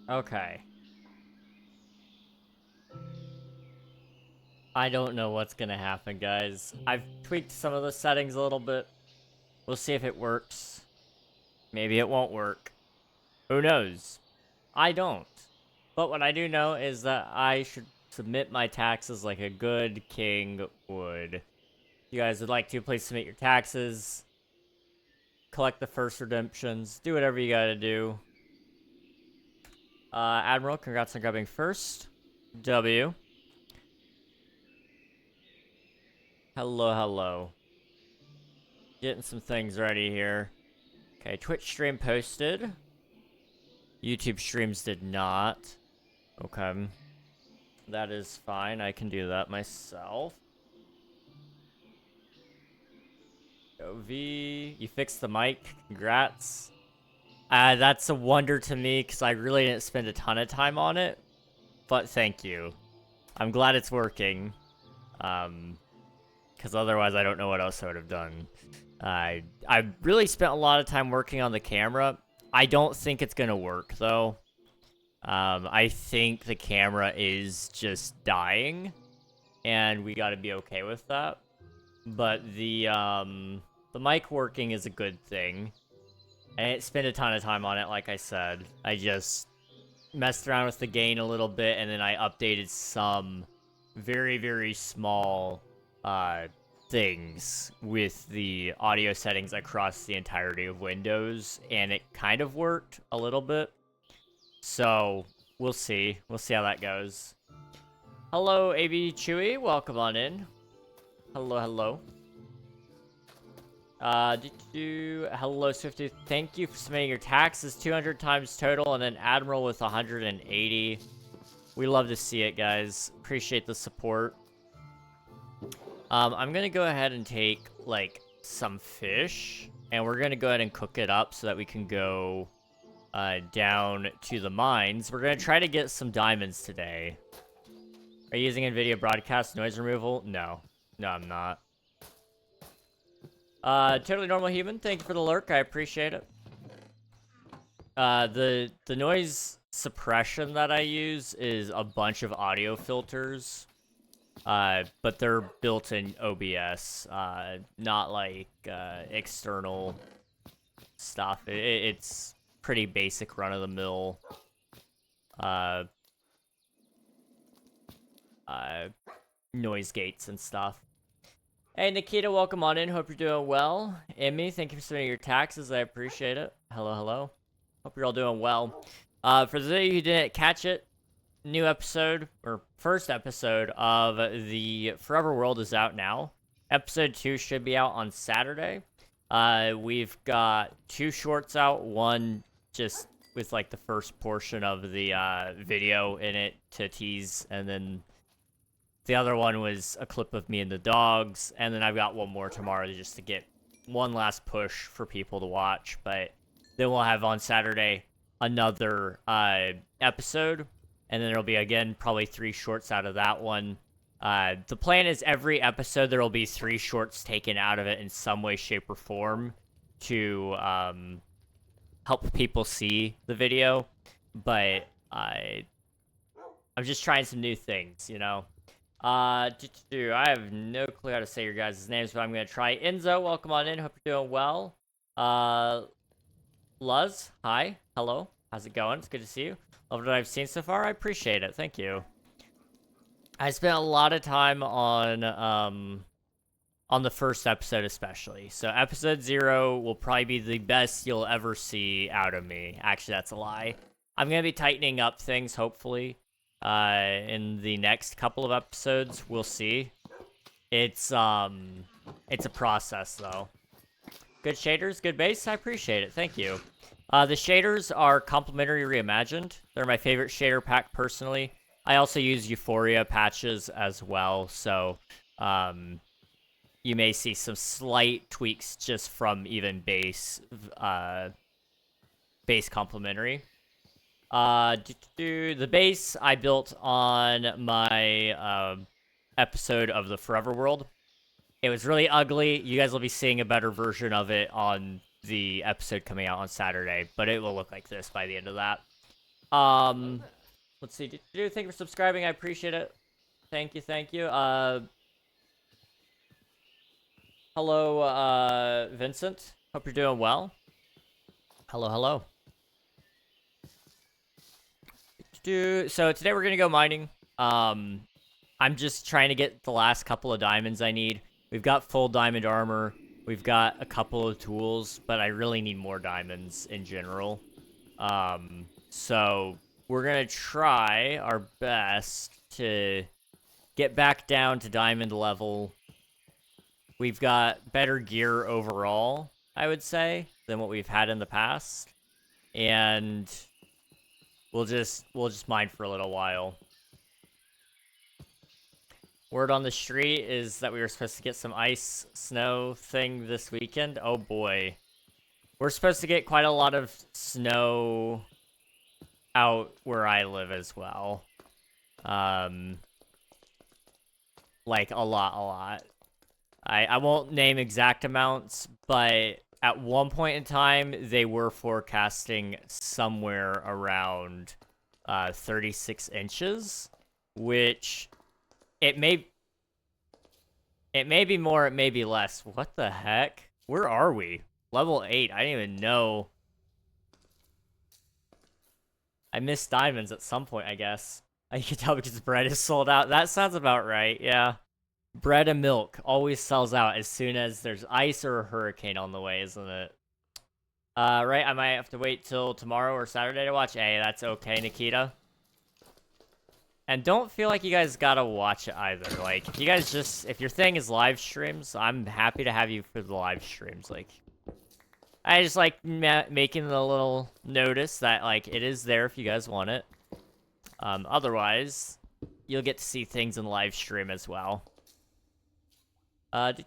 Okay. I don't know what's gonna happen, guys. I've tweaked some of the settings a little bit. We'll see if it works. Maybe it won't work. Who knows? I don't. But what I do know is that I should submit my taxes like a good king would. If you guys would like to, please submit your taxes. Collect the first redemptions. Do whatever you gotta do. Admiral, congrats on grabbing first. W. Hello, hello. Getting some things ready here. Okay, Twitch stream posted. YouTube streams did not. Okay. That is fine. I can do that myself. OV, you fixed the mic. Congrats. That's a wonder to me because I really didn't spend a ton of time on it. But thank you. I'm glad it's working. Because otherwise I don't know what else I would have done. I really spent a lot of time working on the camera. I don't think it's gonna work though. I think the camera is just dying, and we got to be okay with that. But the mic working is a good thing. I didn't spend a ton of time on it, like I said. I just messed around with the gain a little bit, and then I updated some very, very small things with the audio settings across the entirety of Windows, and it kind of worked a little bit. So, we'll see. We'll see how that goes. Hello, AB Chewy. Welcome on in. Hello, hello. Hello, Swifty. Thank you for submitting your taxes 200 times total, and then Admiral with 180. We love to see it, guys. Appreciate the support. I'm gonna go ahead and take, like, some fish, and we're gonna go ahead and cook it up so that we can go down to the mines. We're gonna try to get some diamonds today. Are you using NVIDIA broadcast noise removal? No. No, I'm not. Totally normal human, thank you for the lurk, I appreciate it. The noise suppression that I use is a bunch of audio filters. But they're built in OBS, not like, external stuff. It's pretty basic run-of-the-mill, noise gates and stuff. Hey, Nikita, welcome on in. Hope you're doing well. Emmy, thank you for submitting your taxes. I appreciate it. Hello, hello. Hope you're all doing well. For those of you who didn't catch it, new episode, or first episode of the Forever World is out now. Episode 2 should be out on Saturday. We've got 2 shorts out, one just with like the first portion of the video in it to tease, and then the other one was a clip of me and the dogs, and then I've got one more tomorrow just to get one last push for people to watch. But then we'll have on Saturday another episode, and then there'll be, again, probably 3 shorts out of that one. The plan is every episode there will be 3 shorts taken out of it in some way, shape, or form to help people see the video. But I'm just trying some new things, you know? I have no clue how to say your guys' names, but I'm going to try. Enzo, welcome on in. Hope you're doing well. Luz, hi. Hello. How's it going? It's good to see you. Love what I've seen so far. I appreciate it. Thank you. I spent a lot of time on the first episode especially. So episode 0 will probably be the best you'll ever see out of me. Actually, that's a lie. I'm going to be tightening up things, hopefully, in the next couple of episodes. We'll see. It's a process, though. Good shaders, good base. I appreciate it. Thank you. The shaders are complimentary reimagined. They're my favorite shader pack personally. I also use Euphoria patches as well, so you may see some slight tweaks just from even base complimentary. The base I built on my episode of the Forever World. It was really ugly. You guys will be seeing a better version of it on the episode coming out on Saturday, but it will look like this by the end of that. Let's see. Thank you for subscribing. I appreciate it. Thank you. Hello, Vincent. Hope you're doing well. Hello. So today we're gonna go mining. I'm just trying to get the last couple of diamonds I need. We've got full diamond armor. We've got a couple of tools, but I really need more diamonds in general. So we're gonna try our best to get back down to diamond level. We've got better gear overall, I would say, than what we've had in the past. And we'll just mine for a little while. Word on the street is that we were supposed to get some ice snow thing this weekend. Oh boy. We're supposed to get quite a lot of snow out where I live as well. Like a lot. I won't name exact amounts, but at one point in time, they were forecasting somewhere around 36 inches, which it may be more, it may be less. What the heck? Where are we? Level 8. I didn't even know. I missed diamonds at some point, I guess. I can tell because bread is sold out. That sounds about right, yeah. Bread and milk always sells out as soon as there's ice or a hurricane on the way, isn't it? Right, I might have to wait till tomorrow or Saturday to watch. Hey, that's okay, Nikita. And don't feel like you guys gotta watch it either. Like, if you guys if your thing is live streams, I'm happy to have you for the live streams. Like, I just like making the little notice that, like, it is there if you guys want it. Otherwise, you'll get to see things in live stream as well. Alright,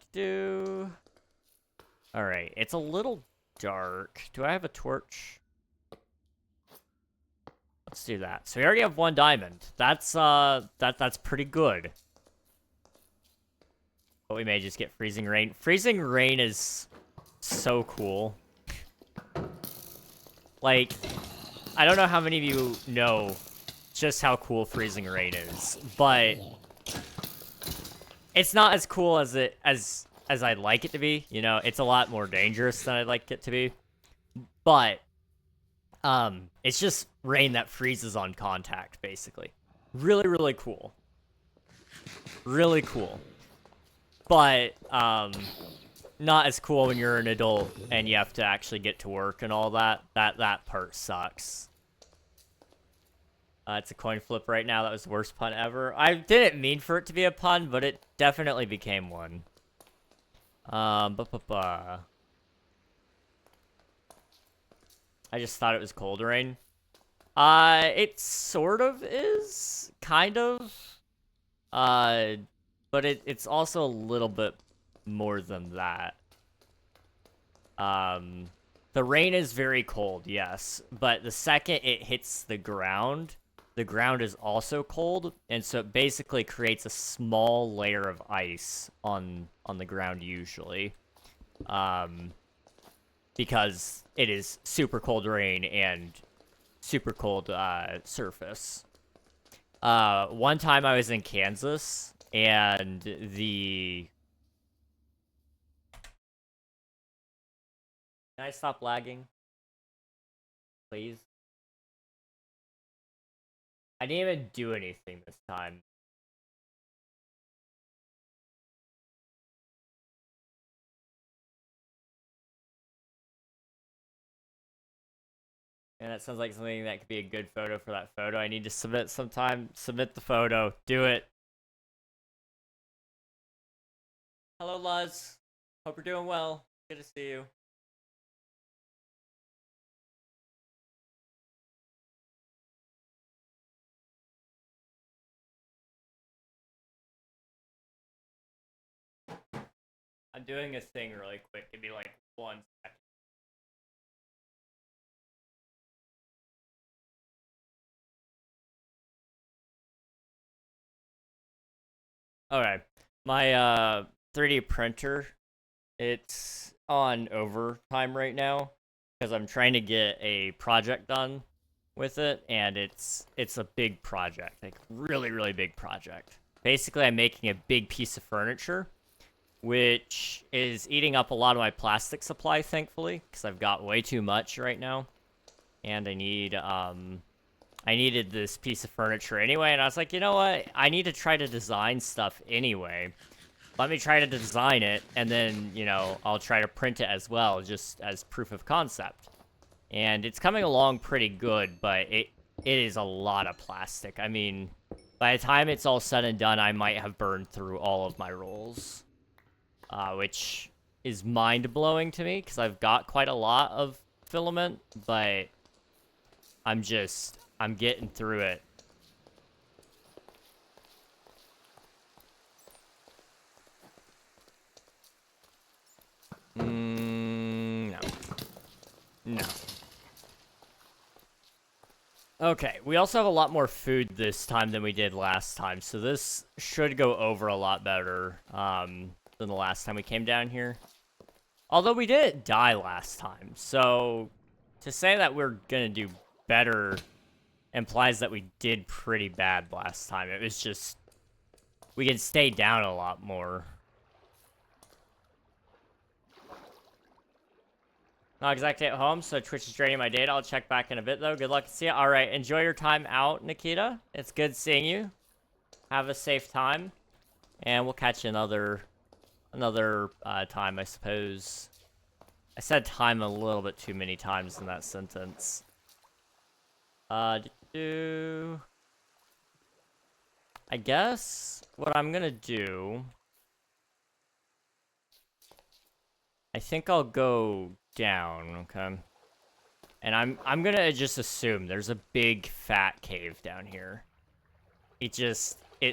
it's a little dark. Do I have a torch? Let's do that. So we already have 1 diamond. That's pretty good. But we may just get freezing rain. Freezing rain is so cool. Like, I don't know how many of you know just how cool freezing rain is, but it's not as cool as I'd like it to be. You know, it's a lot more dangerous than I'd like it to be. But it's just rain that freezes on contact, basically. Really cool. Really cool. But not as cool when you're an adult and you have to actually get to work and all that. That part sucks. It's a coin flip right now. That was the worst pun ever. I didn't mean for it to be a pun, but it definitely became one. I just thought it was cold rain. It sort of is, kind of. But it's also a little bit more than that. The rain is very cold, yes, but the second it hits the ground is also cold, and so it basically creates a small layer of ice on the ground usually. Because it is super cold rain and super cold surface. One time I was in Kansas, and Can I stop lagging? Please? I didn't even do anything this time. And that sounds like something that could be a good photo for that photo. I need to submit sometime. Submit the photo. Do it. Hello, Luz. Hope you're doing well. Good to see you. I'm doing a thing really quick. It'd be like 1 second. Okay. My 3D printer, it's on overtime right now because I'm trying to get a project done with it, and it's a big project, like really, really big project. Basically, I'm making a big piece of furniture, which is eating up a lot of my plastic supply, thankfully, because I've got way too much right now, and I needed this piece of furniture anyway, and I was like, you know what? I need to try to design stuff anyway. Let me try to design it, and then, you know, I'll try to print it as well, just as proof of concept. And it's coming along pretty good, but it is a lot of plastic. I mean, by the time it's all said and done, I might have burned through all of my rolls. Which is mind-blowing to me, because I've got quite a lot of filament, but I'm getting through it. No. No. Okay, we also have a lot more food this time than we did last time, so this should go over a lot better than the last time we came down here. Although we didn't die last time, so to say that we're gonna do better implies that we did pretty bad last time. It was just, we can stay down a lot more. Not exactly at home, so Twitch is draining my data. I'll check back in a bit, though. Good luck. See ya. All right, enjoy your time out, Nikita. It's good seeing you. Have a safe time. And we'll catch you another time, I suppose. I said time a little bit too many times in that sentence. I guess what I'm gonna do... I think I'll go down, okay? And I'm gonna just assume there's a big fat cave down here. It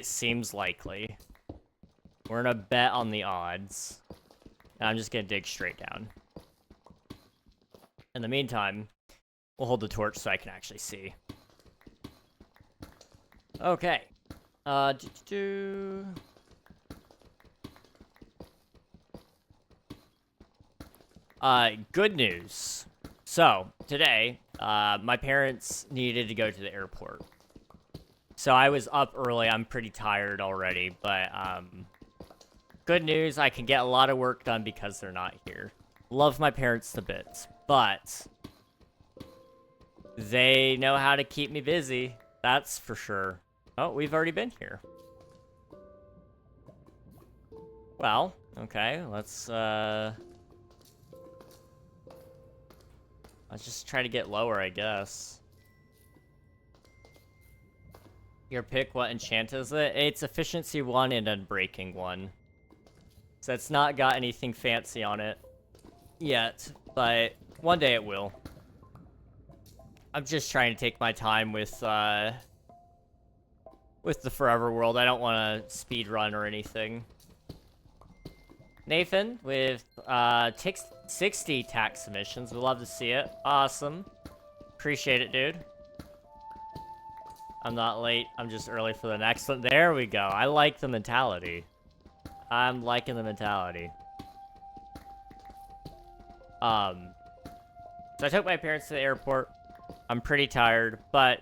seems likely. We're gonna bet on the odds. And I'm just gonna dig straight down. In the meantime, we'll hold the torch so I can actually see. Okay. Good news. So, today, my parents needed to go to the airport. So I was up early. I'm pretty tired already, but, good news, I can get a lot of work done because they're not here. Love my parents to bits, but they know how to keep me busy. That's for sure. Oh, we've already been here. Well, okay, let's just try to get lower, I guess. Your pick, what enchant is it? It's efficiency 1 and unbreaking 1. So it's not got anything fancy on it yet, but one day it will. I'm just trying to take my time with the Forever World. I don't want to speed run or anything. Nathan with 60 tax submissions. We'd love to see it. Awesome. Appreciate it, dude. I'm not late. I'm just early for the next one. There we go. I like the mentality. I'm liking the mentality. So I took my parents to the airport. I'm pretty tired, but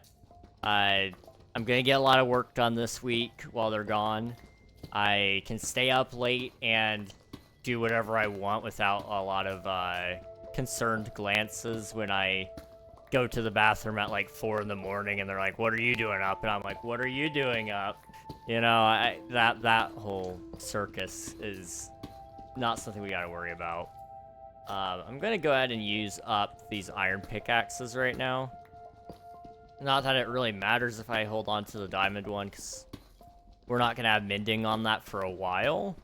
I'm gonna get a lot of work done this week while they're gone. I can stay up late and do whatever I want without a lot of concerned glances when I go to the bathroom at like 4 in the morning and they're like, what are you doing up? And I'm like, what are you doing up? You know, that whole circus is not something we gotta worry about. I'm gonna go ahead and use up these iron pickaxes right now. Not that it really matters if I hold on to the diamond one, because we're not gonna have mending on that for a while.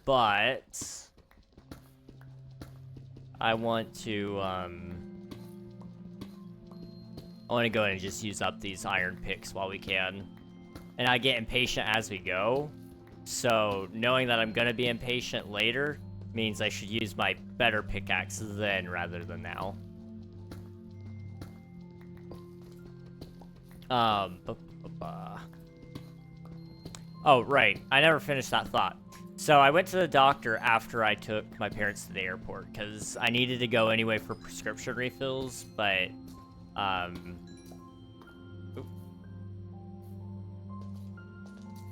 But I want to go ahead and just use up these iron picks while we can. And I get impatient as we go. So knowing that I'm gonna be impatient later means I should use my better pickaxes then rather than now. Oh, right. I never finished that thought. So I went to the doctor after I took my parents to the airport because I needed to go anyway for prescription refills, but Oop.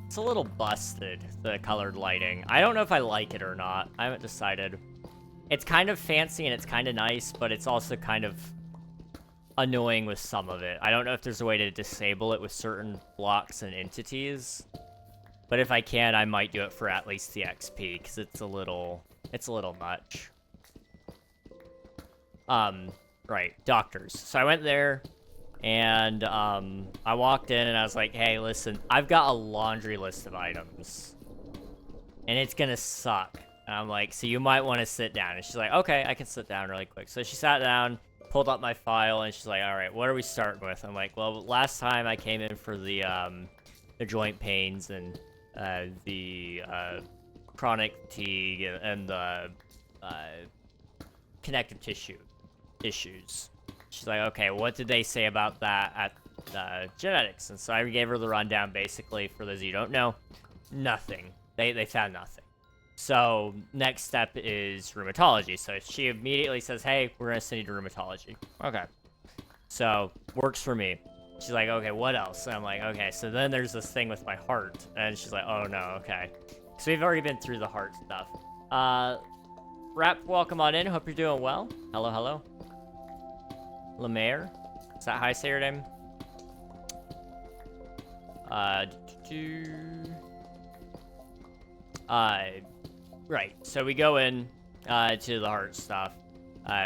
It's a little busted, the colored lighting. I don't know if I like it or not. I haven't decided. It's kind of fancy and it's kind of nice, but it's also kind of annoying with some of it. I don't know if there's a way to disable it with certain blocks and entities. But if I can, I might do it for at least the XP, because it's a little much. Right, doctors. So I went there, and I walked in, and I was like, hey, listen, I've got a laundry list of items, and it's gonna suck. And I'm like, so you might want to sit down. And she's like, okay, I can sit down really quick. So she sat down, pulled up my file, and she's like, all right, what are we starting with? I'm like, well, last time I came in for the joint pains and the chronic fatigue and the connective tissue issues. She's like, okay, what did they say about that at genetics? And so I gave her the rundown, basically. For those of you who don't know, nothing. They found nothing. So next step is rheumatology. So she immediately says, hey, we're gonna send you to rheumatology. Okay. So works for me. She's like, okay, what else? And I'm like, okay, so then there's this thing with my heart. And she's like, oh no, okay. So we've already been through the heart stuff. Rap, welcome on in. Hope you're doing well. Hello, hello. Lemaire. Is that how I say your name? Right, so we go in to the heart stuff.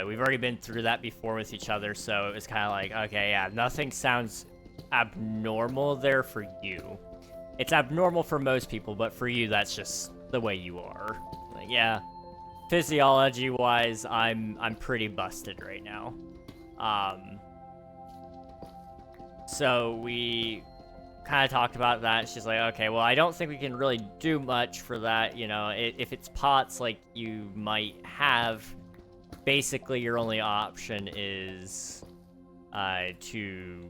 We've already been through that before with each other, so it was kind of like, okay, yeah, nothing sounds abnormal there for you. It's abnormal for most people, but for you, that's just the way you are. Like, yeah, physiology-wise, I'm pretty busted right now. So we kind of talked about that. She's like, okay, well, I don't think we can really do much for that. You know, if it's POTS like you might have, basically your only option is to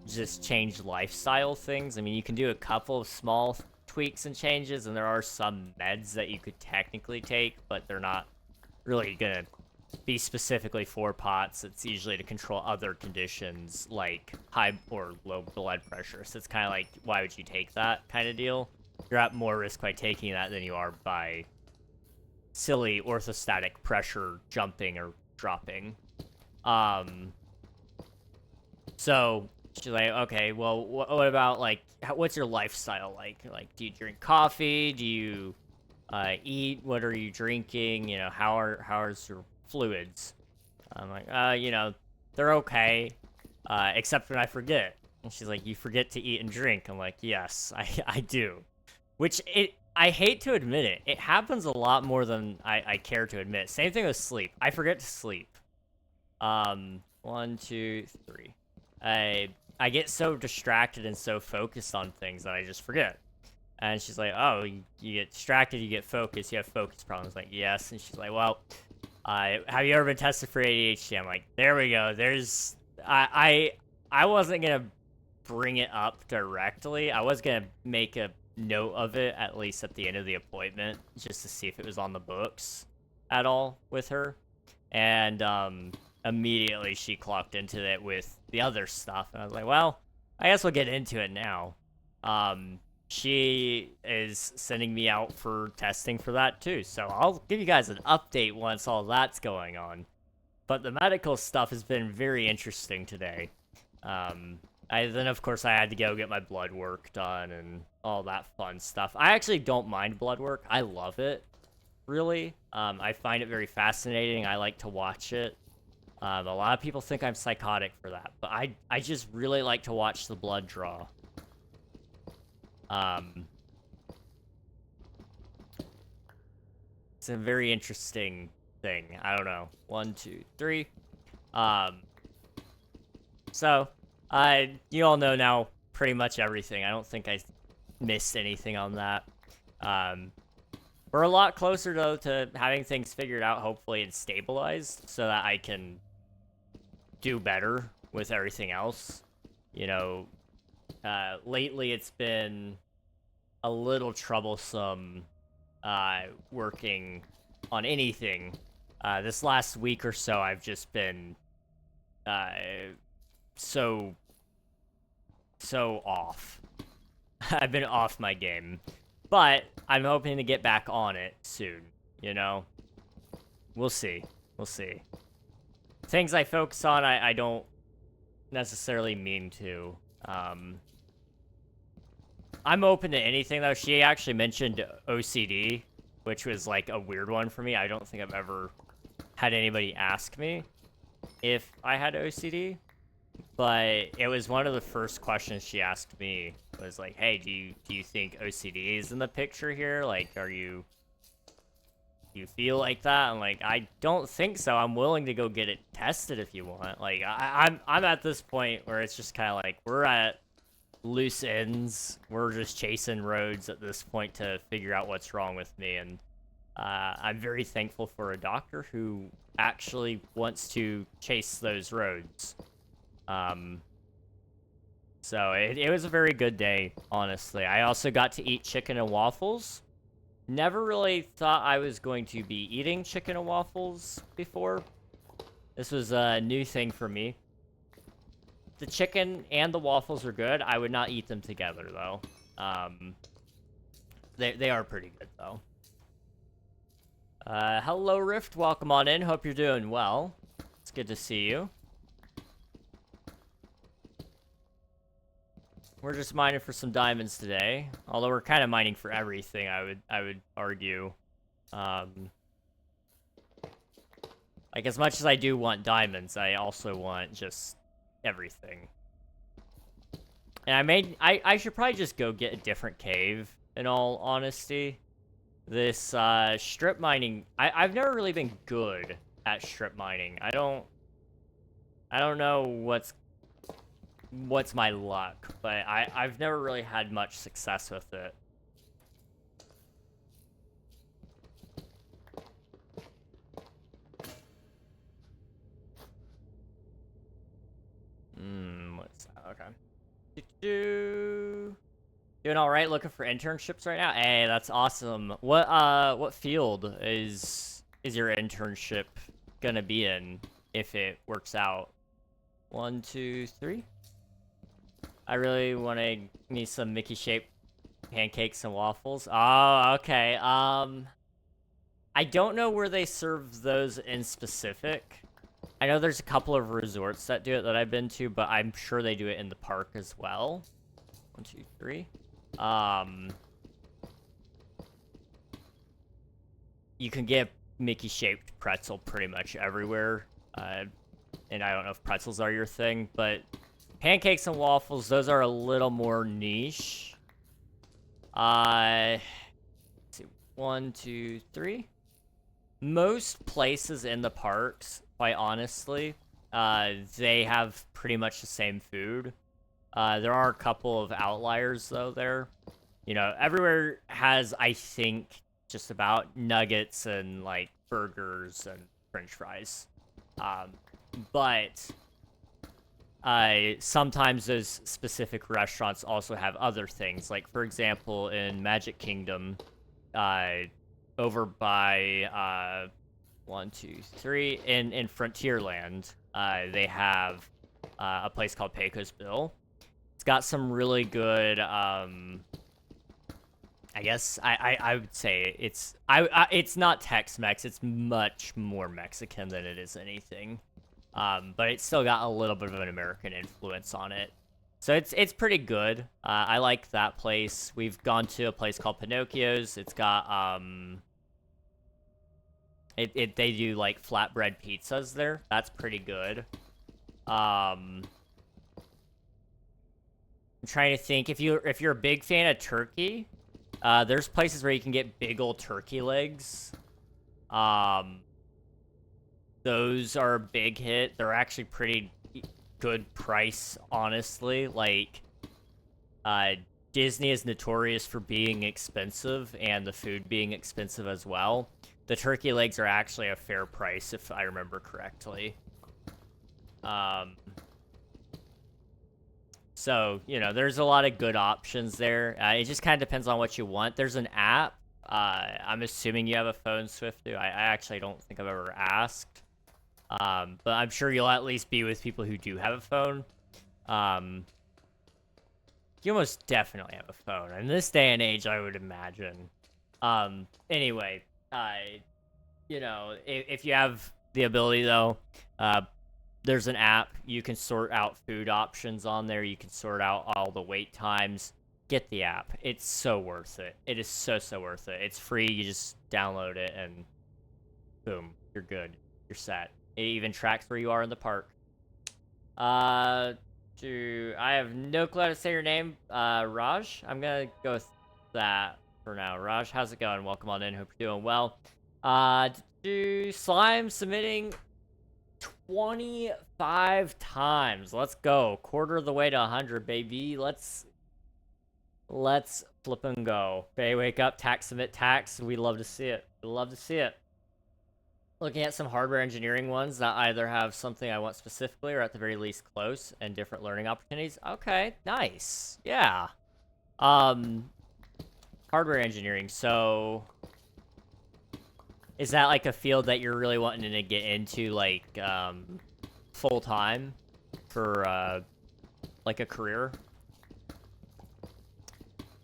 just change lifestyle things. I mean, you can do a couple of small tweaks and changes, and there are some meds that you could technically take, but they're not really gonna be specifically for POTS. It's usually to control other conditions like high or low blood pressure. So it's kind of like, why would you take that kind of deal? You're at more risk by taking that than you are by silly orthostatic pressure jumping or dropping. So she's like, okay, well, what about, like, what's your lifestyle like? Like, do you drink coffee? Do you eat? What are you drinking? You know, how's your fluids? I'm like, you know, they're okay, except when I forget. And she's like, you forget to eat and drink. I'm like, yes, I do. Which, I hate to admit it. It happens a lot more than I care to admit. Same thing with sleep. I forget to sleep. 1, 2, 3. I get so distracted and so focused on things that I just forget. And she's like, oh, you get distracted, you get focused, you have focus problems. Like, yes. And she's like, well, have you ever been tested for ADHD? I'm like, there we go. There's, I wasn't gonna bring it up directly. I was gonna make a note of it, at least at the end of the appointment, just to see if it was on the books at all with her. And, immediately she clocked into it with the other stuff. And I was like, well, I guess we'll get into it now. She is sending me out for testing for that too. So I'll give you guys an update once all that's going on. But the medical stuff has been very interesting today. Then of course I had to go get my blood work done and all that fun stuff. I actually don't mind blood work. I love it, really. I find it very fascinating. I like to watch it. A lot of people think I'm psychotic for that, but I just really like to watch the blood draw. It's a very interesting thing. I don't know. 1, 2, 3. So, you all know now pretty much everything. I don't think I missed anything on that. We're a lot closer, though, to having things figured out, hopefully, and stabilized, so that I can do better with everything else. You know, lately it's been a little troublesome working on anything. This last week or so, I've just been so off. I've been off my game. But I'm hoping to get back on it soon, you know? We'll see. We'll see. Things I focus on, I don't necessarily mean to. I'm open to anything, though. She actually mentioned OCD, which was, like, a weird one for me. I don't think I've ever had anybody ask me if I had OCD. But it was one of the first questions she asked me. Was like, hey, do you think OCD is in the picture here? Like, do you feel like that? I'm like, I don't think so. I'm willing to go get it tested if you want. Like, I'm at this point where it's just kind of like, we're at loose ends. We're just chasing roads at this point to figure out what's wrong with me. And I'm very thankful for a doctor who actually wants to chase those roads. So it was a very good day, honestly. I also got to eat chicken and waffles. Never really thought I was going to be eating chicken and waffles before. This was a new thing for me. The chicken and the waffles are good. I would not eat them together, though. They are pretty good, though. Hello, Rift. Welcome on in. Hope you're doing well. It's good to see you. We're just mining for some diamonds today. Although we're kind of mining for everything, I would argue. Like, as much as I do want diamonds, I also want just everything. And I should probably just go get a different cave, in all honesty. This, strip mining, I've never really been good at strip mining. I don't know what's my luck, but I've never really had much success with it. What's that? Okay. Doing all right, looking for internships right now? Hey, that's awesome. What field is your internship gonna be in if it works out? 1, 2, 3. I really want to need some Mickey-shaped pancakes and waffles. Oh, okay. I don't know where they serve those in specific. I know there's a couple of resorts that do it that I've been to, but I'm sure they do it in the park as well. 1, 2, 3. You can get Mickey-shaped pretzel pretty much everywhere. And I don't know if pretzels are your thing, but pancakes and waffles, those are a little more niche. Let's see. 1, 2, 3. Most places in the parks, quite honestly, they have pretty much the same food. There are a couple of outliers, though, there. You know, everywhere has, I think, just about nuggets and, like, burgers and french fries. But sometimes those specific restaurants also have other things. Like, for example, in Magic Kingdom, over by 1, 2, 3 in Frontierland, they have a place called Pecos Bill. It's got some really good I guess I would say it's not Tex-Mex. It's much more Mexican than it is anything. But it's still got a little bit of an American influence on it. So it's pretty good. I like that place. We've gone to a place called Pinocchio's. It's got they do like flatbread pizzas there. That's pretty good. I'm trying to think, if you're a big fan of turkey, there's places where you can get big old turkey legs. Those are a big hit. They're actually pretty good price, honestly. Like, Disney is notorious for being expensive and the food being expensive as well. The turkey legs are actually a fair price, if I remember correctly. So, you know, there's a lot of good options there. It just kind of depends on what you want. There's an app. I'm assuming you have a phone, Swiftu. I actually don't think I've ever asked. But I'm sure you'll at least be with people who do have a phone. You almost definitely have a phone. In this day and age, I would imagine. Anyway, you know, if you have the ability, though, there's an app. You can sort out food options on there. You can sort out all the wait times. Get the app. It's so worth it. It is so worth it. It's free. You just download it and boom, you're good. You're set. It even tracks where you are in the park. I have no clue how to say your name. Raj? I'm gonna go with that for now. Raj, how's it going? Welcome on in. Hope you're doing well. Slime submitting 25 times. Let's go. Quarter of the way to 100, baby. Let's flip and go. Bay, wake up. Tax, submit tax. We love to see it. We love to see it. Looking at some hardware engineering ones that either have something I want specifically or at the very least close and different learning opportunities. Okay, nice. Yeah. Hardware engineering. So is that like a field that you're really wanting to get into, like, full time for, like a career?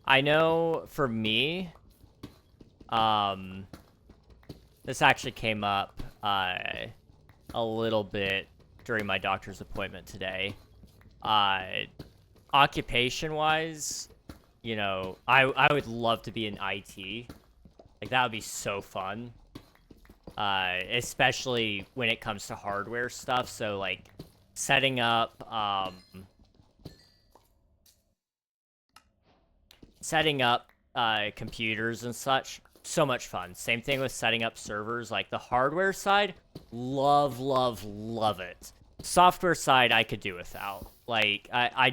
I know for me, this actually came up a little bit during my doctor's appointment today. Occupation-wise, you know, I would love to be in IT. Like, that would be so fun. Especially when it comes to hardware stuff. So, like, setting up, computers and such. So much fun. Same thing with setting up servers. Like, the hardware side, love it. Software side, I could do without. Like, I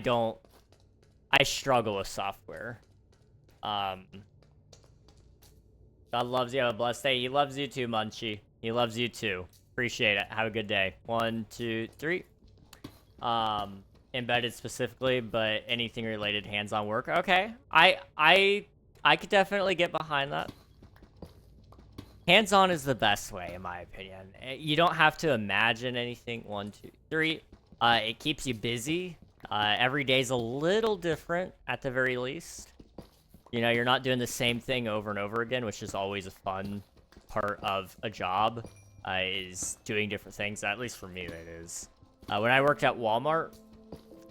struggle with software. God loves you. Have a blessed day. He loves you too, Munchie. He loves you too. Appreciate it. Have a good day. 1, 2, 3. Embedded specifically, but anything related hands-on work. Okay. I could definitely get behind that. Hands-on is the best way, in my opinion. You don't have to imagine anything. 1, 2, 3. It keeps you busy. Every day's a little different, at the very least. You know, you're not doing the same thing over and over again, which is always a fun part of a job, is doing different things. At least for me, that is. When I worked at Walmart,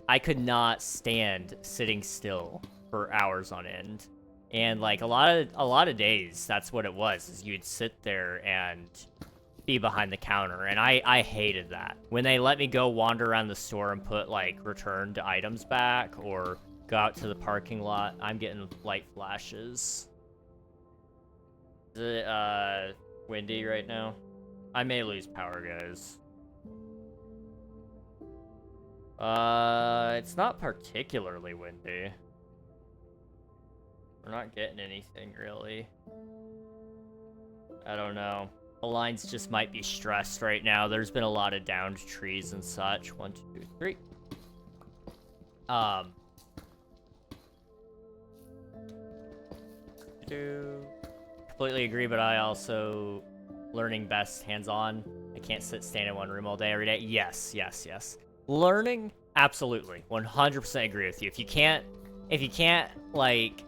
I could not stand sitting still for hours on end. And like a lot of days, that's what it was, is you'd sit there and be behind the counter. And I hated that. When they let me go wander around the store and put like returned items back or go out to the parking lot, I'm getting light flashes. Is it windy right now? I may lose power, guys. It's not particularly windy. We're not getting anything, really. I don't know. The lines just might be stressed right now. There's been a lot of downed trees and such. 1, 2, 3. Completely agree, but I also learning best hands-on. I can't stand in one room all day, every day. Yes. Learning, absolutely. 100% agree with you. If you can't, like,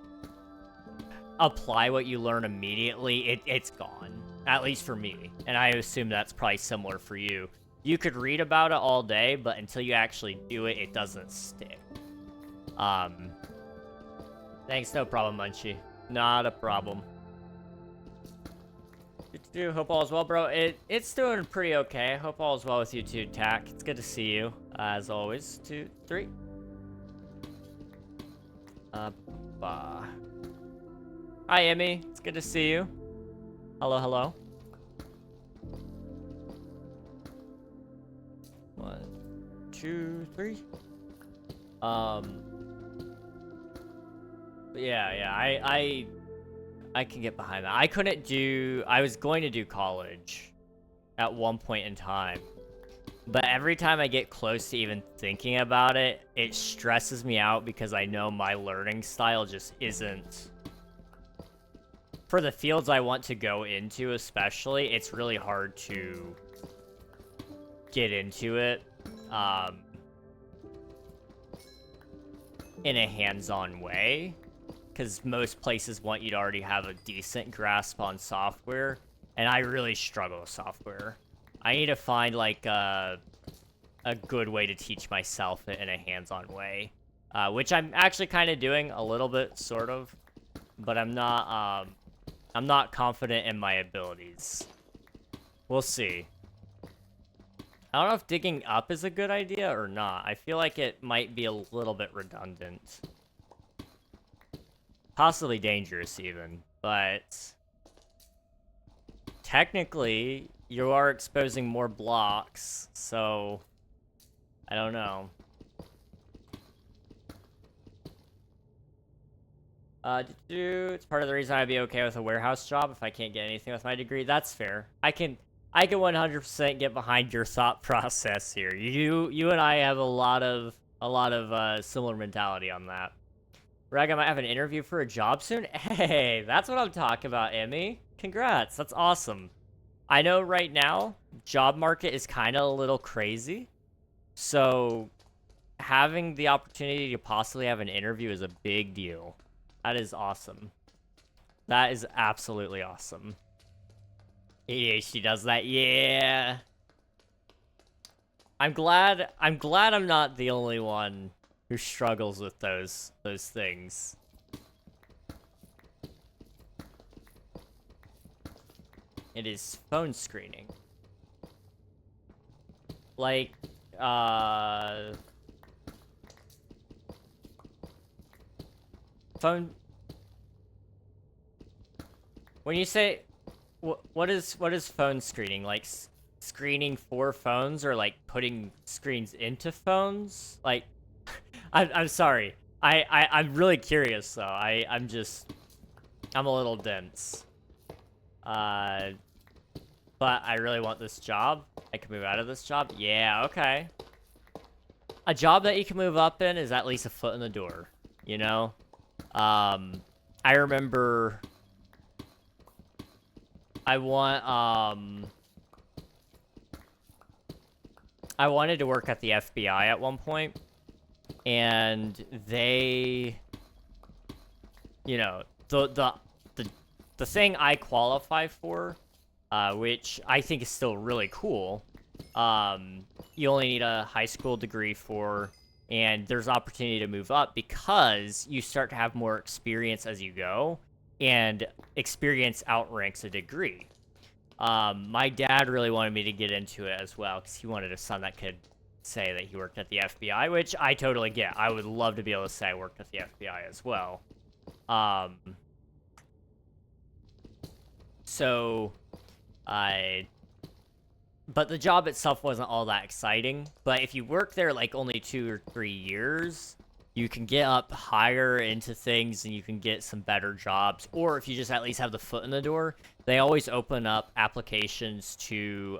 apply what you learn immediately, it's gone. At least for me. And I assume that's probably similar for you. You could read about it all day, but until you actually do it, it doesn't stick. Thanks, no problem, Munchie. Not a problem. Hope all is well, bro. It's doing pretty okay. Hope all is well with you too, Tack. It's good to see you, as always. 2, 3. Hi, Emmy. It's good to see you. Hello. 1, 2, 3. But yeah, I can get behind that. I was going to do college at one point in time, but every time I get close to even thinking about it, it stresses me out because I know my learning style just isn't, for the fields I want to go into especially, it's really hard to get into it. in a hands-on way, because most places want you to already have a decent grasp on software, and I really struggle with software. I need to find, like, a good way to teach myself it in a hands-on way, which I'm actually kind of doing a little bit, sort of, but I'm not confident in my abilities. We'll see. I don't know if digging up is a good idea or not. I feel like it might be a little bit redundant. Possibly dangerous, even. But technically, you are exposing more blocks, so I don't know. It's part of the reason I'd be okay with a warehouse job if I can't get anything with my degree. That's fair. I can 100% get behind your thought process here. You and I have a lot of similar mentality on that. Rag, I might have an interview for a job soon. Hey, that's what I'm talking about, Emmy. Congrats, that's awesome. I know right now, job market is kind of a little crazy. So, having the opportunity to possibly have an interview is a big deal. That is awesome. That is absolutely awesome. ADHD does that, yeah. I'm glad I'm not the only one who struggles with those things. It is phone screening. Like, phone... When you say... What is phone screening? Like, screening for phones, or like putting screens into phones? Like, I'm sorry. I'm really curious though. I'm a little dense. But I really want this job. I can move out of this job. Yeah, okay. A job that you can move up in is at least a foot in the door, you know? I remember I wanted to work at the FBI at one point, and they, you know, the thing I qualify for, which I think is still really cool, you only need a high school degree for, and there's opportunity to move up because you start to have more experience as you go, and experience outranks a degree. My dad really wanted me to get into it as well, because he wanted a son that could say that he worked at the FBI, which I totally get. I would love to be able to say I worked at the FBI as well. But the job itself wasn't all that exciting. But if you work there like only 2 or 3 years, you can get up higher into things and you can get some better jobs. Or if you just at least have the foot in the door, they always open up applications to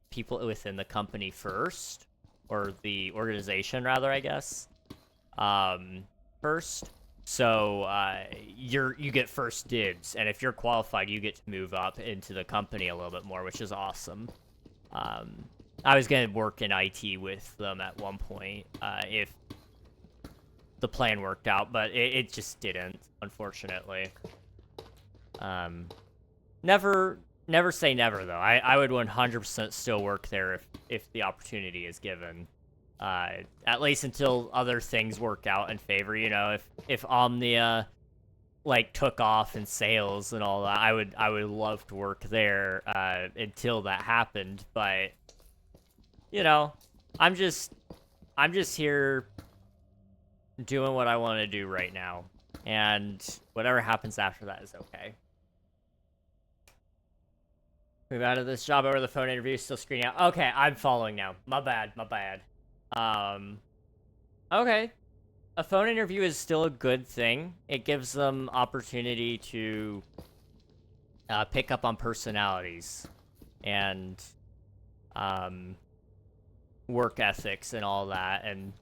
people within the company first, or the organization rather, I guess, first. So you get first dibs, and if you're qualified, you get to move up into the company a little bit more, which is awesome. I was gonna work in IT with them at one point, if the plan worked out, but it just didn't, unfortunately. Never say never, though. I would 100% still work there if the opportunity is given. At least until other things work out in favor, you know. If Omnia like took off in sales and all that, I would love to work there until that happened. But you know, I'm just here doing what I want to do right now, and whatever happens after that is okay. Move out of this job over the phone interview, still screening out. Okay, I'm following now. My bad. Okay. A phone interview is still a good thing. It gives them opportunity to pick up on personalities and work ethics and all that, and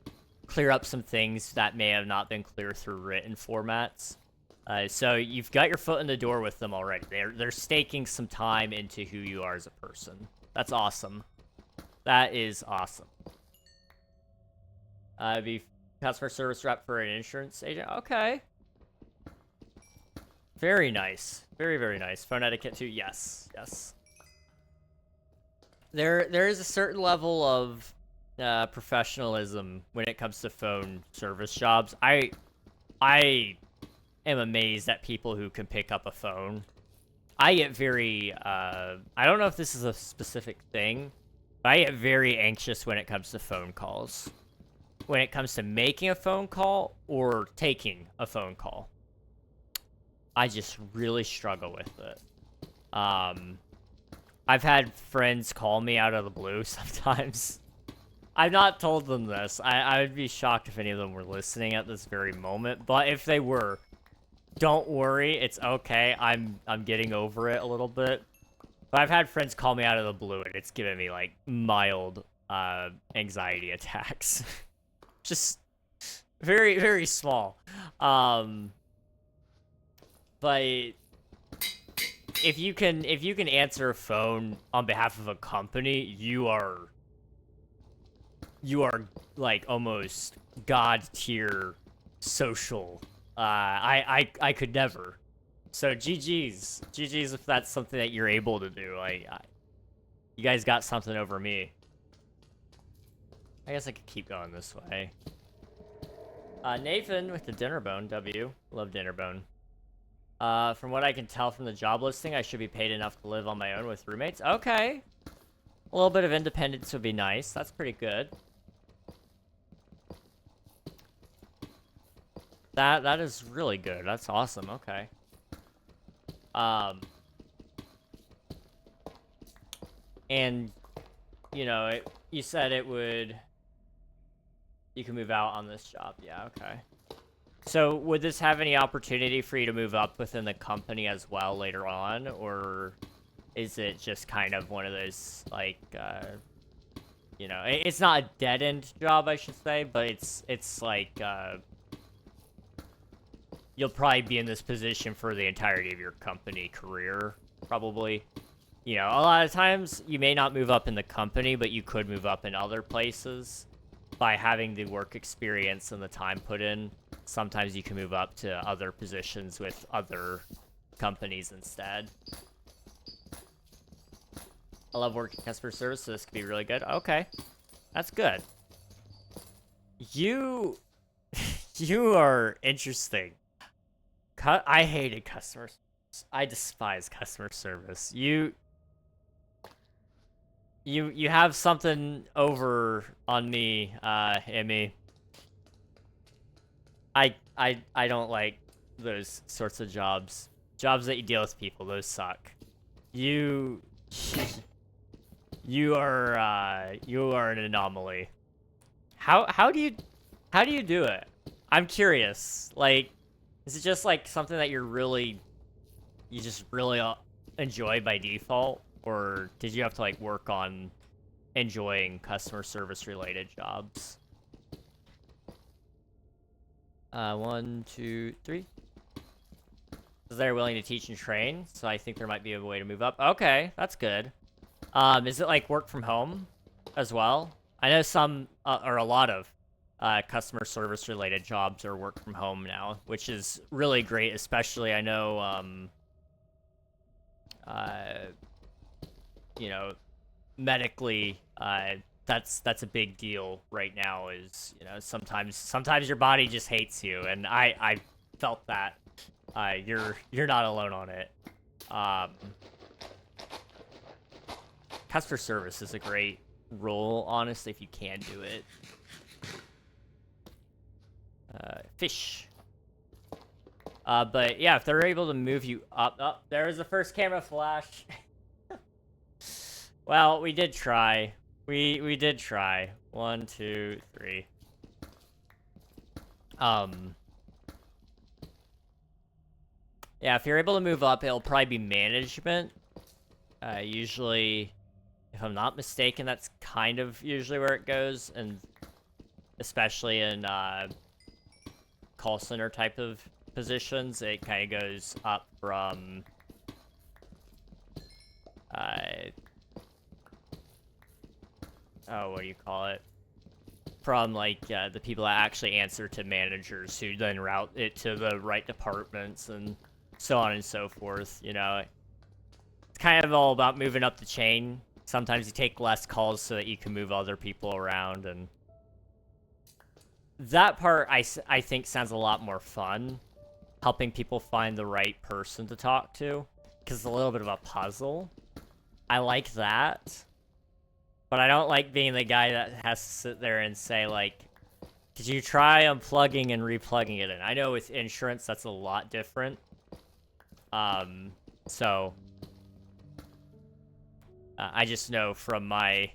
clear up some things that may have not been clear through written formats. So you've got your foot in the door with them already. They're staking some time into who you are as a person. That's awesome. That is awesome. Customer service rep for an insurance agent. Okay. Very nice. Very, very nice. Phone etiquette too. Yes. Yes. There is a certain level of professionalism when it comes to phone service jobs. I am amazed at people who can pick up a phone. I get very I don't know if this is a specific thing, but I get very anxious when it comes to phone calls. When it comes to making a phone call or taking a phone call. I just really struggle with it. I've had friends call me out of the blue sometimes. I've not told them this. I would be shocked if any of them were listening at this very moment. But if they were, don't worry. It's okay. I'm getting over it a little bit. But I've had friends call me out of the blue, and it's given me, like, mild anxiety attacks. Just very, very small. But if you can answer a phone on behalf of a company, you are like almost god tier social. I could never. So GG's if that's something that you're able to do. You guys got something over me. I guess I could keep going this way. Nathan with the dinner bone. W. Love dinner bone. From what I can tell from the job listing, I should be paid enough to live on my own with roommates. Okay. A little bit of independence would be nice. That's pretty good. That is really good. That's awesome. Okay. And, you know, you said it would... You can move out on this job. Yeah, okay. So, would this have any opportunity for you to move up within the company as well later on? Or is it just kind of one of those, like, you know... It's not a dead-end job, I should say, but it's like, you'll probably be in this position for the entirety of your company career, probably. You know, a lot of times, you may not move up in the company, but you could move up in other places. By having the work experience and the time put in, sometimes you can move up to other positions with other companies instead. I love working customer service, so this could be really good. Okay, that's good. You are interesting. I hated customer service. I despise customer service. You have something over on me, Emmy. I don't like those sorts of jobs. Jobs that you deal with people, those suck. You are an anomaly. How do you do it? I'm curious. Like, is it just like something that you just really enjoy by default? Or did you have to, like, work on enjoying customer service-related jobs? 1, 2, 3. They're willing to teach and train, so I think there might be a way to move up. Okay, that's good. Is it, like, work from home as well? I know some, or a lot of, customer service-related jobs are work from home now, which is really great, especially, I know, you know, medically, that's a big deal right now. Is, you know, sometimes your body just hates you, and I felt that. You're not alone on it. Customer service is a great role, honestly, if you can do it. Fish. But yeah, if they're able to move you up, there's the first camera flash. Well, we did try. We did try. 1, 2, 3. Yeah, if you're able to move up, it'll probably be management. Usually, if I'm not mistaken, that's kind of usually where it goes, and especially in call center type of positions, it kind of goes up from oh, what do you call it? from like the people that actually answer to managers who then route it to the right departments and so on and so forth. You know, it's kind of all about moving up the chain. Sometimes you take less calls so that you can move other people around, and that part I think sounds a lot more fun, helping people find the right person to talk to, because it's a little bit of a puzzle. I like that, but I don't like being the guy that has to sit there and say, like, did you try unplugging and replugging it in? I know with insurance that's a lot different. So I just know from I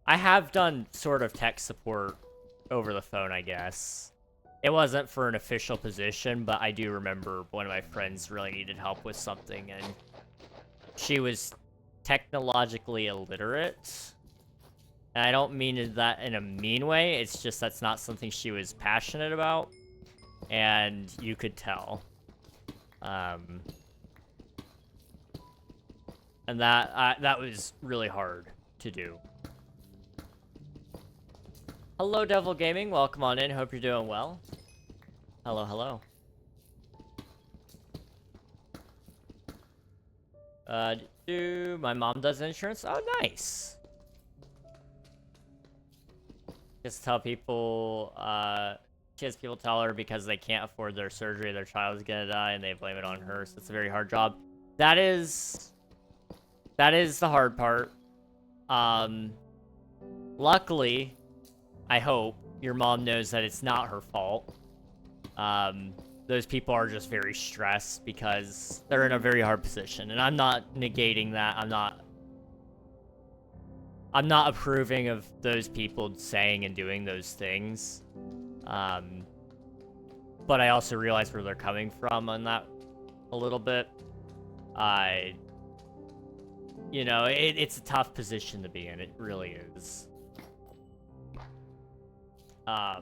have done sort of tech support over the phone, I guess. It wasn't for an official position, but I do remember one of my friends really needed help with something, and she was technologically illiterate. And I don't mean that in a mean way, it's just that's not something she was passionate about, and you could tell. And that was really hard to do. Hello, Devil Gaming. Welcome on in. Hope you're doing well. Hello, hello. My mom does insurance. Oh, nice. Just tell people, she has people tell her because they can't afford their surgery, their child is gonna die, and they blame it on her, so it's a very hard job. That is the hard part. Luckily, I hope, your mom knows that it's not her fault. Those people are just very stressed because they're in a very hard position, and I'm not negating that. I'm not approving of those people saying and doing those things. But I also realize where they're coming from on that a little bit. You know, it's a tough position to be in. It really is. Gonna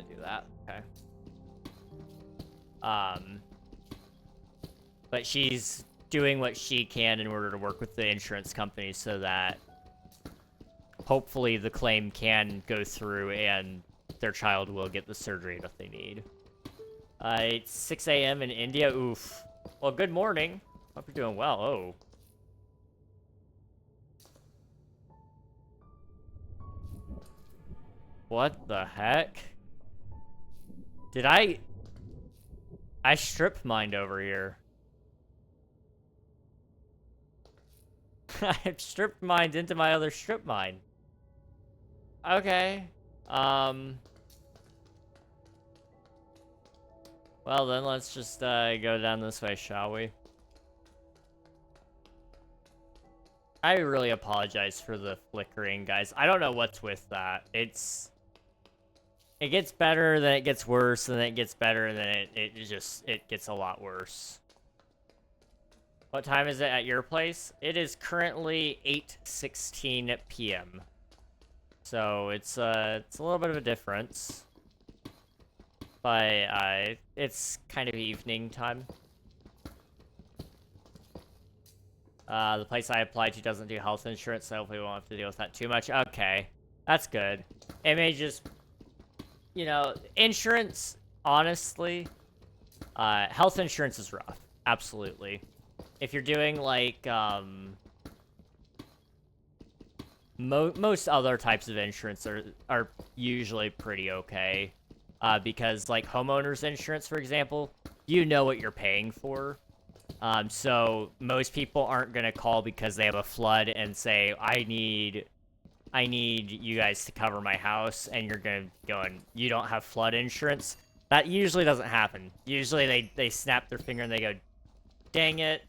do that. Okay. But she's doing what she can in order to work with the insurance company so that hopefully the claim can go through and their child will get the surgery that they need. It's 6 a.m. in India. Oof. Well, good morning. Hope you're doing well. Oh. What the heck? Did I strip mined over here. I've strip mined into my other strip mine. Okay. Well then, let's just go down this way, shall we? I really apologize for the flickering, guys. I don't know what's with that. It gets better, then it gets worse, and then it gets better, and then it gets a lot worse. What time is it at your place? It is currently 8:16 p.m. So it's a little bit of a difference. But it's kind of evening time. The place I applied to doesn't do health insurance, so hopefully we won't have to deal with that too much. Okay, that's good. It may just, you know, insurance, honestly, health insurance is rough. Absolutely. If you're doing, like, most other types of insurance are usually pretty okay. Because, like, homeowners insurance, for example, you know what you're paying for. So most people aren't gonna call because they have a flood and say, I need you guys to cover my house, and you're gonna go and you don't have flood insurance. That usually doesn't happen. Usually they snap their finger and they go, dang it,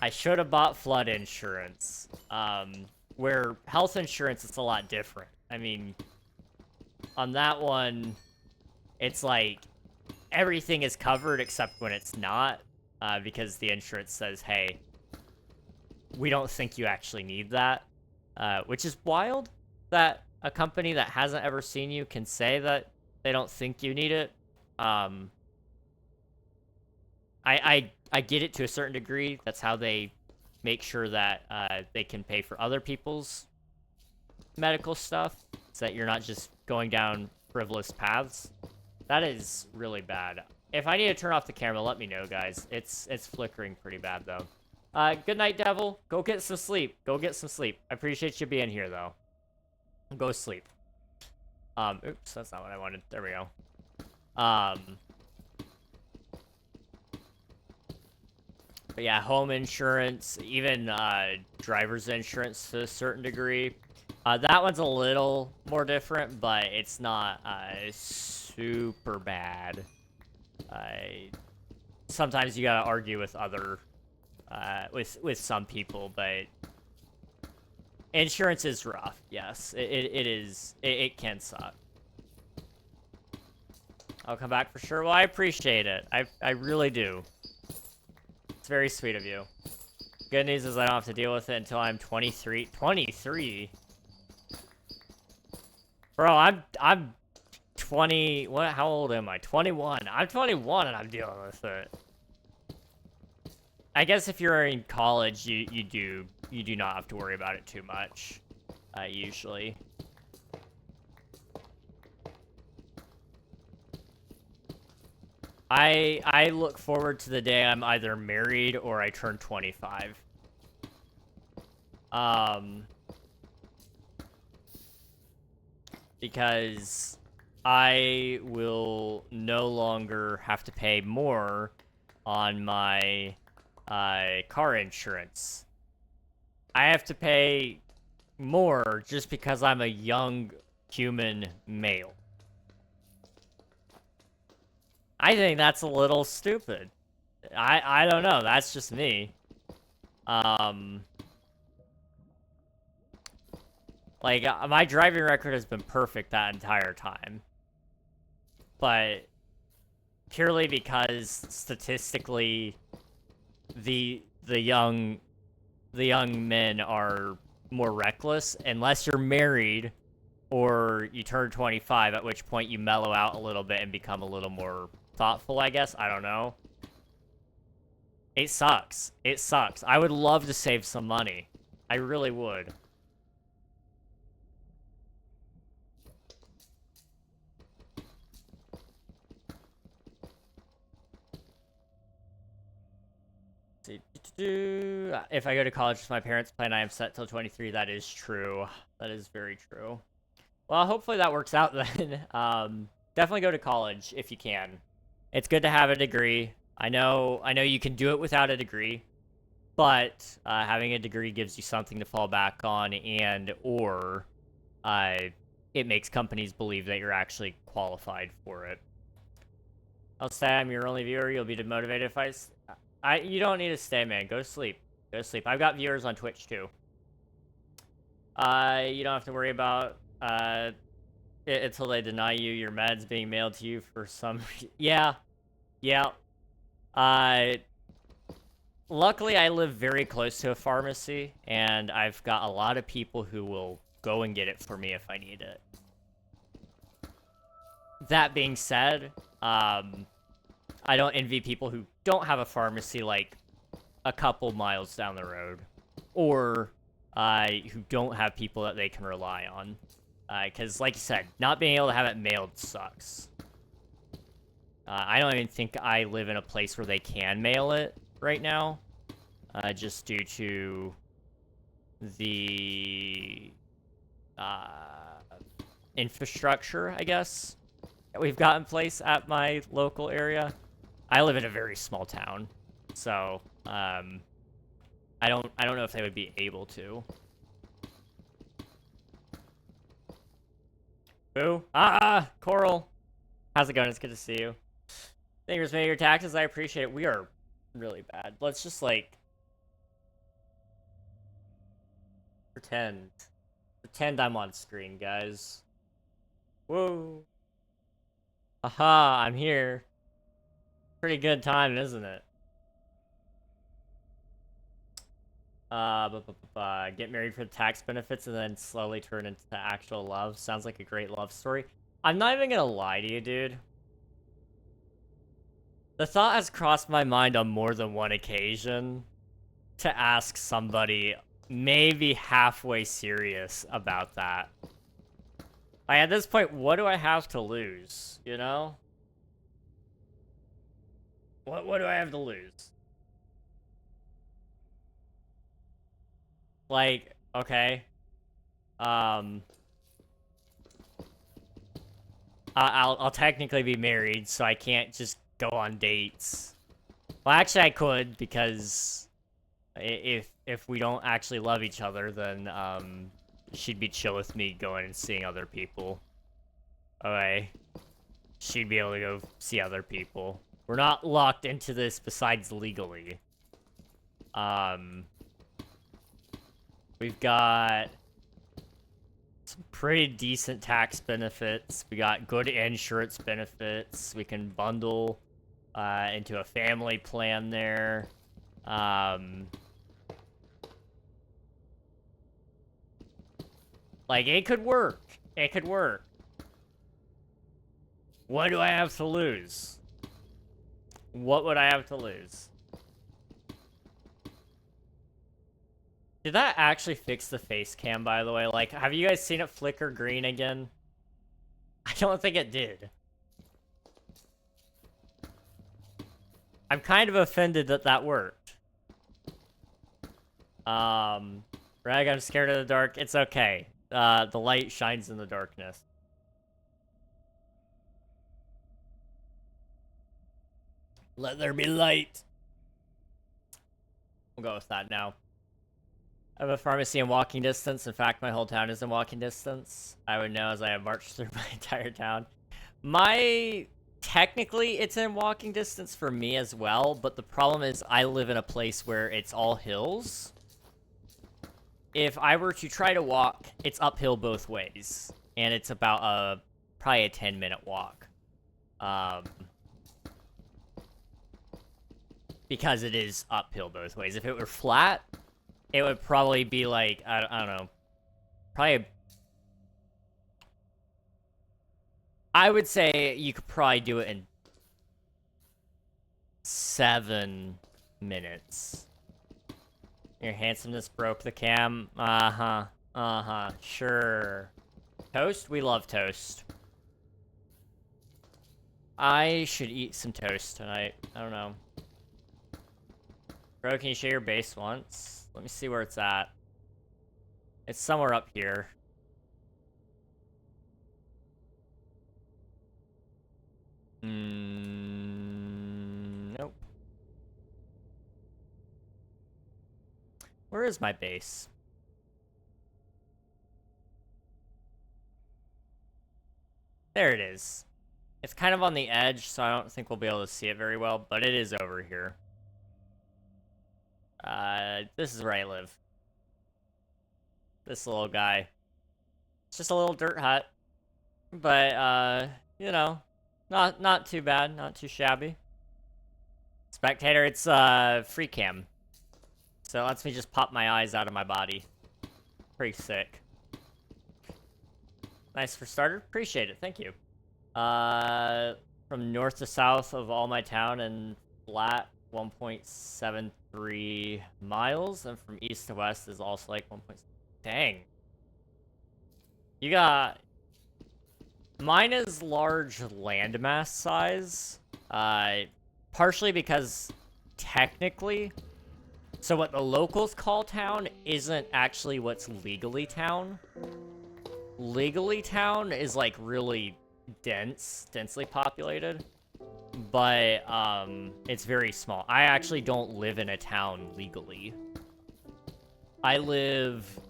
I should have bought flood insurance. Where health insurance, it's a lot different. I mean, on that one, it's like everything is covered except when it's not, because the insurance says, hey, we don't think you actually need that, which is wild that a company that hasn't ever seen you can say that they don't think you need it. I get it to a certain degree. That's how they make sure that they can pay for other people's medical stuff. so that you're not just going down frivolous paths. That is really bad. If I need to turn off the camera, let me know, guys. It's flickering pretty bad, though. Good night, Devil. Go get some sleep. Go get some sleep. I appreciate you being here, though. Go sleep. Oops, that's not what I wanted. There we go. But yeah, home insurance, even driver's insurance to a certain degree. That one's a little more different, but it's not super bad. Sometimes you gotta argue with other, with some people, but insurance is rough. Yes, it is. It can suck. I'll come back for sure. Well, I appreciate it. I really do. It's very sweet of you. Good news is I don't have to deal with it until I'm 23. 23? Bro, I'm 20. What? How old am I? 21. I'm 21 and I'm dealing with it. I guess if you're in college, you do not have to worry about it too much. Usually. I look forward to the day I'm either married or I turn 25. Because I will no longer have to pay more on my car insurance. I have to pay more just because I'm a young human male. I think that's a little stupid. I don't know. That's just me. Like, my driving record has been perfect that entire time. But purely because statistically the young men are more reckless unless you're married or you turn 25, at which point you mellow out a little bit and become a little more thoughtful, I guess. I don't know. It sucks. It sucks. I would love to save some money. I really would. If I go to college with my parents' plan, I am set till 23. That is true. That is very true. Well, hopefully that works out then. Definitely go to college if you can. It's good to have a degree. I know you can do it without a degree, but having a degree gives you something to fall back on, or it makes companies believe that you're actually qualified for it. I'll say I'm your only viewer. You'll be demotivated if you don't need to stay, man. Go to sleep. Go to sleep. I've got viewers on Twitch too. You don't have to worry about until they deny you your meds being mailed to you for some yeah. Luckily I live very close to a pharmacy, and I've got a lot of people who will go and get it for me if I need it. That being said, I don't envy people who don't have a pharmacy like a couple miles down the road, or who don't have people that they can rely on. Because, like you said, not being able to have it mailed sucks. I don't even think I live in a place where they can mail it right now, just due to the infrastructure, I guess, that we've got in place at my local area. I live in a very small town, so I don't know if they would be able to. Who? Coral. How's it going? It's good to see you. Thank you for paying your taxes. I appreciate it. We are really bad. Let's just, like, pretend I'm on screen, guys. Whoa. Aha, I'm here. Pretty good time, isn't it? Get married for the tax benefits and then slowly turn into actual love. Sounds like a great love story. I'm not even gonna lie to you, dude. The thought has crossed my mind on more than one occasion to ask somebody maybe halfway serious about that. Like, at this point, what do I have to lose, you know? What do I have to lose? Like, okay. I'll technically be married, so I can't just go on dates. Well, actually, I could, because if we don't actually love each other, then she'd be chill with me going and seeing other people. Okay, she'd be able to go see other people. We're not locked into this besides legally. We've got some pretty decent tax benefits. We got good insurance benefits. We can bundle into a family plan there. Like, it could work. It could work. What do I have to lose? What would I have to lose? Did that actually fix the face cam, by the way? Like, have you guys seen it flicker green again? I don't think it did. I'm kind of offended that that worked. Rag, I'm scared of the dark. It's okay. The light shines in the darkness. Let there be light. We'll go with that now. I have a pharmacy in walking distance. In fact, my whole town is in walking distance. I would know as I have marched through my entire town. Technically, it's in walking distance for me as well, but the problem is I live in a place where it's all hills. If I were to try to walk, it's uphill both ways. And it's about probably a 10-minute walk. Because it is uphill both ways. If it were flat, it would probably be like, I don't know, probably, I would say you could probably do it in 7 minutes. Your handsomeness broke the cam. Sure. Toast? We love toast. I should eat some toast tonight. I don't know. Bro, can you share your base once? Let me see where it's at. It's somewhere up here. Nope. Where is my base? There it is. It's kind of on the edge, so I don't think we'll be able to see it very well, but it is over here. This is where I live. This little guy. It's just a little dirt hut. But, you know, not too bad, not too shabby. Spectator, it's, free cam. So it lets me just pop my eyes out of my body. Pretty sick. Nice for starter. Appreciate it, thank you. From north to south of all my town and flat, 1.73 miles, and from east to west is also like 1. Dang. You got... Mine is large landmass size, partially because technically, so what the locals call town isn't actually what's legally town. Legally town is like really densely populated. But, it's very small. I actually don't live in a town legally. I live...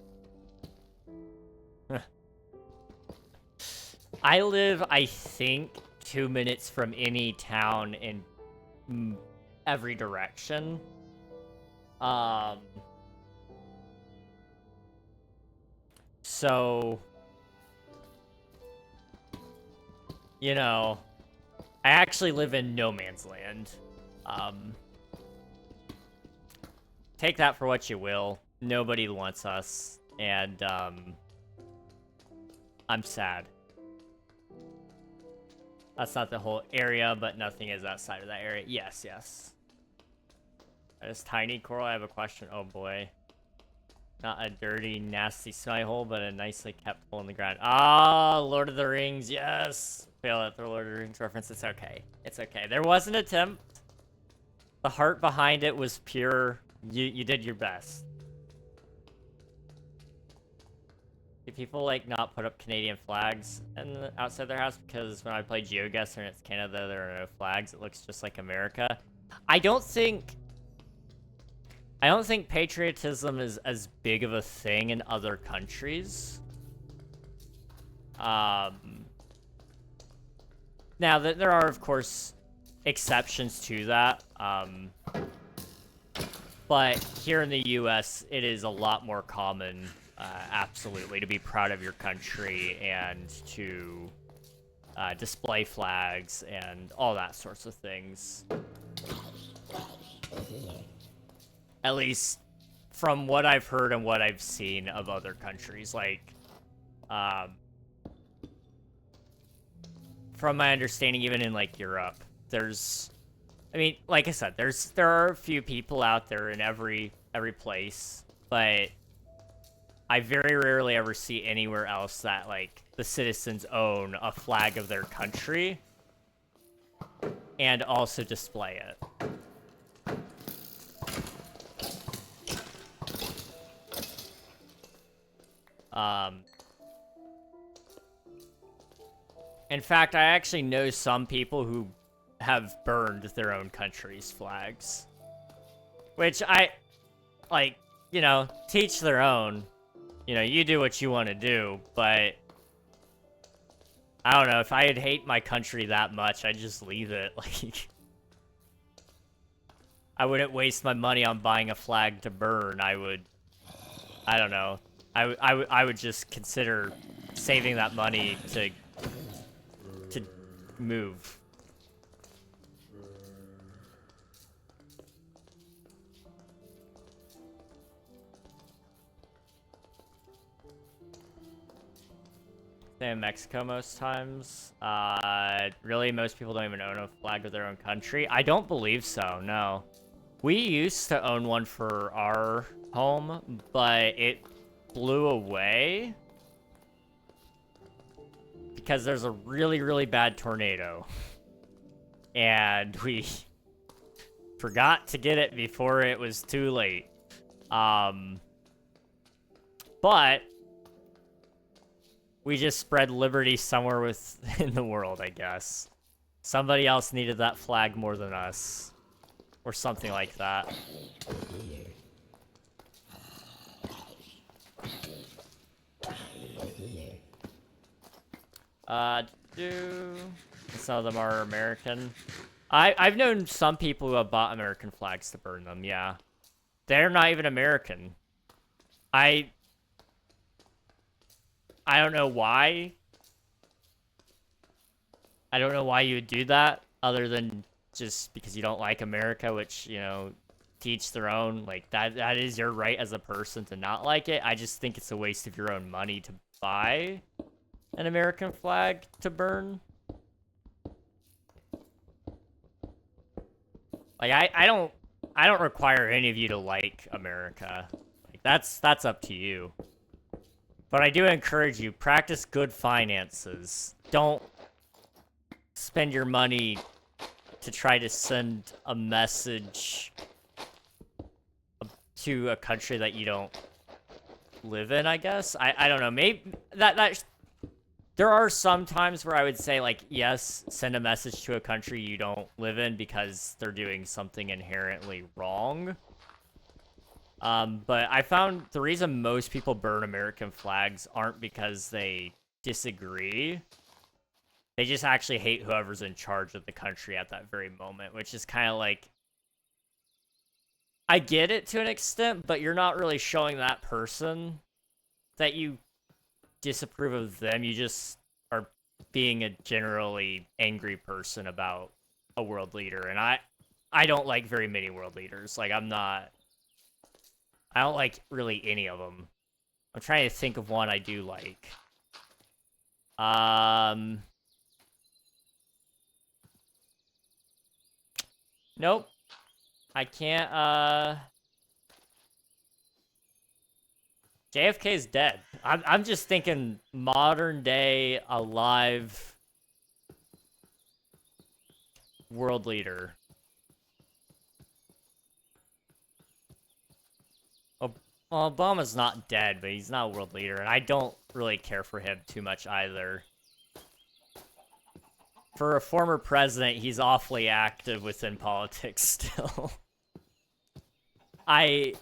I think, 2 minutes from any town in every direction. So... You know... I actually live in no man's land. Take that for what you will. Nobody wants us, and, I'm sad. That's not the whole area, but nothing is outside of that area. Yes, yes. That is tiny. Coral, I have a question. Oh, boy. Not a dirty, nasty smelly hole, but a nicely kept hole in the ground. Ah, Lord of the Rings, yes! Fail at the Lord of the Rings reference, it's okay. It's okay. There was an attempt. The heart behind it was pure. You did your best. Do people, like, not put up Canadian flags outside their house? Because when I play GeoGuessr and it's Canada, there are no flags. It looks just like America. I don't think patriotism is as big of a thing in other countries. Now, there are, of course, exceptions to that. But here in the US, it is a lot more common, absolutely, to be proud of your country and to display flags and all that sorts of things. At least from what I've heard and what I've seen of other countries. Like, from my understanding, even in, like, Europe, there's... I mean, like I said, there are a few people out there in every place, but I very rarely ever see anywhere else that, like, the citizens own a flag of their country and also display it. In fact, I actually know some people who have burned their own country's flags. Which like, you know, teach their own. You know, you do what you want to do, but I don't know, if I'd hate my country that much, I'd just leave it. Like, I wouldn't waste my money on buying a flag to burn. I don't know. I would just consider saving that money to move. In Mexico most times. Really, most people don't even own a flag of their own country. I don't believe so, no. We used to own one for our home, but it blew away because there's a really, really bad tornado. And we forgot to get it before it was too late. But we just spread liberty somewhere within the world, I guess. Somebody else needed that flag more than us. Or something like that. Some of them are American. I've known some people who have bought American flags to burn them, yeah. They're not even American. I don't know why. I don't know why you would do that, other than just because you don't like America, which, you know, to each their own. Like, that is your right as a person to not like it. I just think it's a waste of your own money to buy an American flag to burn. Like, I don't require any of you to like America. Like, that's up to you. But I do encourage you, practice good finances. Don't spend your money to try to send a message to a country that you don't live in, I guess. I don't know. Maybe there are some times where I would say, like, yes, send a message to a country you don't live in because they're doing something inherently wrong. But I found the reason most people burn American flags aren't because they disagree. They just actually hate whoever's in charge of the country at that very moment, which is kind of like, I get it to an extent, but you're not really showing that person that you disapprove of them. You just are being a generally angry person about a world leader. And I don't like very many world leaders. Like, I don't like really any of them. I'm trying to think of one I do like. Nope. I can't, JFK's dead. I'm just thinking modern day alive world leader. Well, Obama's not dead, but he's not a world leader, and I don't really care for him too much either. For a former president, he's awfully active within politics still. I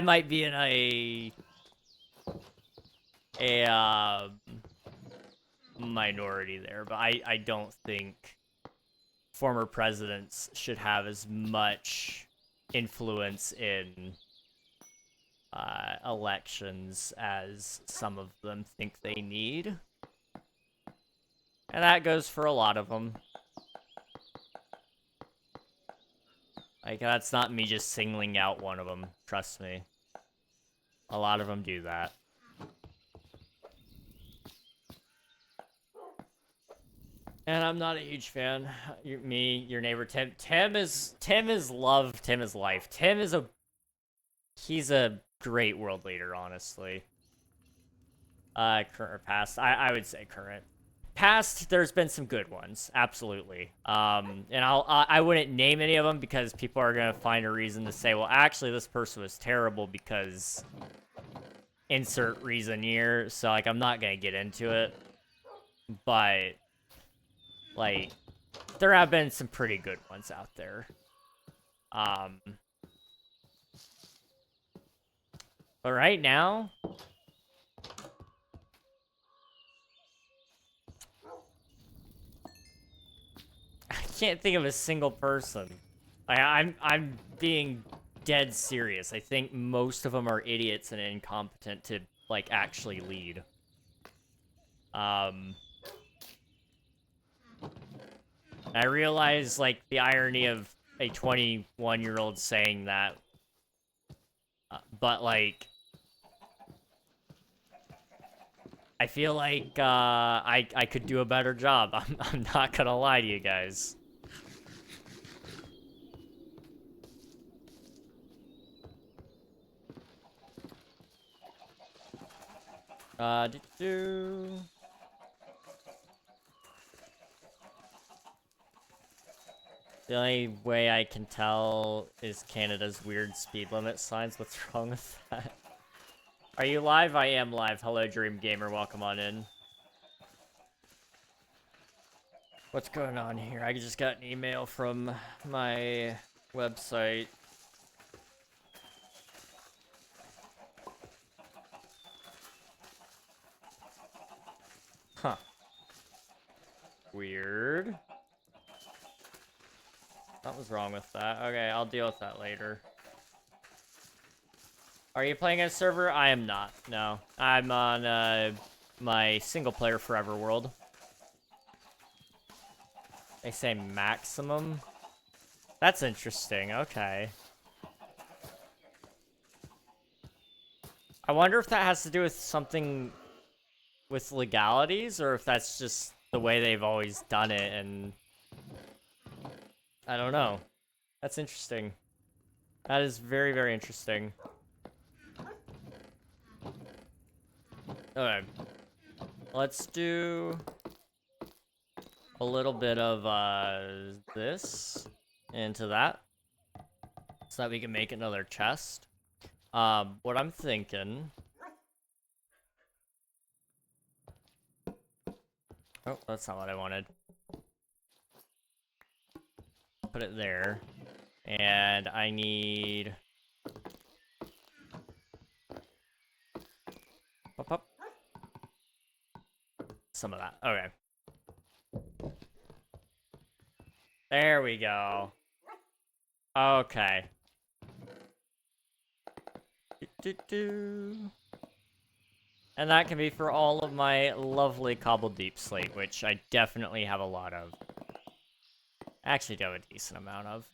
might be in a minority there, but I don't think former presidents should have as much influence in elections as some of them think they need. And that goes for a lot of them. Like, that's not me just singling out one of them, trust me. A lot of them do that. And I'm not a huge fan. Your neighbor Tim. Tim is love. Tim is life. He's a great world leader, honestly. Current or past? I would say current. Past, there's been some good ones, absolutely. And I wouldn't name any of them because people are gonna find a reason to say, well, actually, this person was terrible because insert reason here. So like, I'm not gonna get into it, but like, there have been some pretty good ones out there. But right now, I can't think of a single person. I'm being dead serious. I think most of them are idiots and incompetent to like actually lead. I realize like the irony of a 21-year-old saying that, but like, I feel like I could do a better job. I'm not gonna lie to you guys. The only way I can tell is Canada's weird speed limit signs. What's wrong with that? Are you live? I am live. Hello, Dream Gamer. Welcome on in. What's going on here? I just got an email from my website. Huh. Weird. What was wrong with that? Okay, I'll deal with that later. Are you playing a server? I am not. No. I'm on my single-player Forever world. They say maximum? That's interesting. Okay. I wonder if that has to do with something with legalities, or if that's just the way they've always done it, and I don't know. That's interesting. That is very, very interesting. Okay. Let's do a little bit of this into that, so that we can make another chest. What I'm thinking... Oh, that's not what I wanted. Put it there. And I need... Up. Some of that. Okay. There we go. Okay. And that can be for all of my lovely cobbled deep slate, which I definitely have a lot of. Actually do have a decent amount of.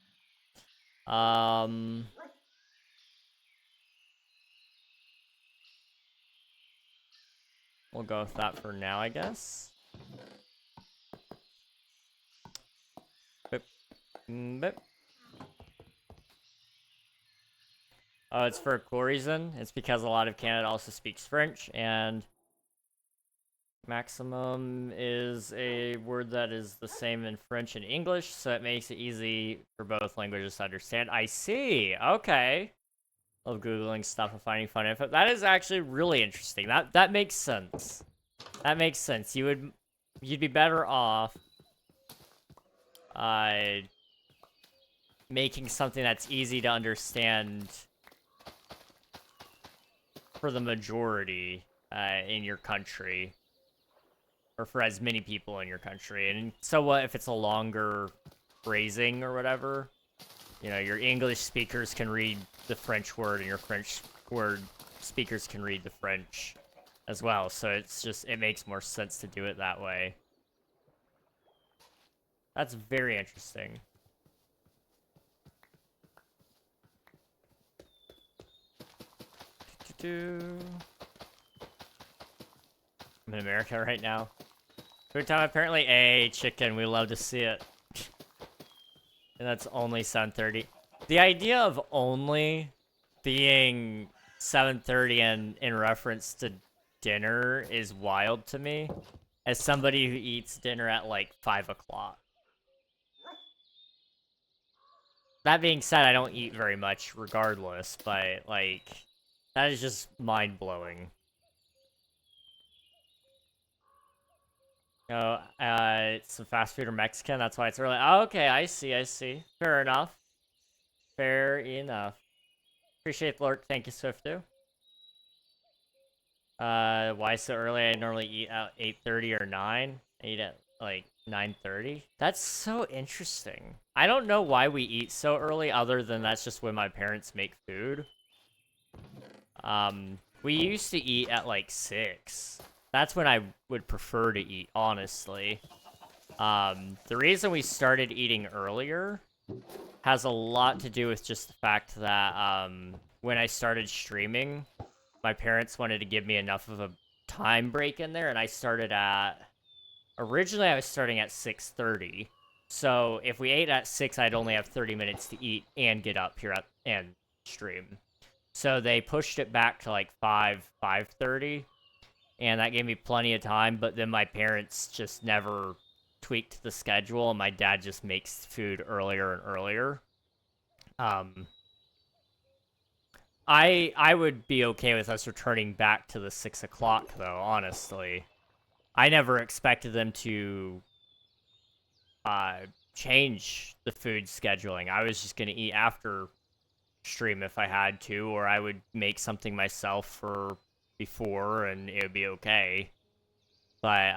We'll go with that for now, I guess. Boop. Boop. Oh, it's for a cool reason. It's because a lot of Canada also speaks French, and maximum is a word that is the same in French and English, so it makes it easy for both languages to understand. I see. Okay. Love Googling stuff and finding fun info. That is actually really interesting. That makes sense. That makes sense. You'd be better off making something that's easy to understand for the majority in your country, or for as many people in your country. And so what if it's a longer phrasing or whatever? You know, your English speakers can read the French word, and your French word speakers can read the French as well. So it makes more sense to do it that way. That's very interesting. I'm in America right now. Food time, apparently a chicken. We love to see it. And that's only 7:30. The idea of only being 7:30 and in reference to dinner is wild to me, as somebody who eats dinner at like 5 o'clock. That being said, I don't eat very much regardless, but like, that is just mind-blowing. Oh, it's some fast food or Mexican, that's why it's early. Oh, okay, I see. Fair enough. Fair enough. Appreciate the lurk, thank you, Swiftu. Why so early? I normally eat at 8:30 or 9. I eat at like 9:30. That's so interesting. I don't know why we eat so early, other than that's just when my parents make food. We used to eat at like 6. That's when I would prefer to eat, honestly. The reason we started eating earlier has a lot to do with just the fact that when I started streaming, my parents wanted to give me enough of a time break in there, and I started at... Originally, I was starting at 6:30. So if we ate at 6, I'd only have 30 minutes to eat and get up here and stream. So they pushed it back to like 5:30, and that gave me plenty of time, but then my parents just never tweaked the schedule, and my dad just makes food earlier and earlier. I would be okay with us returning back to the 6 o'clock, though, honestly. I never expected them to change the food scheduling. I was just going to eat after stream if I had to, or I would make something myself for before, and it would be okay. But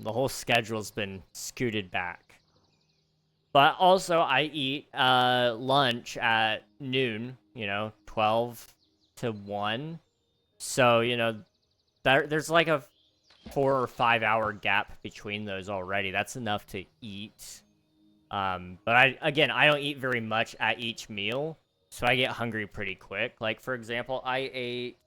the whole schedule's been scooted back. But also, I eat lunch at noon, 12 to 1. So, there's like a 4 or 5 hour gap between those already. That's enough to eat. But I don't eat very much at each meal, so I get hungry pretty quick. Like, for example, I ate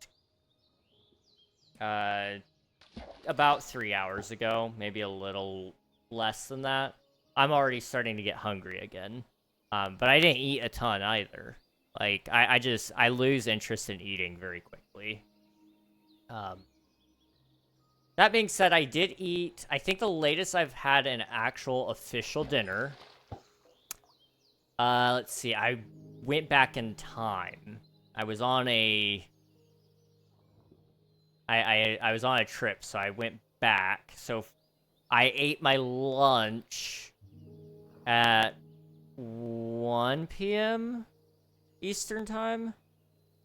about 3 hours ago, maybe a little less than that. I'm already starting to get hungry again. But I didn't eat a ton either. Like, I lose interest in eating very quickly. That being said, I did eat, I think the latest I've had an actual official dinner. Let's see, I went back in time. I was on a... I was on a trip, so I went back. So I ate my lunch at 1 p.m. Eastern time,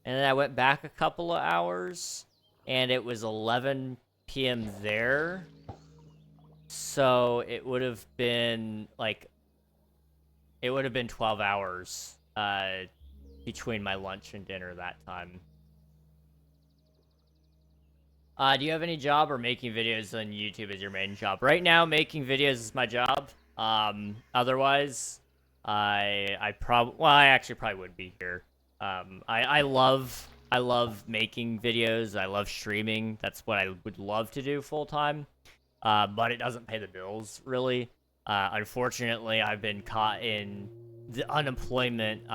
and then I went back a couple of hours, and it was 11 p.m. there. So it would have been like 12 hours between my lunch and dinner that time. Do you have any job, or making videos on YouTube is your main job? Right now, making videos is my job. Otherwise, I actually probably would be here. I love making videos. I love streaming. That's what I would love to do full time. But it doesn't pay the bills, really. Unfortunately, I've been caught in the unemployment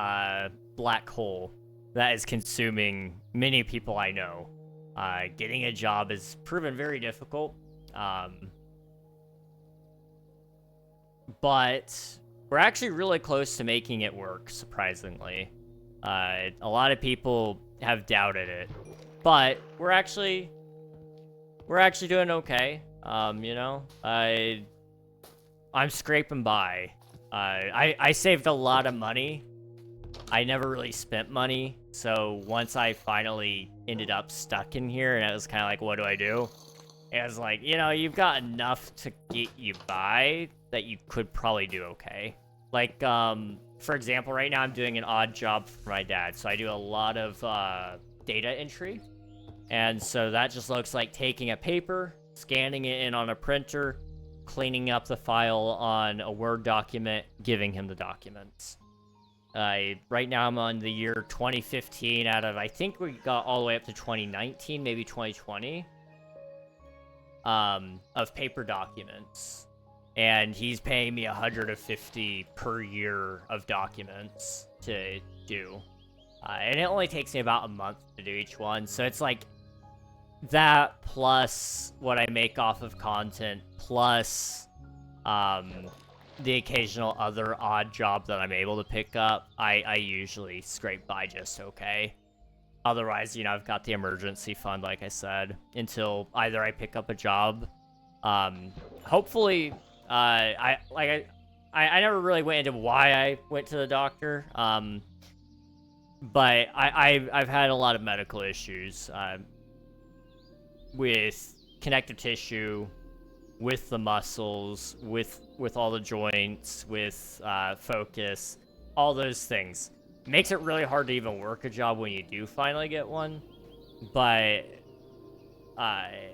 black hole that is consuming many people I know. Getting a job has proven very difficult. But we're actually really close to making it work, surprisingly. A lot of people have doubted it, but we're actually doing okay. You know, I'm scraping by. I saved a lot of money. I never really spent money, so once I finally ended up stuck in here, and it was kind of like, what do I do? It was like, you know, you've got enough to get you by that you could probably do okay. Like, for example, right now I'm doing an odd job for my dad, so I do a lot of data entry. And so that just looks like taking a paper, scanning it in on a printer, cleaning up the file on a Word document, giving him the documents. Right now I'm on the year 2015 out of, I think we got all the way up to 2019, maybe 2020, of paper documents. And he's paying me $150 per year of documents to do. And it only takes me about a month to do each one. So it's like that plus what I make off of content plus the occasional other odd job that I'm able to pick up, I usually scrape by just okay. Otherwise, you know, I've got the emergency fund, like I said, until either I pick up a job. Hopefully, I never really went into why I went to the doctor. But I've had a lot of medical issues with connective tissue, with the muscles, with all the joints, with focus, all those things. It makes it really hard to even work a job when you do finally get one. But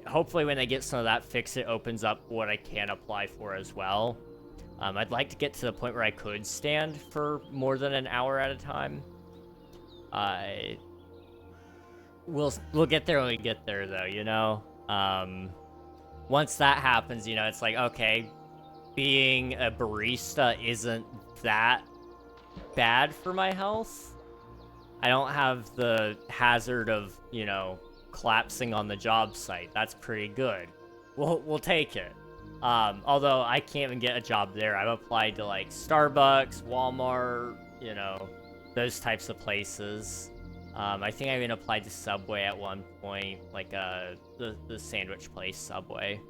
hopefully when they get some of that fixed, it opens up what I can apply for as well. I'd like to get to the point where I could stand for more than an hour at a time. We'll get there when we get there, though, you know? Once that happens, you know, it's like, okay, being a barista isn't that bad for my health. I don't have the hazard of, you know, collapsing on the job site. That's pretty good. We'll take it. Although I can't even get a job there. I've applied to, like, Starbucks, Walmart, you know, those types of places. I think I even applied to Subway at one point, like the sandwich place, Subway.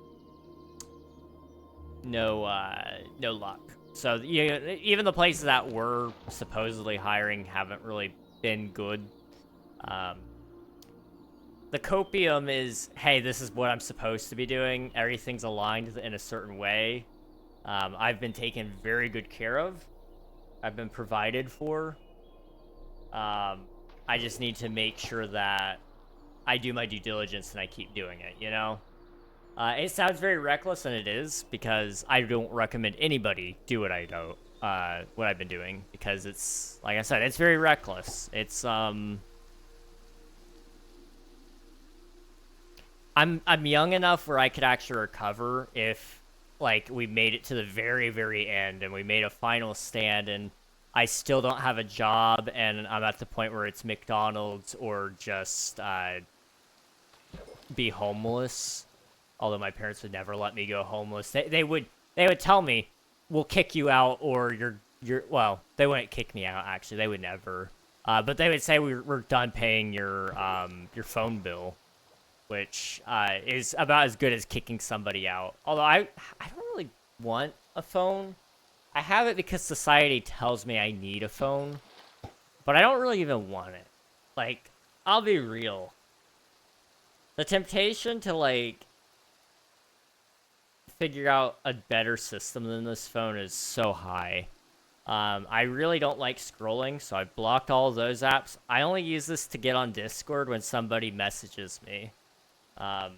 No luck. So even the places that were supposedly hiring haven't really been good. The copium is, hey, this is what I'm supposed to be doing. Everything's aligned in a certain way. I've been taken very good care of. I've been provided for. I just need to make sure that I do my due diligence and I keep doing it, you know? It sounds very reckless, and it is, because I don't recommend anybody do what what I've been doing, because it's, like I said, it's very reckless. It's, I'm young enough where I could actually recover if, like, we made it to the very, very end, and we made a final stand, and I still don't have a job, and I'm at the point where it's McDonald's or just be homeless. Although my parents would never let me go homeless. They would tell me, we'll kick you out, or you're well, they wouldn't kick me out, actually. They would never. But they would say we're done paying your phone bill, which is about as good as kicking somebody out. Although I don't really want a phone. I have it because society tells me I need a phone, but I don't really even want it. Like, I'll be real. The temptation to, like, figure out a better system than this phone is so high. I really don't like scrolling, so I blocked all of those apps. I only use this to get on Discord when somebody messages me. I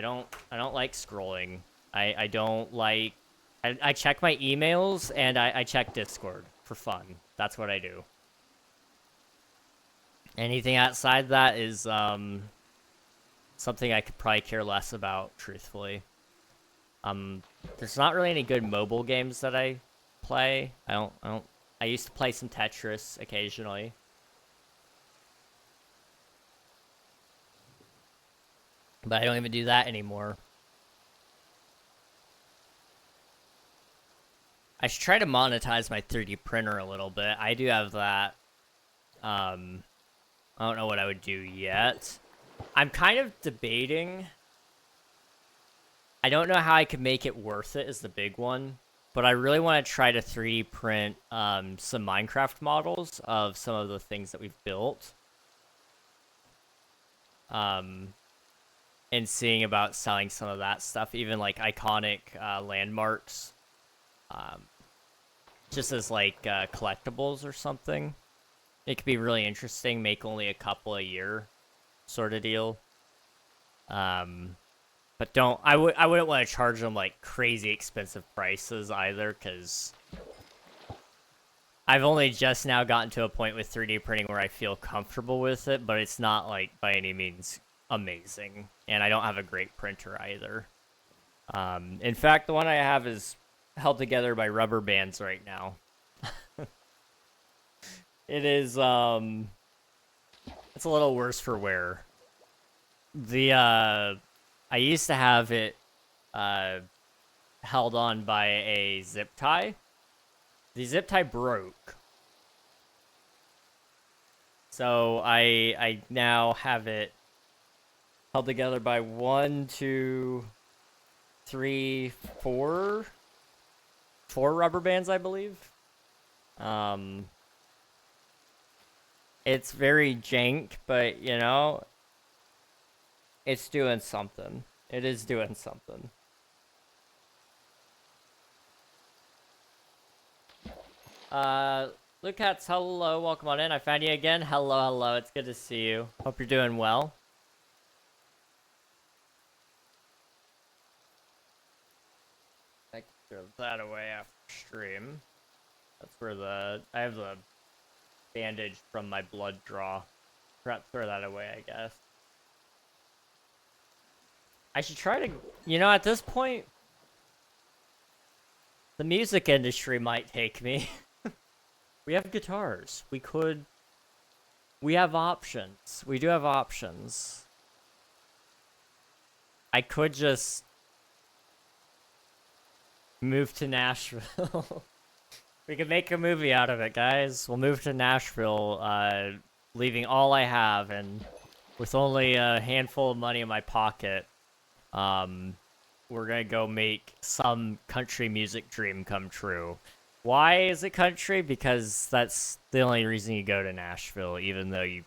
don't like scrolling. I don't like... I check my emails, and I check Discord for fun. That's what I do. Anything outside that is something I could probably care less about, truthfully. There's not really any good mobile games that I play. I used to play some Tetris occasionally. But I don't even do that anymore. I should try to monetize my 3D printer a little bit. I do have that. I don't know what I would do yet. I'm kind of debating. I don't know how I could make it worth it is the big one. But I really want to try to 3D print some Minecraft models of some of the things that we've built. And seeing about selling some of that stuff, even like iconic landmarks. Just as like collectibles or something. It could be really interesting, make only a couple a year sort of deal. But I wouldn't want to charge them like crazy expensive prices either, because I've only just now gotten to a point with 3D printing where I feel comfortable with it, but it's not like by any means amazing. And I don't have a great printer either. In fact, the one I have is held together by rubber bands right now. It is, it's a little worse for wear. I used to have it, held on by a zip tie. The zip tie broke. So I now have it held together by 1, 2, 3, 4 rubber bands, I believe. It's very jank, but you know, it's doing something. It is doing something. Lucats, hello, welcome on in. I found you again. Hello, it's good to see you. Hope you're doing well. I can throw that away after stream. That's where I have the bandage from my blood draw. Perhaps throw that away, I guess. I should try to, you know, at this point, the music industry might take me. We have guitars. We have options. We do have options. I could just move to Nashville. We could make a movie out of it, guys. We'll move to Nashville, leaving all I have, and with only a handful of money in my pocket, we're gonna go make some country music dream come true. Why is it country? Because that's the only reason you go to Nashville, even though you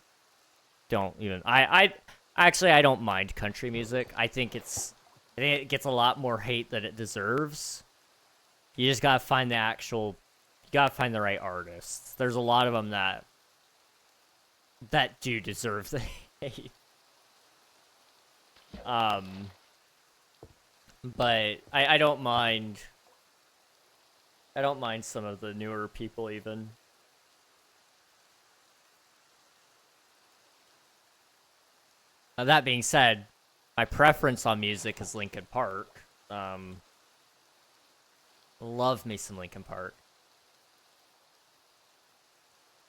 don't even... I don't mind country music. I think it gets a lot more hate than it deserves. You just gotta find you gotta find the right artists. There's a lot of them that do deserve the hate. But I don't mind. I don't mind some of the newer people even. Now, that being said, my preference on music is Linkin Park. Love me some Linkin Park.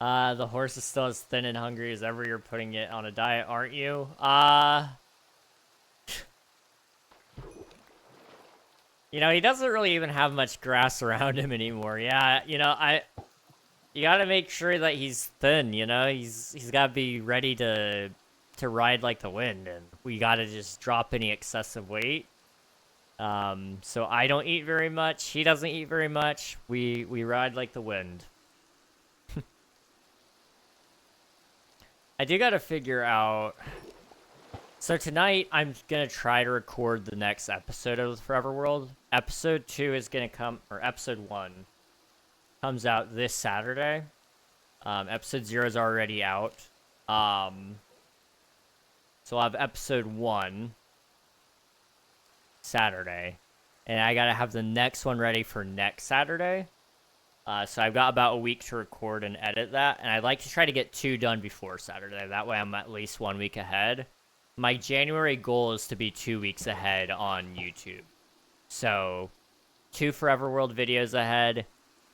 The horse is still as thin and hungry as ever. You're putting it on a diet, aren't you? You know, he doesn't really even have much grass around him anymore. Yeah, you know, you gotta make sure that he's thin, you know? He's gotta be ready to ride like the wind, and we gotta just drop any excessive weight. So I don't eat very much, he doesn't eat very much, we ride like the wind. I do gotta figure out... So tonight, I'm gonna try to record the next episode of the Forever World. Episode 2 is gonna come, or episode 1 comes out this Saturday. Episode 0 is already out. So I'll have episode 1 Saturday. And I gotta have the next one ready for next Saturday. So I've got about a week to record and edit that. And I'd like to try to get 2 done before Saturday. That way I'm at least 1 week ahead. My January goal is to be 2 weeks ahead on YouTube. So 2 Forever World videos ahead,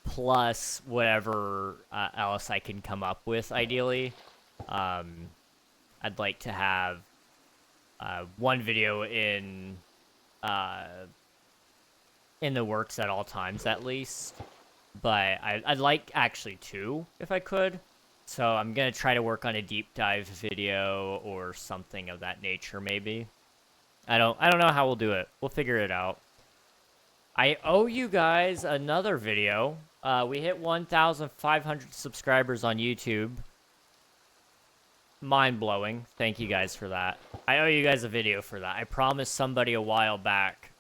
plus whatever else I can come up with, ideally. I'd like to have one video in the works at all times, at least. But I'd like actually 2 if I could. So I'm gonna try to work on a deep dive video or something of that nature, maybe. I don't know how we'll do it. We'll figure it out. I owe you guys another video. We hit 1,500 subscribers on YouTube. Mind-blowing. Thank you guys for that. I owe you guys a video for that. I promised somebody a while back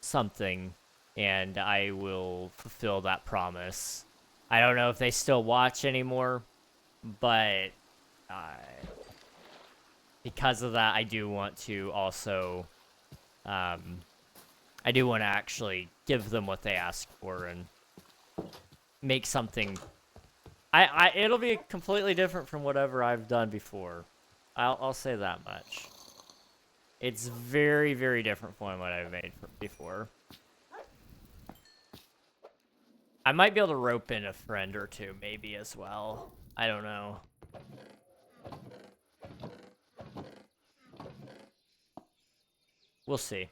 something, and I will fulfill that promise. I don't know if they still watch anymore, but because of that, I do want to also, I do want to actually give them what they ask for and make something. It'll be completely different from whatever I've done before. I'll say that much. It's very, very different from what I've made before. I might be able to rope in a friend or 2, maybe, as well. I don't know. We'll see.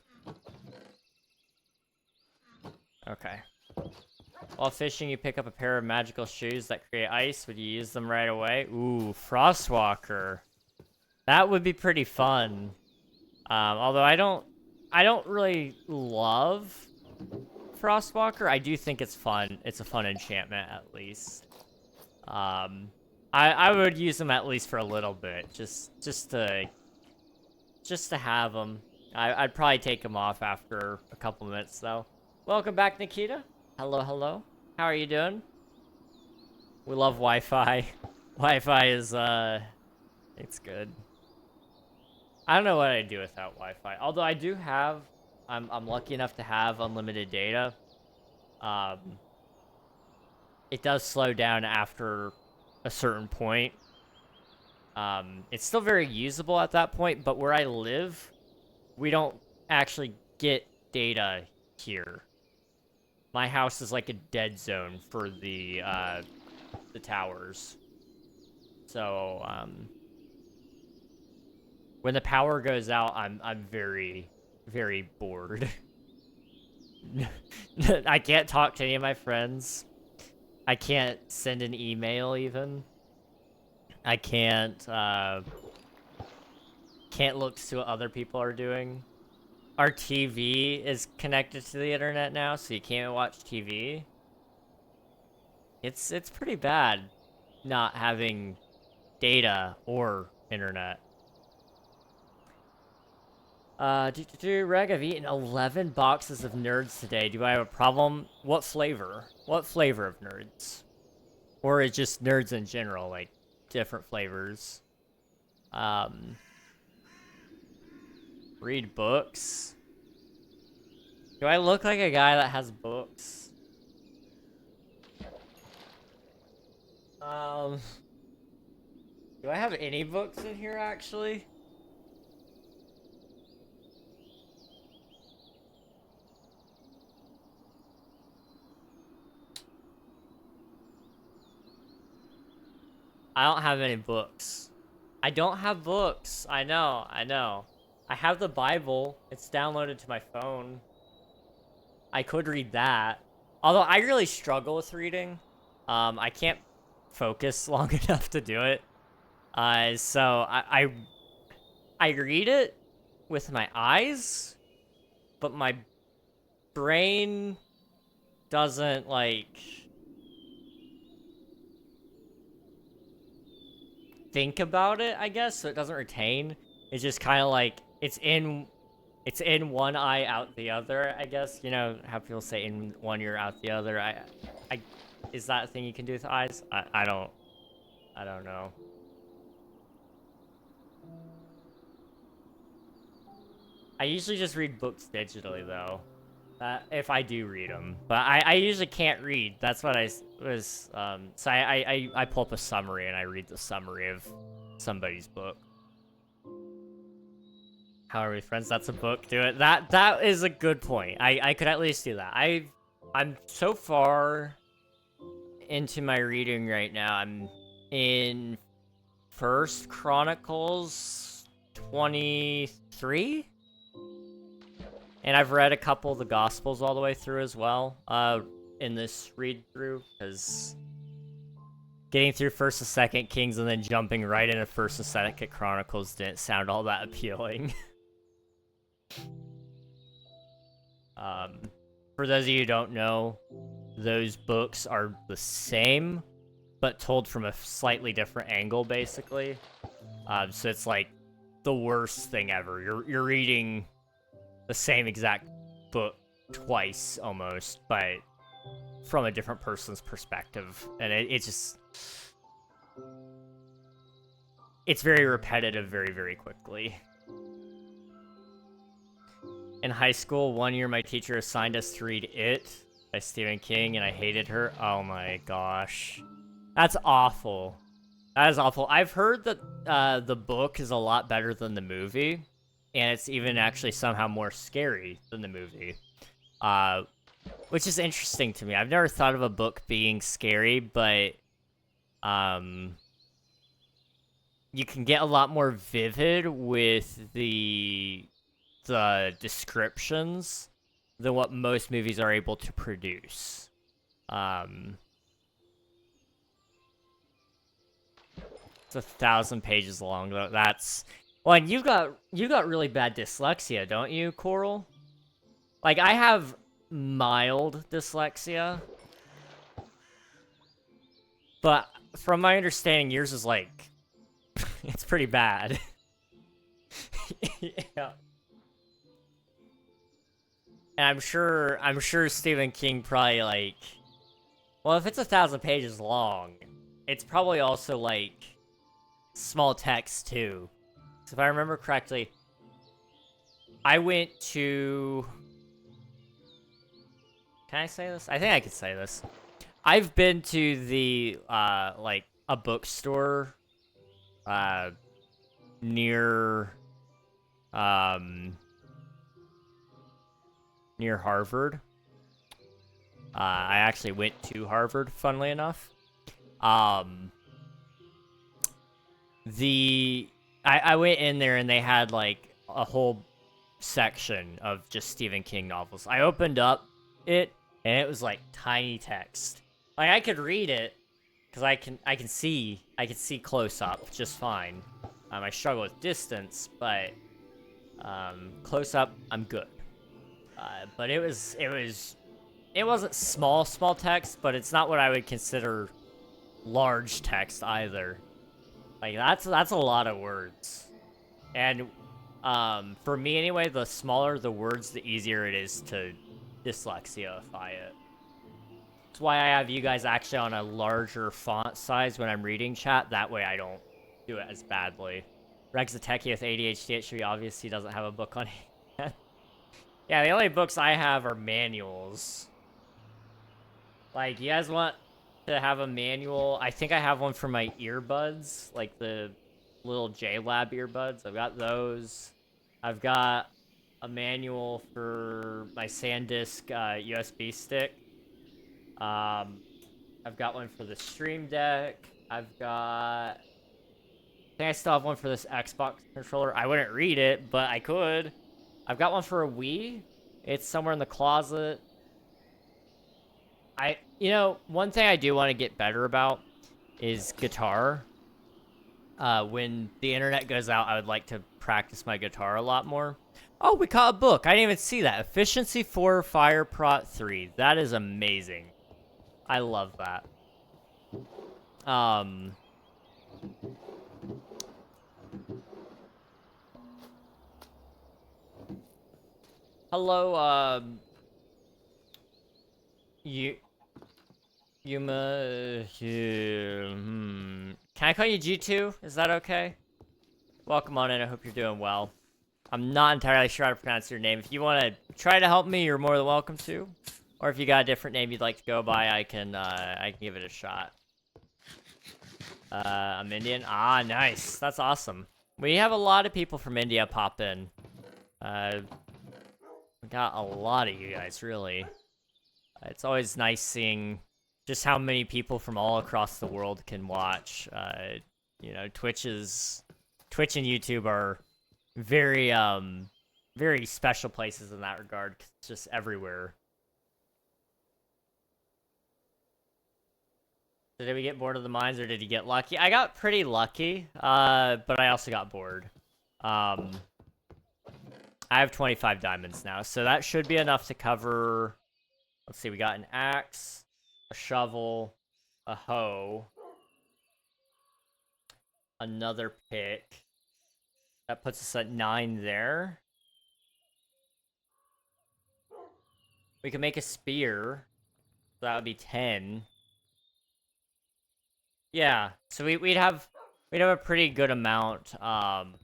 Okay. While fishing, you pick up a pair of magical shoes that create ice. Would you use them right away? Ooh, Frostwalker. That would be pretty fun. Although I don't really love Frostwalker. I do think it's fun. It's a fun enchantment, at least. I would use them at least for a little bit, just to have them. I'd probably take them off after a couple minutes, though. Welcome back, Nikita. Hello, hello. How are you doing? We love Wi-Fi. Wi-Fi is it's good. I don't know what I'd do without Wi-Fi. Although I do have, I'm lucky enough to have unlimited data. It does slow down after a certain point. It's still very usable at that point, but where I live, we don't actually get data here. My house is like a dead zone for the towers. So, when the power goes out, I'm very, very bored. I can't talk to any of my friends. I can't send an email even. I can't look to see what other people are doing. Our TV is connected to the internet now, so you can't watch TV. It's pretty bad not having data or internet. Reg, I've eaten 11 boxes of Nerds today. Do I have a problem? What flavor? What flavor of Nerds? Or is just Nerds in general, like different flavors? Read books? Do I look like a guy that has books? Do I have any books in here, actually? I don't have any books. I don't have books. I know. I have the Bible. It's downloaded to my phone. I could read that. Although I really struggle with reading. I can't focus long enough to do it. So I read it with my eyes, but my brain doesn't, like, think about it, I guess, so it doesn't retain. It's just kind of like it's in one eye, out the other, I guess. You know how people say in one ear, out the other. Is that a thing you can do with eyes? I don't know. I usually just read books digitally, though. If I do read them, but I usually can't read. That's what I was. So I pull up a summary and I read the summary of somebody's book. How are we friends? That's a book. Do it. That is a good point. I could at least do that. I'm so far into my reading right now. I'm in First Chronicles 23. And I've read a couple of the Gospels all the way through as well, in this read-through, because getting through 1st and 2nd Kings and then jumping right into 1st and 2nd Chronicles didn't sound all that appealing. For those of you who don't know, those books are the same, but told from a slightly different angle, basically. So it's like the worst thing ever. You're reading the same exact book twice, almost, but from a different person's perspective. And it's just... it's very repetitive very, very quickly. In high school, one year my teacher assigned us to read It by Stephen King, and I hated her. Oh my gosh. That's awful. That is awful. I've heard that the book is a lot better than the movie, and it's even actually somehow more scary than the movie, which is interesting to me. I've never thought of a book being scary, but you can get a lot more vivid with the descriptions than what most movies are able to produce. It's 1,000 pages long. That's... well, and you got really bad dyslexia, don't you, Coral? Like, I have mild dyslexia, but from my understanding, yours is like... it's pretty bad. Yeah. And I'm sure Stephen King probably, like... well, if it's 1,000 pages long, it's probably also, like, small text, too. So if I remember correctly, I went to... can I say this? I think I can say this. I've been to the, like, a bookstore, near Harvard. I actually went to Harvard, funnily enough. I went in there and they had like a whole section of just Stephen King novels. I opened up it and it was like tiny text. Like I could read it because I can see close up just fine. I struggle with distance, but close up I'm good. But it wasn't small text, but it's not what I would consider large text either. Like that's a lot of words. And for me anyway, the smaller the words, the easier it is to dyslexiaify it. That's why I have you guys actually on a larger font size when I'm reading chat. That way I don't do it as badly. Reg's a techie with ADHD. It should be obvious he doesn't have a book on hand. Yeah, the only books I have are manuals. Like, you guys want to have a manual? I think I have one for my earbuds, like the little JLab earbuds. I've got those. I've got a manual for my SanDisk USB stick. I've got one for the Stream Deck. I think I still have one for this Xbox controller. I wouldn't read it, but I could. I've got one for a Wii. It's somewhere in the closet. You know, one thing I do want to get better about is guitar. When the internet goes out, I would like to practice my guitar a lot more. Oh, we caught a book. I didn't even see that. Efficiency 4, Fire Prot 3. That is amazing. I love that. Hello, Can I call you G2? Is that okay? Welcome on in. I hope you're doing well. I'm not entirely sure how to pronounce your name. If you want to try to help me, you're more than welcome to. Or if you got a different name you'd like to go by, I can give it a shot. I'm Indian. Ah, nice. That's awesome. We have a lot of people from India pop in. We got a lot of you guys, really. It's always nice seeing just how many people from all across the world can watch. You know, Twitch and YouTube are very very special places in that regard. 'Cause it's just everywhere. So did we get bored of the mines, or did you get lucky? I got pretty lucky, but I also got bored. I have 25 diamonds now, so that should be enough to cover. Let's see, we got an axe, a shovel, a hoe, another pick. That puts us at 9 there. We can make a spear. So that would be 10. Yeah, so we'd have a pretty good amount of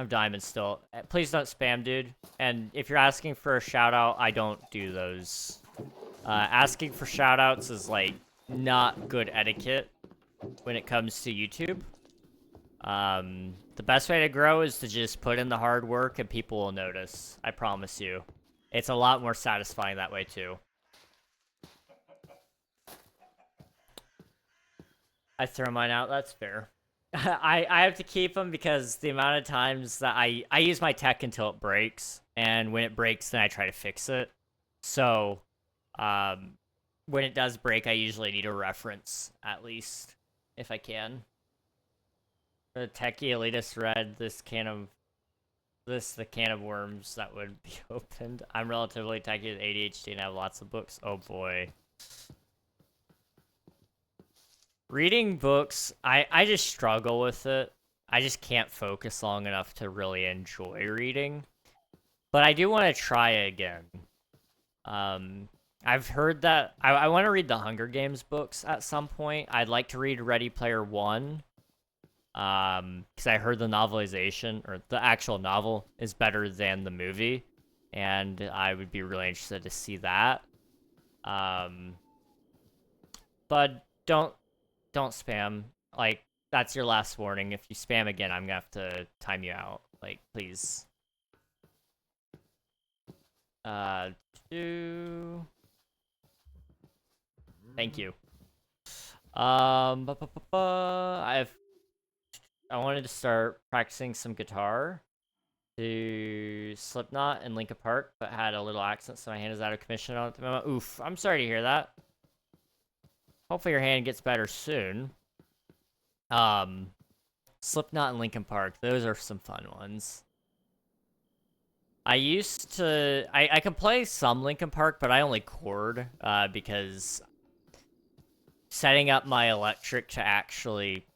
diamonds still. Please don't spam, dude. And if you're asking for a shout out, I don't do those. Asking for shout outs is like not good etiquette when it comes to YouTube. The best way to grow is to just put in the hard work and people will notice. I promise you. It's a lot more satisfying that way too. I throw mine out, that's fair. I have to keep them because the amount of times that I use my tech until it breaks, and when it breaks, then I try to fix it. So, when it does break, I usually need a reference, at least, if I can. The techie elitist read the can of worms that would be opened. I'm relatively techie with ADHD and have lots of books. Oh boy. Reading books, I just struggle with it. I just can't focus long enough to really enjoy reading. But I do want to try again. I've heard that I want to read the Hunger Games books at some point. I'd like to read Ready Player One. Because I heard the novelization, or the actual novel, is better than the movie. And I would be really interested to see that. But don't spam. Like, that's your last warning. If you spam again, I'm gonna have to time you out. Like, please. Thank you. I wanted to start practicing some guitar to Slipknot and Linkin Park, but had a little accent, so my hand is out of commission at the moment. Oof, I'm sorry to hear that. Hopefully your hand gets better soon. Slipknot and Linkin Park, those are some fun ones. I used to, I can play some Linkin Park, but I only chord, because setting up my electric to actually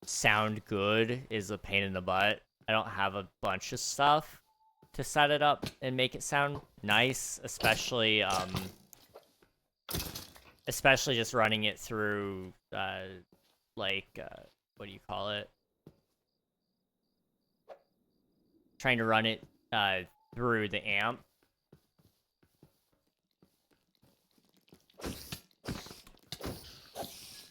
sound good is a pain in the butt. I don't have a bunch of stuff to set it up and make it sound nice, especially just running it through, what do you call it? Trying to run it through the amp.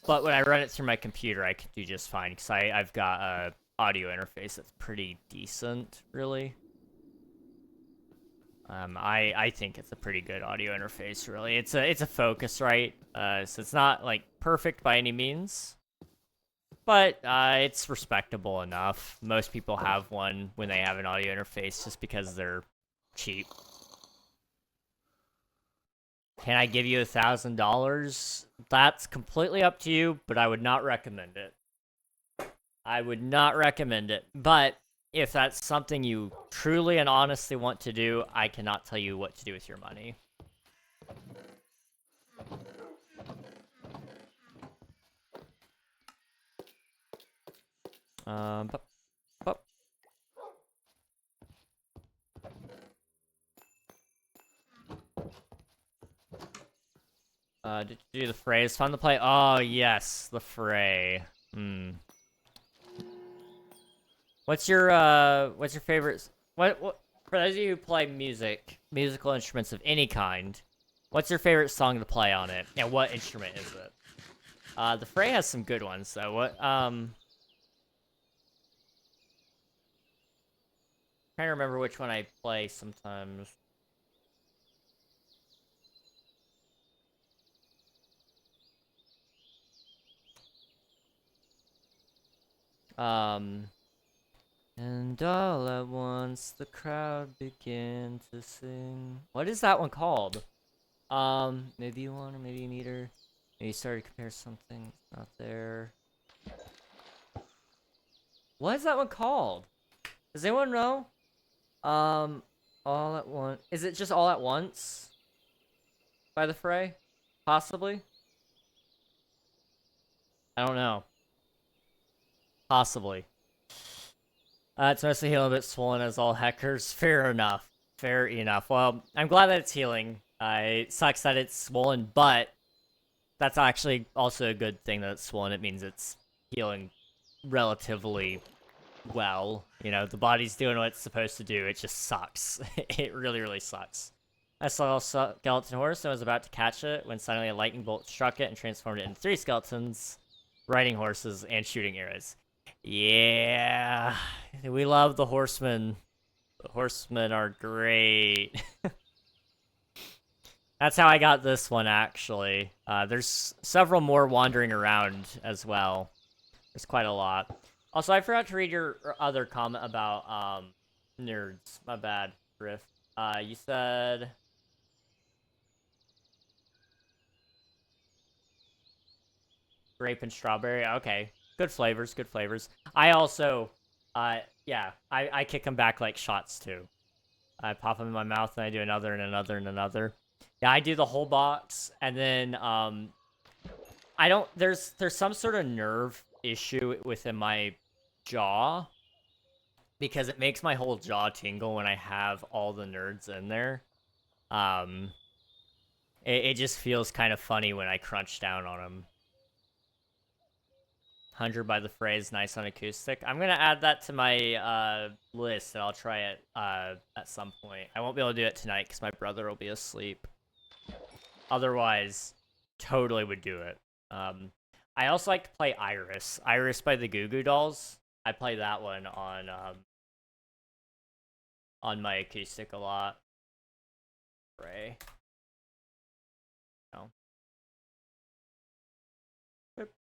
But when I run it through my computer, I can do just fine, because I've got a audio interface that's pretty decent, really. I think it's a pretty good audio interface, really. It's a Focusrite, so it's not, like, perfect by any means. But it's respectable enough. Most people have one when they have an audio interface just because they're cheap. Can I give you $1,000? That's completely up to you, but I would not recommend it. I would not recommend it. But if that's something you truly and honestly want to do, I cannot tell you what to do with your money. Did you do the Fray? It's fun to play. Oh yes, the Fray. What's your favorite? What for those of you who play musical instruments of any kind? What's your favorite song to play on it, and what instrument is it? The Fray has some good ones though. Trying to remember which one I play sometimes. And all at once the crowd began to sing. What is that one called? Maybe you want, or maybe you need her. Maybe you started to compare something. It's not there. What is that one called? Does anyone know? All at once. Is it just All at Once? By the Fray? Possibly? I don't know. Possibly. It's mostly healing a bit swollen as all heckers. Fair enough. Fair enough. Well, I'm glad that it's healing. It sucks that it's swollen, but that's actually also a good thing that it's swollen. It means it's healing relatively well. You know, the body's doing what it's supposed to do. It just sucks. It really, really sucks. I saw a skeleton horse and was about to catch it when suddenly a lightning bolt struck it and transformed it into 3 skeletons, riding horses, and shooting arrows. Yeah, we love the horsemen. The horsemen are great. That's how I got this one, actually. There's several more wandering around as well. There's quite a lot. Also, I forgot to read your other comment about nerds. My bad, Griff. You said... grape and strawberry. Okay. Good flavors, good flavors. I also, yeah, I kick them back like shots too. I pop them in my mouth and I do another and another and another. Yeah, I do the whole box, and then I don't. There's some sort of nerve issue within my jaw because it makes my whole jaw tingle when I have all the nerds in there. It just feels kind of funny when I crunch down on them. 100 by the Phrase, nice on acoustic. I'm gonna add that to my list, and I'll try it at some point. I won't be able to do it tonight because my brother will be asleep. Otherwise, totally would do it. I also like to play Iris. Iris by the Goo Goo Dolls. I play that one on my acoustic a lot. Ray. No. Yep.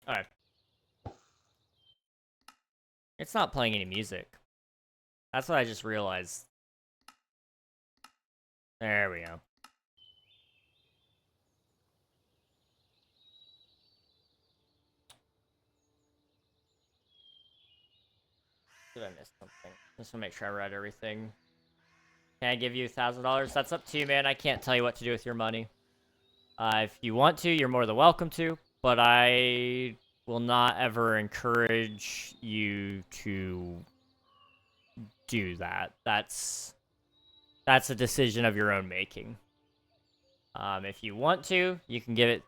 Alright. It's not playing any music. That's what I just realized. There we go. Did I miss something? Just to make sure I read everything. Can I give you $1,000? That's up to you, man. I can't tell you what to do with your money. If you want to, you're more than welcome to. But I will not ever encourage you to do that. That's a decision of your own making. If you want to, you can give it,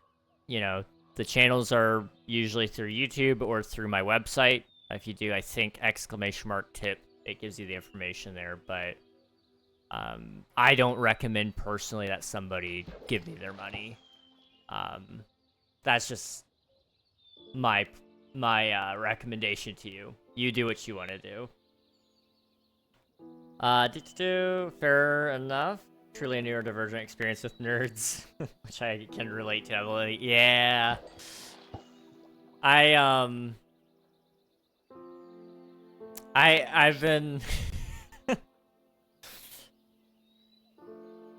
you know, the channels are usually through YouTube or through my website. If you do, I think !tip, it gives you the information there, but I don't recommend personally that somebody give me their money. That's just my recommendation to you. You do what you want to do. Fair enough. Truly a neurodivergent experience with nerds, which I can relate to heavily. Yeah. I've been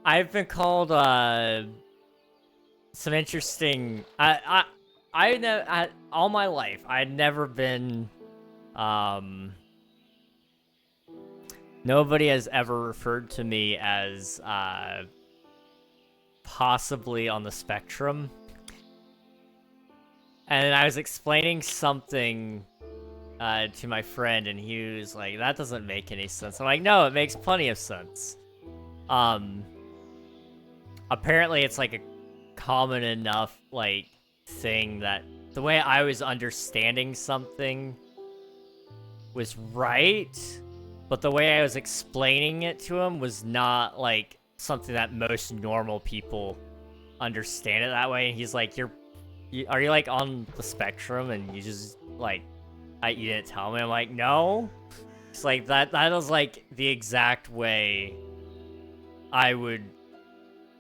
I've been called some interesting all my life I'd never been nobody has ever referred to me as possibly on the spectrum. And I was explaining something to my friend, and he was like, that doesn't make any sense. I'm like, no, it makes plenty of sense. Apparently it's like a common enough like thing that the way I was understanding something was right, but the way I was explaining it to him was not like something that most normal people understand it that way. And he's like, are you like on the spectrum and you just like you didn't tell me? I'm like, no. It's like that was like the exact way I would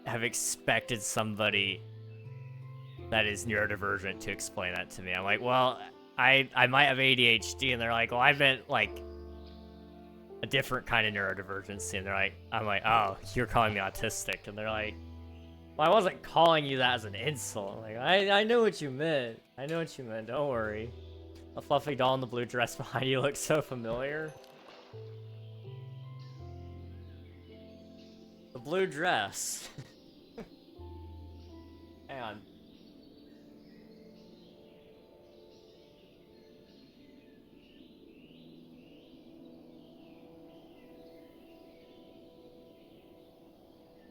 have expected somebody that is neurodivergent to explain that to me. I'm like, well, I might have ADHD, and they're like, well, I meant like a different kind of neurodivergency, and I'm like, oh, you're calling me autistic, and they're like, well, I wasn't calling you that as an insult. I'm like, I know what you meant. I know what you meant. Don't worry. A fluffy doll in the blue dress behind you looks so familiar. The blue dress. Hang on.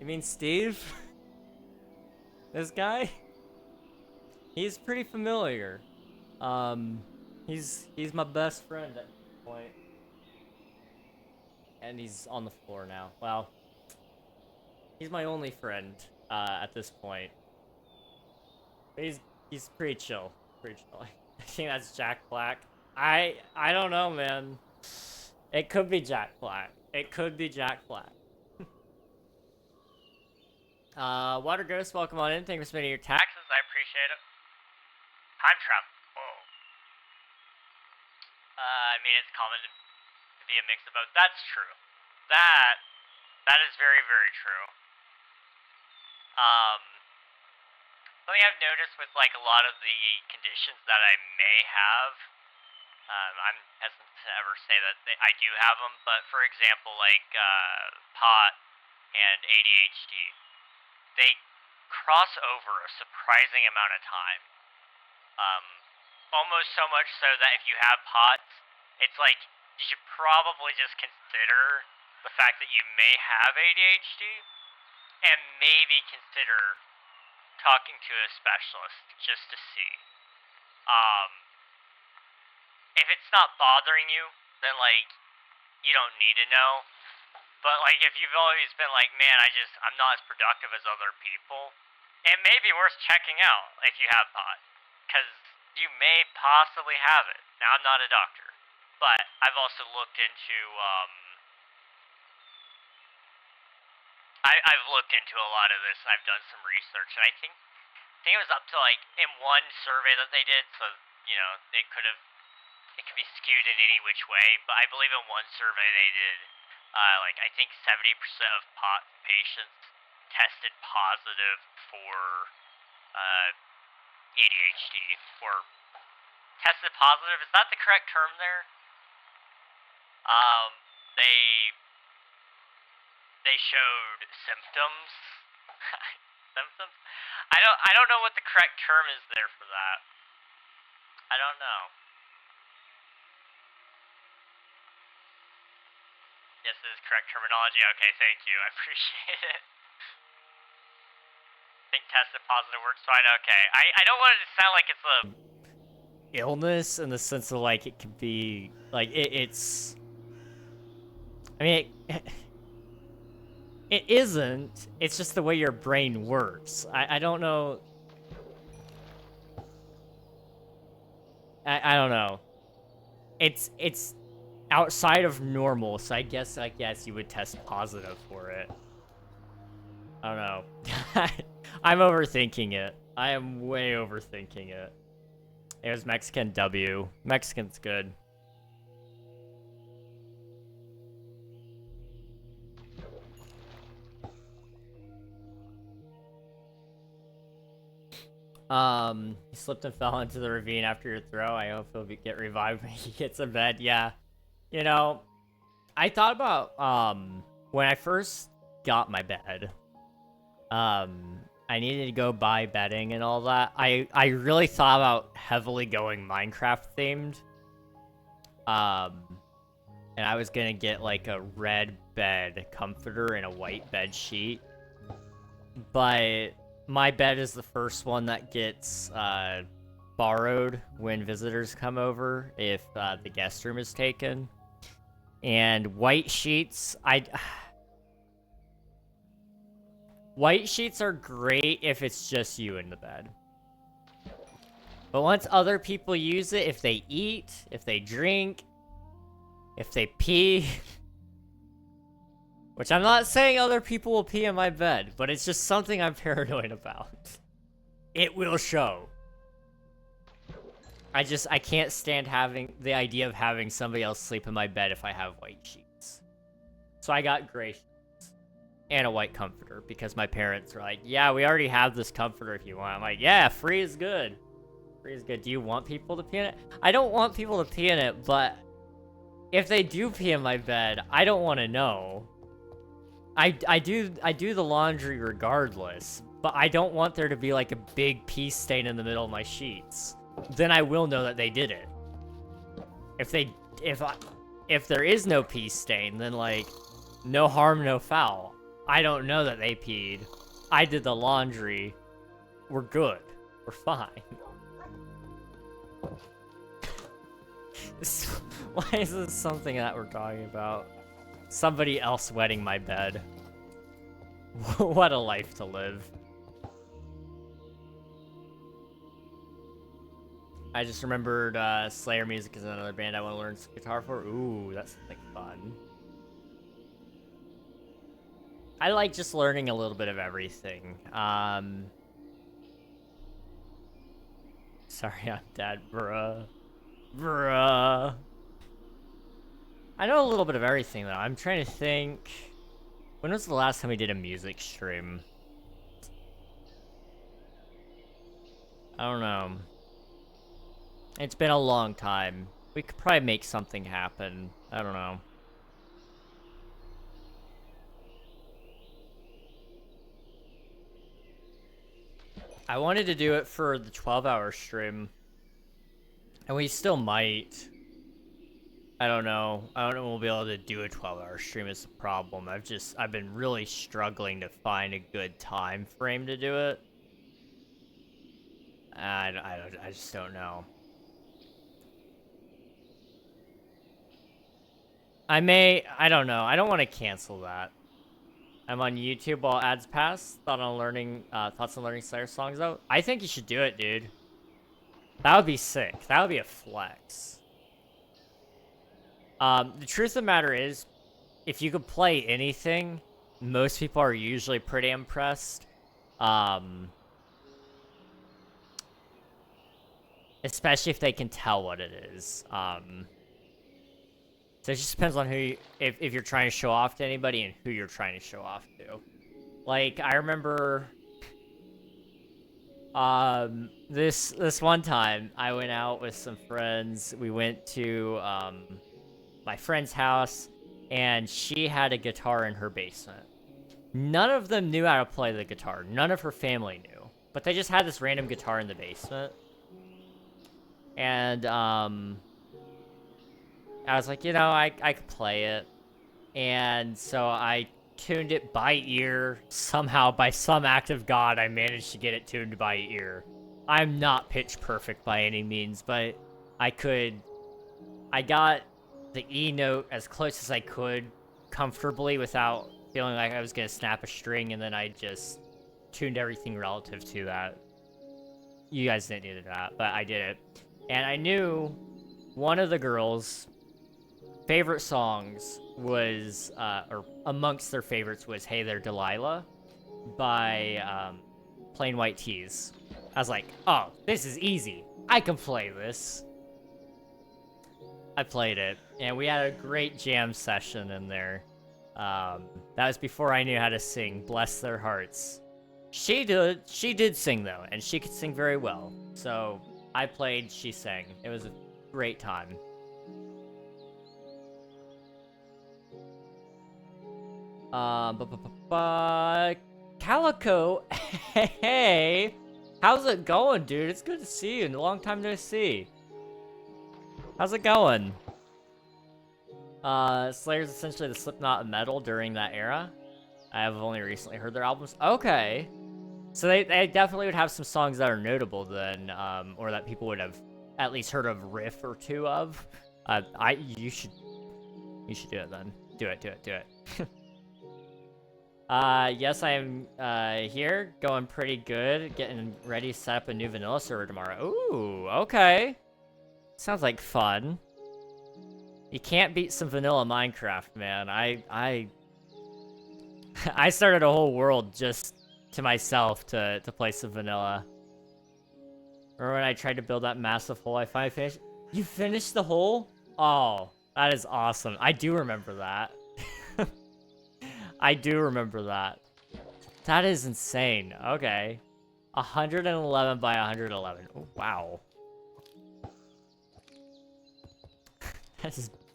You mean Steve? This guy? He's pretty familiar. He's my best friend at this point. And he's on the floor now. Well, he's my only friend at this point. He's pretty chill. Pretty chill. I think that's Jack Black. I don't know, man. It could be Jack Black. It could be Jack Black. Water Ghost, welcome on in. Thank you for spending your taxes. I appreciate it. Time travel. Whoa. I mean, it's common to be a mix of both. That's true. That is very, very true. Something I've noticed with like a lot of the conditions that I may have, I'm hesitant to ever say that I do have them, but for example, like pot and ADHD, they cross over a surprising amount of time. Almost so much so that if you have POTS, it's like you should probably just consider the fact that you may have ADHD and maybe consider talking to a specialist just to see. If it's not bothering you, then like you don't need to know. But like if you've always been like, man, I'm not as productive as other people, it may be worth checking out if you have POTS, because you may possibly have it. Now, I'm not a doctor, but I've also looked into, I've looked into a lot of this, and I've done some research, and I think it was up to, like, in one survey that they did, so, you know, it could be skewed in any which way, but I believe in one survey they did, like, I think 70% of POTS patients tested positive for, ADHD, or tested positive, is that the correct term there? They showed symptoms. Symptoms? I don't know what the correct term is there for that. I don't know. Yes, it is correct terminology. Okay, thank you. I appreciate it. I think tested positive works fine. Okay. I don't want it to sound like it's a illness in the sense of like it could be like it's. I mean, it isn't. It's just the way your brain works. I don't know. I don't know. It's outside of normal, so I guess you would test positive for it. I don't know. I'm overthinking it. I am way overthinking it. It was Mexican W. Mexican's good. He slipped and fell into the ravine after your throw. I hope he'll get revived when he gets in bed. Yeah. You know, I thought about, when I first got my bed, I needed to go buy bedding and all that. I really thought about heavily going Minecraft themed. And I was gonna get like a red bed comforter and a white bed sheet. But my bed is the first one that gets, borrowed when visitors come over if, the guest room is taken. And white sheets, white sheets are great if it's just you in the bed. But once other people use it, if they eat, if they drink, if they pee, which I'm not saying other people will pee in my bed, but it's just something I'm paranoid about. It will show. I can't stand having the idea of having somebody else sleep in my bed if I have white sheets. So I got gray sheets and a white comforter because my parents were like, yeah, we already have this comforter if you want. I'm like, yeah, free is good. Free is good. Do you want people to pee in it? I don't want people to pee in it, but if they do pee in my bed, I don't want to know. I do the laundry regardless, but I don't want there to be like a big pee stain in the middle of my sheets. Then I will know that they did it. If there is no pee stain, then like no harm, no foul. I don't know that they peed. I did the laundry. We're good. We're fine. Why is this something that we're talking about? Somebody else wetting my bed. What a life to live. I just remembered Slayer music is another band I want to learn guitar for. Ooh, that's something fun. I like just learning a little bit of everything. Sorry, I'm dead, bruh. Bruh. I know a little bit of everything, though. I'm trying to think. When was the last time we did a music stream? I don't know. It's been a long time. We could probably make something happen. I don't know. I wanted to do it for the 12-hour stream. And we still might. I don't know. I don't know if we'll be able to do a 12-hour stream is the problem. I've been really struggling to find a good time frame to do it. I just don't know. I don't know. I don't want to cancel that. I'm on YouTube while ads pass. Thoughts on learning Slayer songs out. I think you should do it, dude. That would be sick. That would be a flex. The truth of the matter is, if you could play anything, most people are usually pretty impressed. Especially if they can tell what it is. So it just depends on who if you're trying to show off to anybody and who you're trying to show off to. Like, I remember this one time I went out with some friends. We went to my friend's house, and she had a guitar in her basement. None of them knew how to play the guitar. None of her family knew. But they just had this random guitar in the basement. And I was like, you know, I could play it. And so I tuned it by ear. Somehow, by some act of God, I managed to get it tuned by ear. I'm not pitch perfect by any means, but I got the E note as close as I could comfortably without feeling like I was going to snap a string, and then I just tuned everything relative to that. You guys didn't do that, but I did it. And I knew one of the girls' favorite songs was, or amongst their favorites was Hey There Delilah by Plain White Tees. I was like, oh, this is easy. I can play this. I played it, and we had a great jam session in there. That was before I knew how to sing, bless their hearts. She did sing, though, and she could sing very well. So I played, she sang. It was a great time. Calico, hey, how's it going, dude? It's good to see you. A long time no see. How's it going? Slayer's essentially the Slipknot of metal during that era. I have only recently heard their albums. Okay. So they definitely would have some songs that are notable then, or that people would have at least heard of riff or two of. You should do it then. Do it. Yes, I am, here, going pretty good, getting ready to set up a new vanilla server tomorrow. Ooh, okay. Sounds like fun. You can't beat some vanilla Minecraft, man. I started a whole world just to myself to play some vanilla. Remember when I tried to build that massive hole I finally finished? You finished the hole? Oh, that is awesome. I do remember that. I do remember that. That is insane. Okay. 111 by 111. Oh, wow.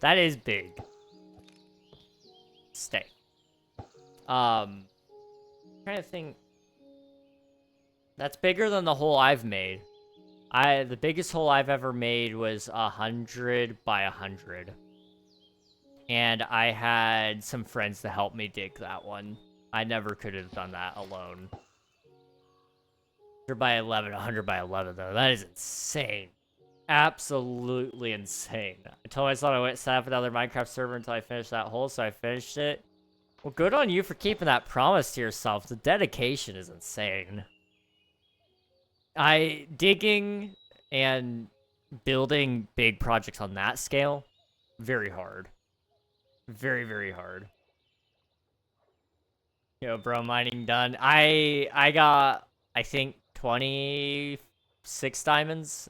That is big. Stay. Trying to think. That's bigger than the hole I've made. The biggest hole I've ever made was 100 by 100. And I had some friends to help me dig that one. I never could have done that alone. 100 by 11, 100 by 11 though. That is insane. Absolutely insane. I told myself I wouldn't set up another Minecraft server until I finished that hole, so I finished it. Well, good on you for keeping that promise to yourself. The dedication is insane. Digging and building big projects on that scale, very hard. Very, very hard. Yo, bro, mining done. I got, I think, 26 diamonds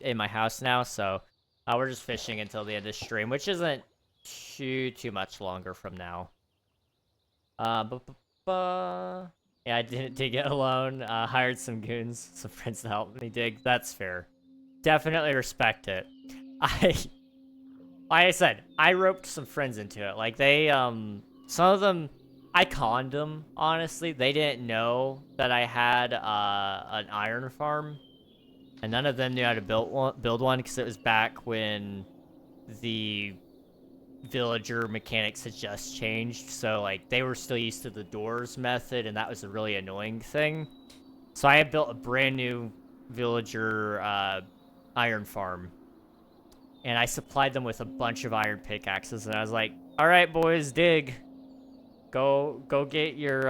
in my house now, so we're just fishing until the end of stream, which isn't too much longer from now. Yeah, I didn't dig it alone. Hired some goons, some friends to help me dig. That's fair. Definitely respect it. Like I said, I roped some friends into it. Like they, some of them, I conned them, honestly. They didn't know that I had an iron farm. And none of them knew how to build one because it was back when the villager mechanics had just changed. So, like, they were still used to the doors method, and that was a really annoying thing. So I had built a brand new villager iron farm. And I supplied them with a bunch of iron pickaxes, and I was like, all right, boys, dig. Go get your,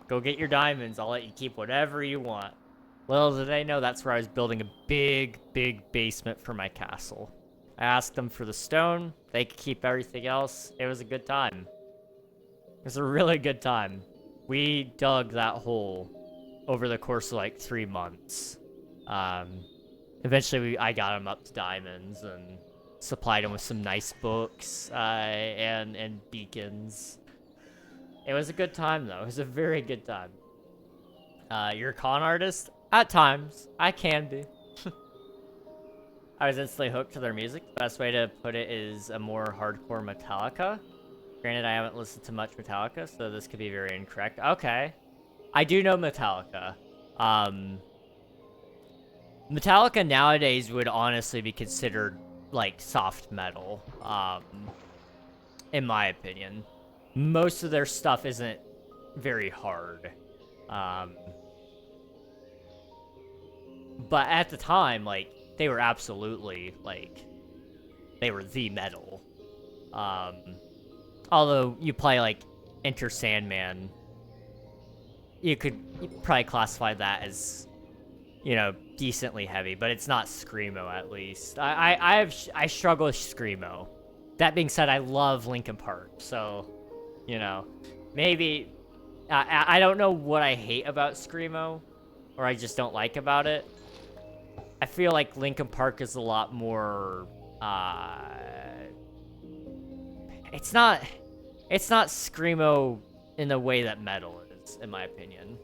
go get your diamonds. I'll let you keep whatever you want. Little did they know that's where I was building a big basement for my castle. I asked them for the stone. They could keep everything else. It was a good time. It was a really good time. We dug that hole over the course of like 3 months. Eventually I got them up to diamonds and supplied them with some nice books and beacons. It was a good time, though. It was a very good time. You're a con artist? At times. I can be. I was instantly hooked to their music. The best way to put it is a more hardcore Metallica. Granted, I haven't listened to much Metallica, so this could be very incorrect. Okay. I do know Metallica. Metallica nowadays would honestly be considered, like, soft metal. In my opinion. Most of their stuff isn't very hard. But at the time, like, they were absolutely, like, they were the metal. Although you play, like, Enter Sandman, you'd probably classify that as, you know, decently heavy, but it's not Screamo, at least. I struggle with Screamo. That being said, I love Linkin Park, so, you know, maybe, I don't know what I hate about Screamo, or I just don't like about it. I feel like Linkin Park is a lot more, it's not Screamo in the way that metal is, in my opinion.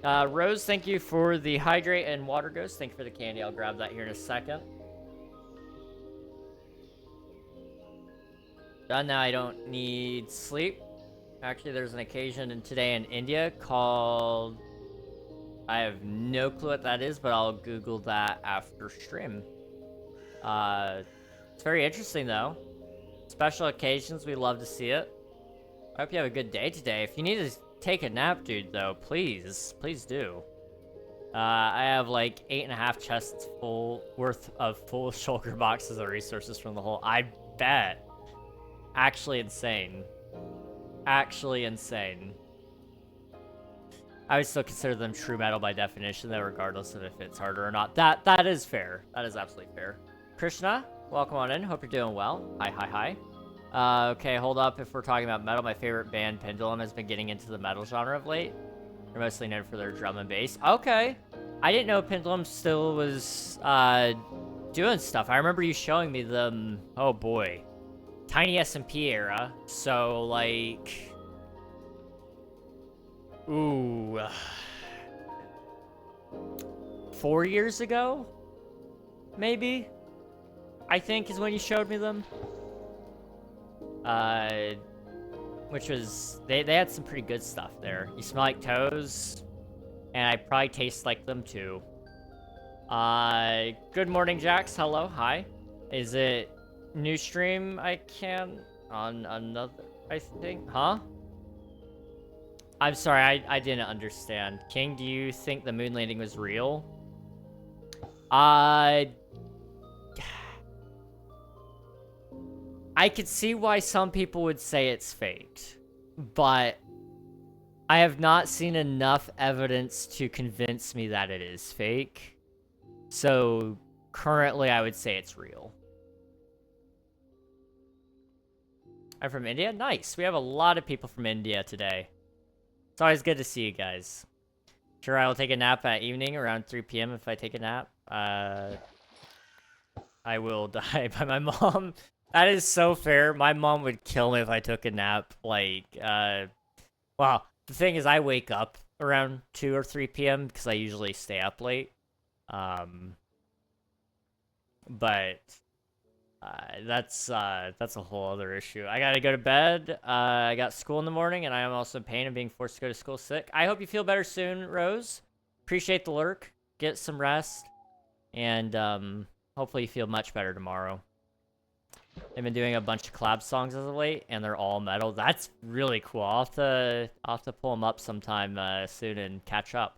Rose, thank you for the hydrate and water ghost. Thank you for the candy. I'll grab that here in a second. Done now. I don't need sleep. Actually, there's an occasion today in India called... I have no clue what that is, but I'll Google that after stream. It's very interesting, though. Special occasions, we love to see it. I hope you have a good day today. If you need to take a nap, dude, though, please do. I have like 8.5 chests worth of full shulker boxes of resources from the hole. I bet. Actually insane. Actually insane. I would still consider them true metal by definition, though, regardless of if it's harder or not. That is fair. That is absolutely fair. Krishna, welcome on in. Hope you're doing well. Hi. Okay, hold up. If we're talking about metal, my favorite band, Pendulum, has been getting into the metal genre of late. They're mostly known for their drum and bass. Okay. I didn't know Pendulum still was doing stuff. I remember you showing me them. Oh boy. Tiny SMP era. So like, ooh, 4 years ago, maybe. I think is when you showed me them. Which was they had some pretty good stuff there. You smell like toes, and I probably taste like them too. Good morning, Jax. Hello, hi. Is it new stream? I can on another. I think, huh? I'm sorry, I didn't understand. King, do you think the moon landing was real? I could see why some people would say it's faked, but I have not seen enough evidence to convince me that it is fake. So currently I would say it's real. I'm from India? Nice. We have a lot of people from India today. It's always good to see you guys. Sure, I will take a nap at evening around 3 p.m. if I take a nap. I will die by my mom. That is so fair. My mom would kill me if I took a nap. Like, well, the thing is I wake up around 2 or 3 p.m. because I usually stay up late. But that's a whole other issue. I gotta go to bed. I got school in the morning, and I am also in pain of being forced to go to school sick. I hope you feel better soon, Rose. Appreciate the lurk. Get some rest, and hopefully you feel much better tomorrow. I've been doing a bunch of collab songs as of late, and they're all metal. That's really cool. I'll have to pull them up sometime soon and catch up.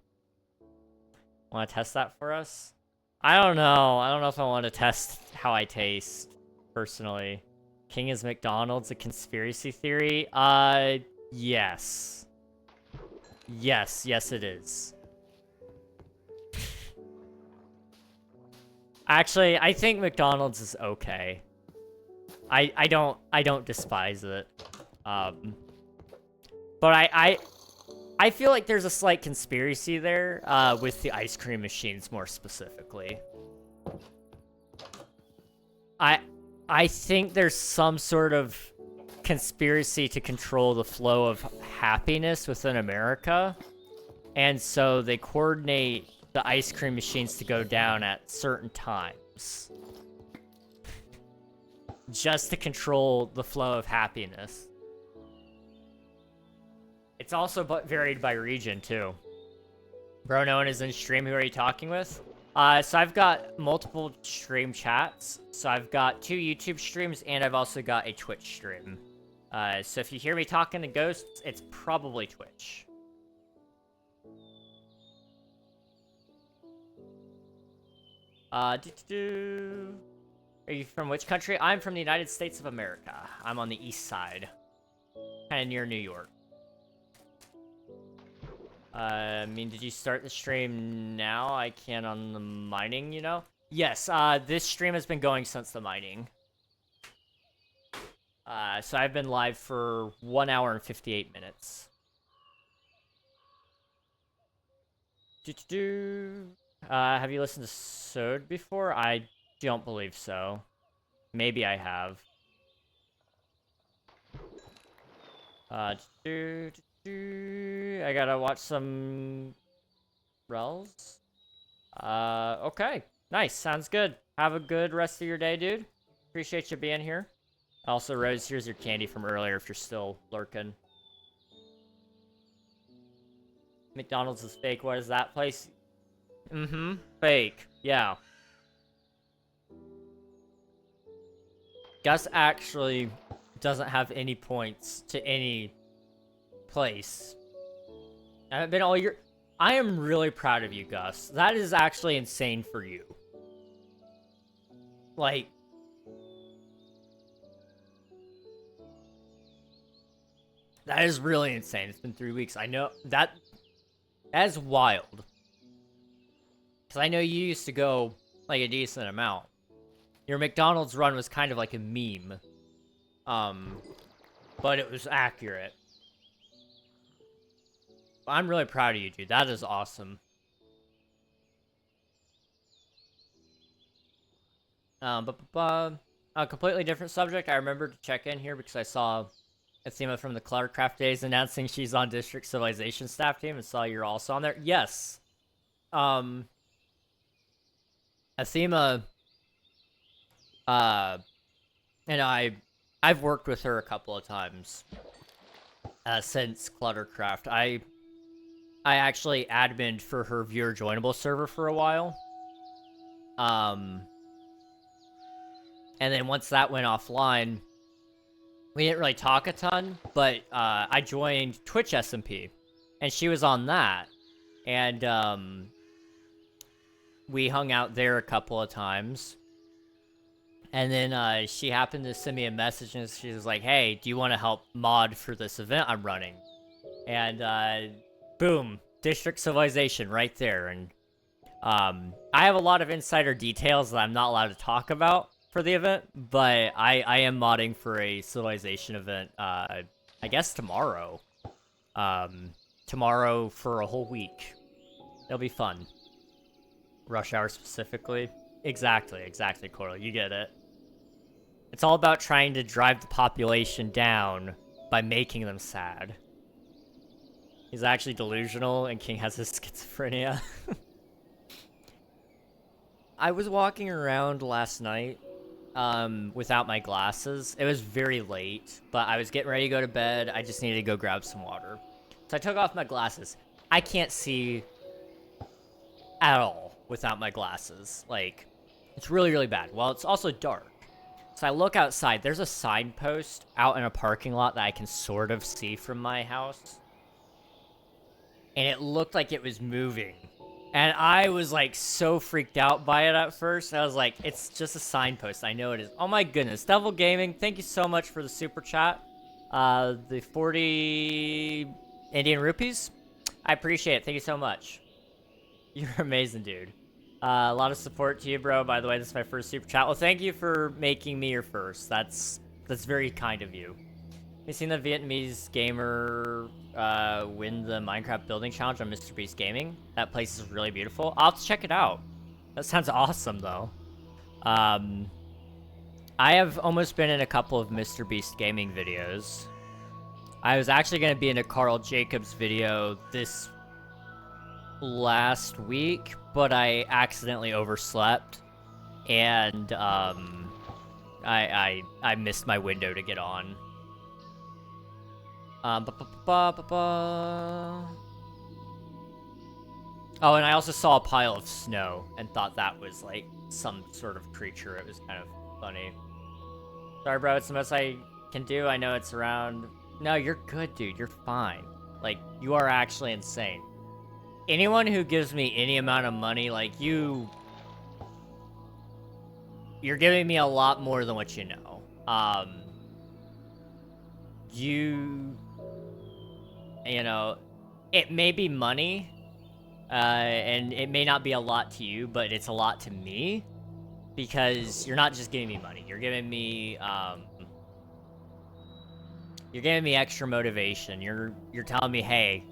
Want to test that for us? I don't know. I don't know if I want to test how I taste, personally. King is McDonald's a conspiracy theory? Yes. Yes it is. Actually, I think McDonald's is okay. I don't despise it. But I feel like there's a slight conspiracy there, with the ice cream machines more specifically. I think there's some sort of conspiracy to control the flow of happiness within America. And so they coordinate the ice cream machines to go down at certain times. Just to control the flow of happiness. It's also varied by region, too. Bro, no one is in stream. Who are you talking with? So I've got multiple stream chats. So I've got 2 YouTube streams, and I've also got a Twitch stream. So if you hear me talking to ghosts, it's probably Twitch. Are you from which country? I'm from the United States of America. I'm on the east side. Kind of near New York. I mean, did you start the stream now? I can on the mining, you know? Yes, this stream has been going since the mining. So I've been live for 1 hour and 58 minutes. Have you listened to Sode before? I don't believe so. Maybe I have. I gotta watch some Rels. Okay. Nice. Sounds good. Have a good rest of your day, dude. Appreciate you being here. Also, Rose, here's your candy from earlier if you're still lurking. McDonald's is fake. What is that place? Fake. Yeah. Gus actually doesn't have any points to any place. I haven't been all year. I am really proud of you, Gus. That is actually insane for you. Like, that is really insane. It's been 3 weeks. I know that is wild. Because I know you used to go like a decent amount. Your McDonald's run was kind of like a meme. But it was accurate. I'm really proud of you, dude. That is awesome. A completely different subject. I remember to check in here because I saw Athema from the Cluttercraft days announcing she's on District Civilization staff team and saw you're also on there. Yes. Athema, and I've worked with her a couple of times since Cluttercraft. I actually admined for her viewer joinable server for a while. And then once that went offline, we didn't really talk a ton, but I joined Twitch SMP, and she was on that, and we hung out there a couple of times. And then she happened to send me a message, and she was like, "Hey, do you want to help mod for this event I'm running?" And boom, District Civilization right there. And I have a lot of insider details that I'm not allowed to talk about for the event, but I am modding for a Civilization event, I guess tomorrow. Tomorrow for a whole week. It'll be fun. Rush hour specifically. Exactly, Coral, you get it. It's all about trying to drive the population down by making them sad. He's actually delusional, and King has his schizophrenia. I was walking around last night, without my glasses. It was very late, but I was getting ready to go to bed. I just needed to go grab some water. So I took off my glasses. I can't see at all without my glasses. Like, it's really, really bad. Well, it's also dark. So I look outside. There's a signpost out in a parking lot that I can sort of see from my house. And it looked like it was moving. And I was, like, so freaked out by it at first. I was like, it's just a signpost. I know it is. Oh, my goodness. Devil Gaming, thank you so much for the super chat. The 40 Indian rupees. I appreciate it. Thank you so much. You're amazing, dude. A lot of support to you, bro. By the way, this is my first super chat. Well, thank you for making me your first. That's very kind of you. Have you seen the Vietnamese gamer win the Minecraft building challenge on MrBeast Gaming? That place is really beautiful. I'll have to check it out. That sounds awesome, though. I have almost been in a couple of MrBeast Gaming videos. I was actually going to be in a Carl Jacobs video this last week, but I accidentally overslept, and I missed my window to get on. Oh, and I also saw a pile of snow and thought that was like some sort of creature. It was kind of funny. Sorry, bro, it's the most I can do. I know it's around. No, you're good, dude. You're fine. Like, you are actually insane. Anyone who gives me any amount of money, like, you're giving me a lot more than what you know. You know, it may be money, and it may not be a lot to you, but it's a lot to me, because you're not just giving me money. You're giving me extra motivation. You're telling me, hey,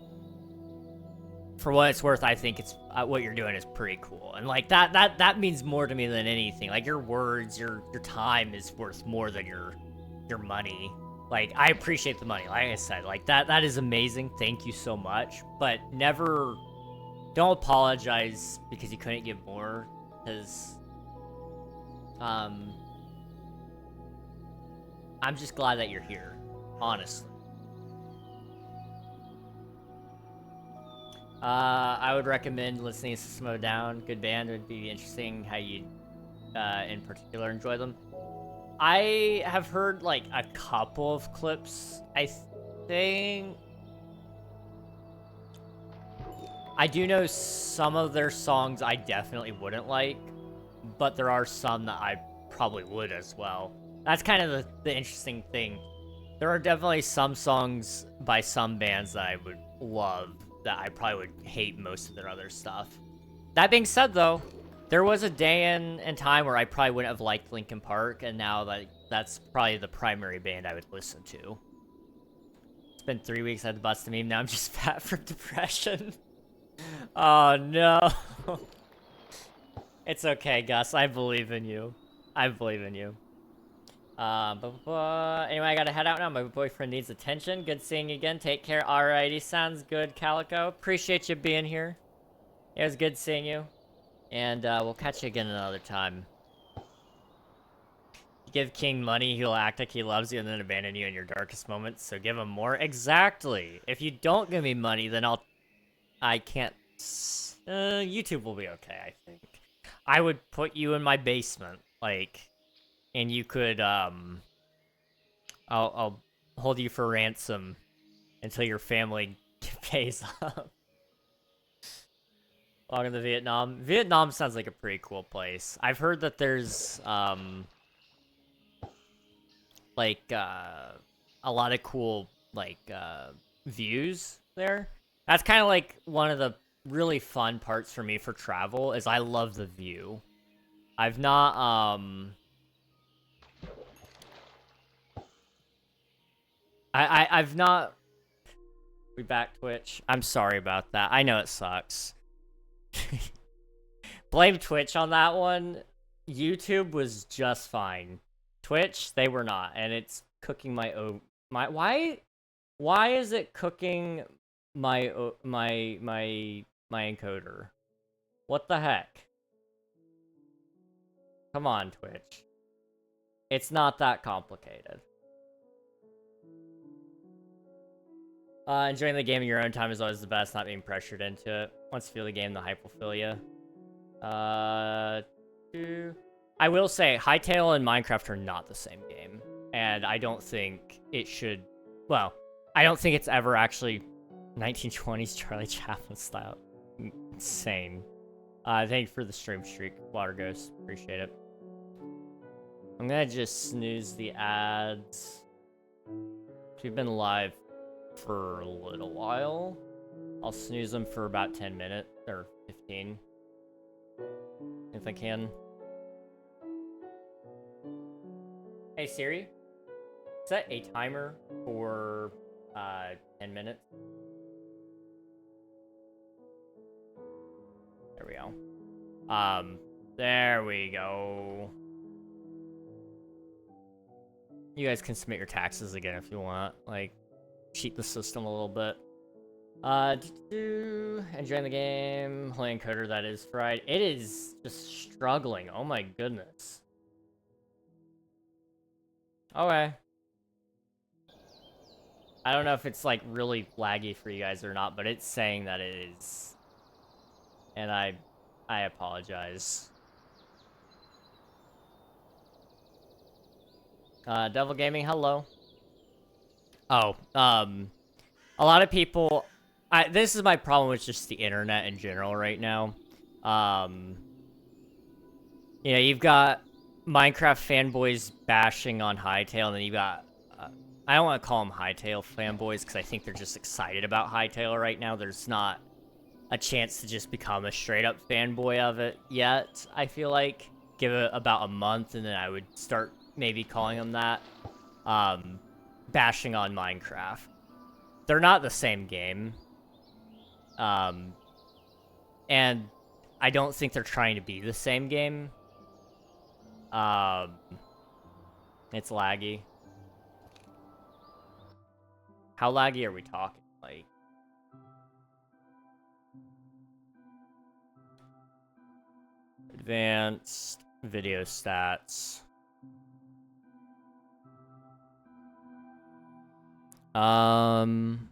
for what it's worth, I think it's what you're doing is pretty cool, and like that means more to me than anything. Like, your words, your time is worth more than your money. Like, I appreciate the money. Like I said, like that is amazing. Thank you so much. But never, don't apologize because you couldn't give more. Because, I'm just glad that you're here, honestly. I would recommend listening to System of a Down. Good band. It would be interesting how you, in particular, enjoy them. I have heard, like, a couple of clips. I think I do know some of their songs I definitely wouldn't like, but there are some that I probably would as well. That's kind of the interesting thing. There are definitely some songs by some bands that I would love that I probably would hate most of their other stuff. That being said, though, there was a day and time where I probably wouldn't have liked Linkin Park, and now that's probably the primary band I would listen to. It's been 3 weeks. I had to bust a meme. Now I'm just fat from depression. Oh no. It's okay, Gus. I believe in you. I believe in you. Anyway, I gotta head out now. My boyfriend needs attention. Good seeing you again. Take care. Alrighty, sounds good, Calico. Appreciate you being here. It was good seeing you. And we'll catch you again another time. Give King money, he'll act like he loves you and then abandon you in your darkest moments. So give him more. Exactly. If you don't give me money, then I can't. YouTube will be okay, I think. I would put you in my basement, like, and you could I'll hold you for ransom until your family pays up. Welcome to Vietnam. Vietnam sounds like a pretty cool place. I've heard that there's like a lot of cool like views there. That's kind of like one of the really fun parts for me for travel is I love the view. I've not I've not. We back Twitch. I'm sorry about that. I know it sucks. Blame Twitch on that one. YouTube was just fine. Twitch, they were not, and it's cooking my why is it cooking my encoder? What the heck? Come on, Twitch. It's not that complicated. Enjoying the game in your own time is always the best, not being pressured into it. Once you feel the game, the hype will fill you. I will say, Hytale and Minecraft are not the same game. And I don't think it should... Well, I don't think it's ever actually 1920s Charlie Chaplin style. Insane. Thank you for the stream streak, Water Ghost. Appreciate it. I'm gonna just snooze the ads. We've been live for a little while. I'll snooze them for about 10 minutes, or 15. If I can. Hey Siri, set a timer for 10 minutes. There we go. There we go. You guys can submit your taxes again if you want, like, cheat the system a little bit. Enjoying the game. Holy encoder, that is fried. It is just struggling. Oh my goodness. Okay. I don't know if it's like really laggy for you guys or not, but it's saying that it is. And I apologize. Devil Gaming, hello. Oh, a lot of people, this is my problem with just the internet in general right now. You know, you've got Minecraft fanboys bashing on Hytale, and then you've got, I don't want to call them Hytale fanboys, because I think they're just excited about Hytale right now. There's not a chance to just become a straight-up fanboy of it yet, I feel like. Give it about a month, and then I would start maybe calling them that. Bashing on Minecraft. They're not the same game. And I don't think they're trying to be the same game. It's laggy. How laggy are we talking? Like, advanced video stats. I'm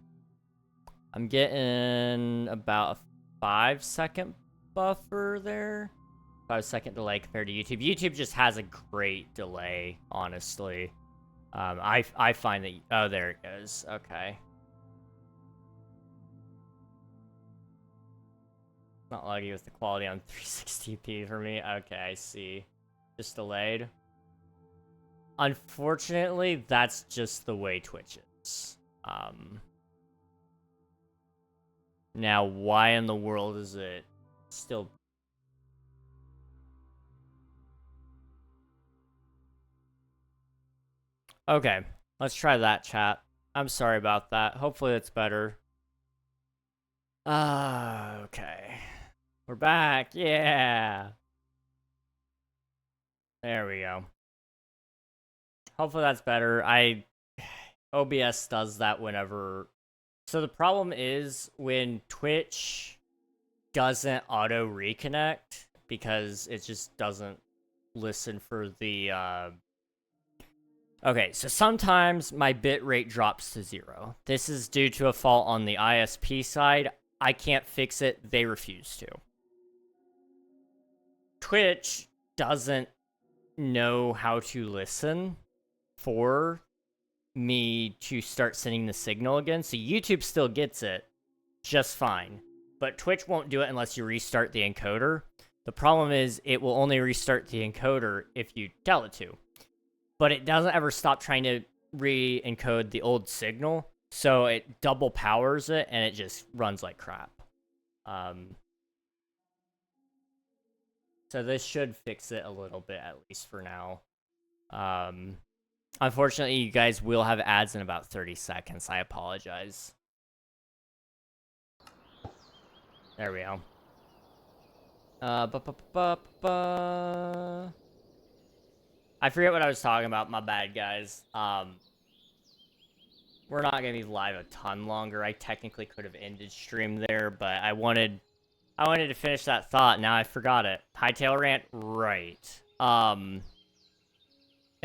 getting about a 5-second buffer there. 5-second delay compared to YouTube. YouTube just has a great delay, honestly. I find that... Oh, there it goes. Okay. Not laggy with the quality on 360p for me. Okay, I see. Just delayed. Unfortunately, that's just the way Twitch is. Now, why in the world is it still... Okay, let's try that, chat. I'm sorry about that. Hopefully it's better. Okay. We're back. Yeah. There we go. Hopefully that's better. OBS does that whenever. So the problem is when Twitch doesn't auto reconnect because it just doesn't listen for the Okay, so sometimes my bitrate drops to 0. This is due to a fault on the ISP side. I can't fix it. They refuse to. Twitch doesn't know how to listen for me to start sending the signal again. So YouTube still gets it just fine. But Twitch won't do it unless you restart the encoder. The problem is it will only restart the encoder if you tell it to. But it doesn't ever stop trying to re-encode the old signal, so it double powers it, and it just runs like crap. So this should fix it a little bit, at least for now. Unfortunately, you guys will have ads in about 30 seconds. I apologize. There we go. I forget what I was talking about. My bad, guys. We're not gonna be live a ton longer. I technically could have ended stream there, but I wanted to finish that thought. Now I forgot it. Hightail rant, right? I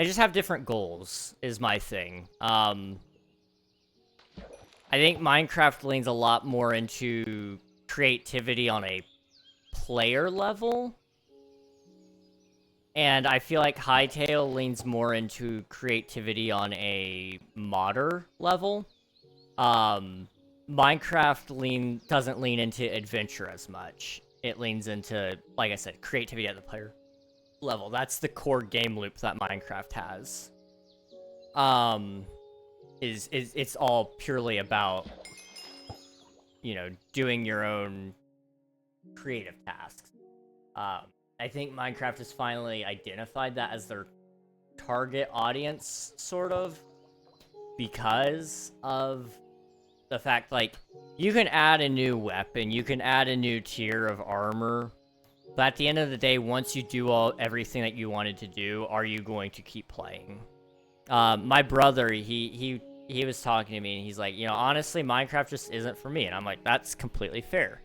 just have different goals. Is my thing. I think Minecraft leans a lot more into creativity on a player level. And I feel like Hightail leans more into creativity on a modder level. Minecraft doesn't lean into adventure as much. It leans into, like I said, creativity at the player level. That's the core game loop that Minecraft has. It's all purely about, doing your own creative tasks. I think Minecraft has finally identified that as their target audience, sort of, because of the fact, like, you can add a new weapon, you can add a new tier of armor, but at the end of the day, once you do everything that you wanted to do, are you going to keep playing? My brother, he was talking to me, and he's like, honestly, Minecraft just isn't for me, and I'm like, that's completely fair.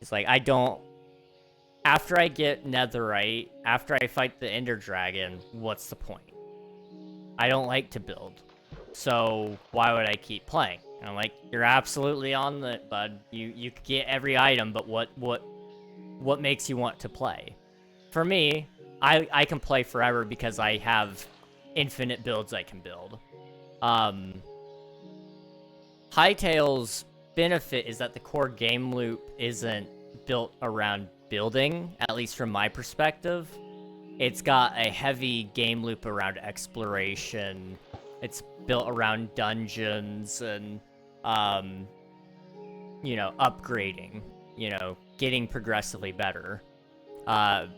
He's like, after I get netherite, after I fight the ender dragon, what's the point? I don't like to build, so why would I keep playing? And I'm like, you're absolutely on the bud. You get every item, but what makes you want to play? For me, I can play forever because I have infinite builds I can build. Hytale's benefit is that the core game loop isn't built around building, at least from my perspective. It's got a heavy game loop around exploration. It's built around dungeons and, upgrading, getting progressively better. A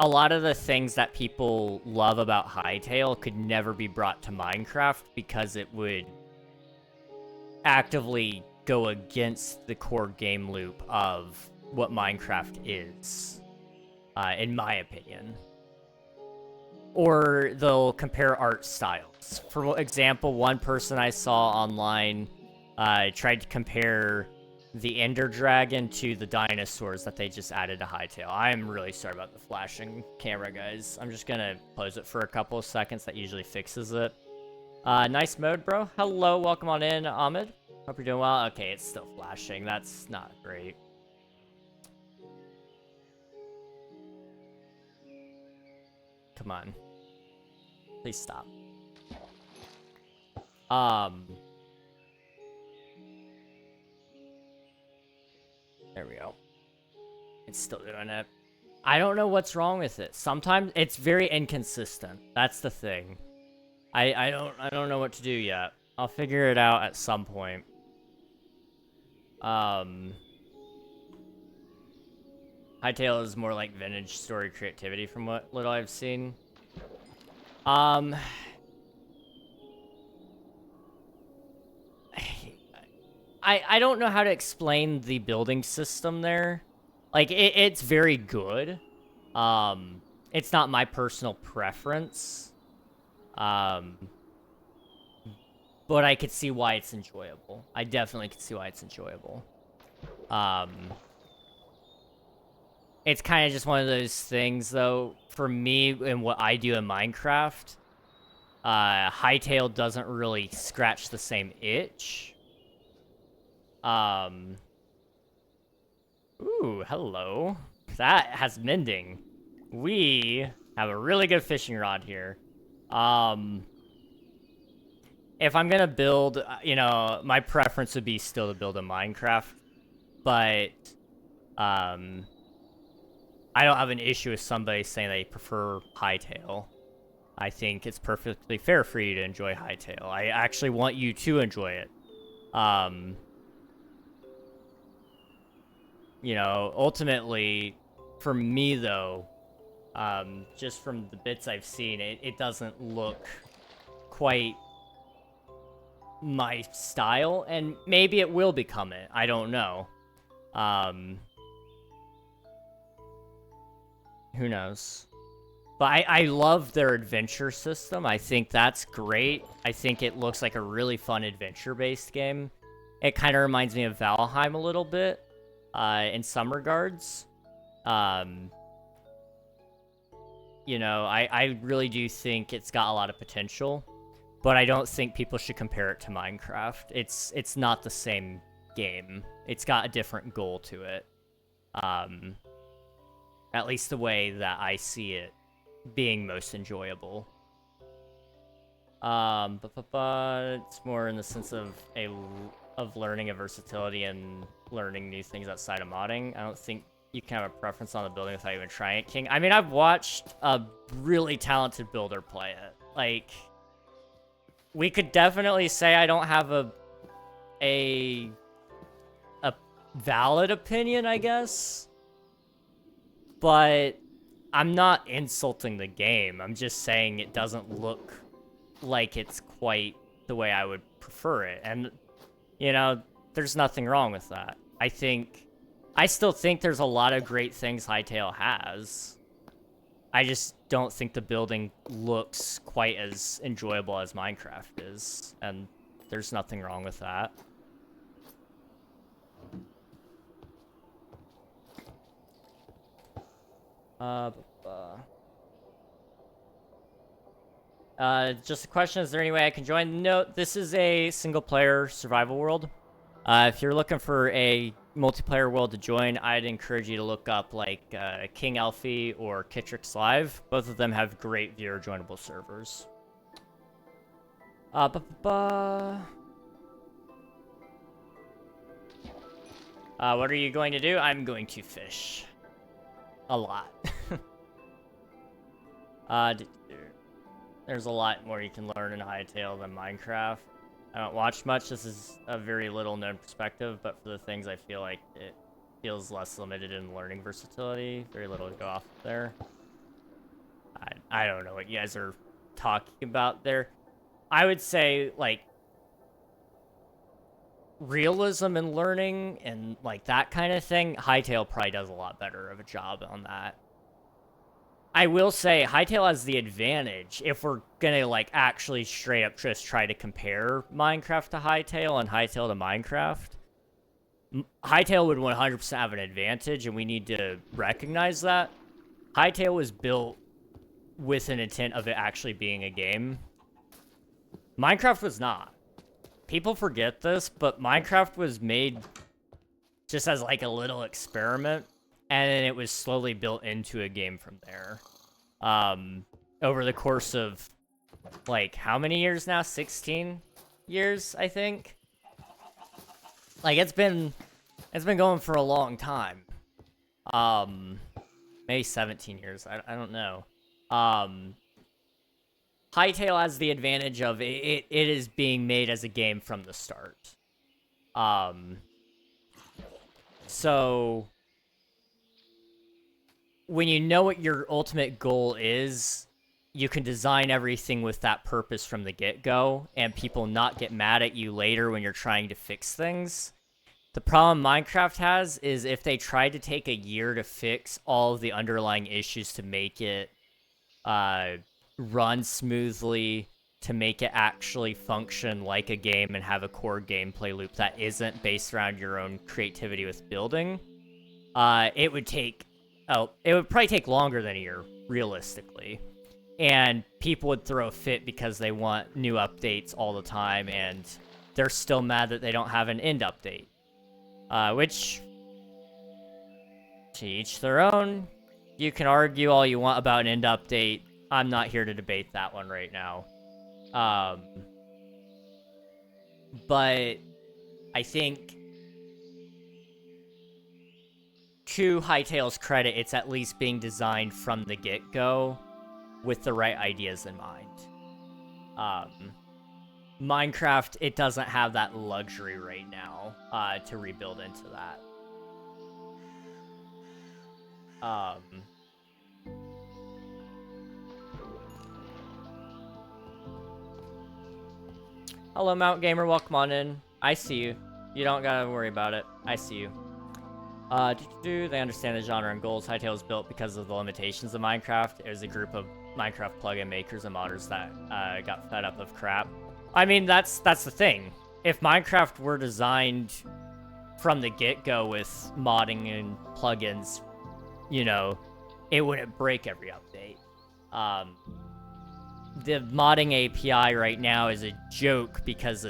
lot of the things that people love about Hytale could never be brought to Minecraft because it would actively go against the core game loop of what Minecraft is, in my opinion. Or they'll compare art styles. For example, one person I saw online tried to compare the Ender Dragon to the dinosaurs that they just added to Hytale. I am really sorry about the flashing camera, guys. I'm just gonna close it for a couple of seconds. That usually fixes it. Nice mode, bro. Hello, welcome on in, Ahmed. Hope you're doing well. Okay, it's still flashing. That's not great. Come on. Please stop. There we go. It's still doing it. I don't know what's wrong with it. Sometimes it's very inconsistent. That's the thing. I don't know what to do yet. I'll figure it out at some point. Hytale is more like vintage story creativity from what little I've seen. I don't know how to explain the building system there. Like, it's very good. It's not my personal preference. But I could see why it's enjoyable. I definitely could see why it's enjoyable. It's kind of just one of those things, though, for me and what I do in Minecraft, Hytale doesn't really scratch the same itch. Ooh, hello. That has mending. We have a really good fishing rod here. If I'm gonna build, you know, my preference would be still to build a Minecraft, but, I don't have an issue with somebody saying they prefer Hytale. I think it's perfectly fair for you to enjoy Hytale. I actually want you to enjoy it. You know, ultimately, for me though, just from the bits I've seen, it doesn't look quite my style, and maybe it will become it. I don't know. Who knows? But I love their adventure system. I think that's great. I think it looks like a really fun adventure-based game. It kind of reminds me of Valheim a little bit, in some regards. You know, I really do think it's got a lot of potential, but I don't think people should compare it to Minecraft. It's not the same game. It's got a different goal to it. At least the way that I see it being most enjoyable. It's more in the sense of learning a versatility and learning new things outside of modding. I don't think you can have a preference on the building without even trying it, King. I mean, I've watched a really talented builder play it. Like, we could definitely say I don't have a valid opinion, I guess. But I'm not insulting the game. I'm just saying it doesn't look like it's quite the way I would prefer it. And, you know, there's nothing wrong with that. I still think there's a lot of great things Hytale has. I just don't think the building looks quite as enjoyable as Minecraft is. And there's nothing wrong with that. Just a question, is there any way I can join? No, this is a single-player survival world. If you're looking for a multiplayer world to join, I'd encourage you to look up, like, King Alfie or Kitrix Live. Both of them have great viewer-joinable servers. What are you going to do? I'm going to fish. A lot. There's a lot more you can learn in Hytale than Minecraft. I don't watch much. This is a very little known perspective, but for the things I feel like it feels less limited in learning versatility. Very little to go off there. I don't know what you guys are talking about there. I would say, like, realism and learning and, like, that kind of thing, Hytale probably does a lot better of a job on that. I will say, Hytale has the advantage, if we're gonna, like, actually straight up just try to compare Minecraft to Hytale and Hytale to Minecraft. Hytale would 100% have an advantage, and we need to recognize that. Hytale was built with an intent of it actually being a game. Minecraft was not. People forget this, but Minecraft was made just as, like, a little experiment, and then it was slowly built into a game from there. Over the course of, like, how many years now? 16 years, I think? Like, it's been going for a long time. Maybe 17 years, I don't know. Hytale has the advantage of it is being made as a game from the start. So when you know what your ultimate goal is, you can design everything with that purpose from the get-go, and people not get mad at you later when you're trying to fix things. The problem Minecraft has is if they tried to take a year to fix all of the underlying issues to make it run smoothly, to make it actually function like a game and have a core gameplay loop that isn't based around your own creativity with building, it would probably take longer than a year, realistically. And people would throw a fit because they want new updates all the time, and they're still mad that they don't have an end update. Which, to each their own. You can argue all you want about an end update. I'm not here to debate that one right now. But I think, to Hytale's credit, it's at least being designed from the get-go with the right ideas in mind. Minecraft, it doesn't have that luxury right now to rebuild into that. Hello, Mount Gamer. Welcome on in. I see you. You don't gotta worry about it. I see you. They understand the genre and goals. Hytale was built because of the limitations of Minecraft. It was a group of Minecraft plugin makers and modders that got fed up of crap. I mean, that's the thing. If Minecraft were designed from the get-go with modding and plugins, you know, it wouldn't break every update. The modding API right now is a joke because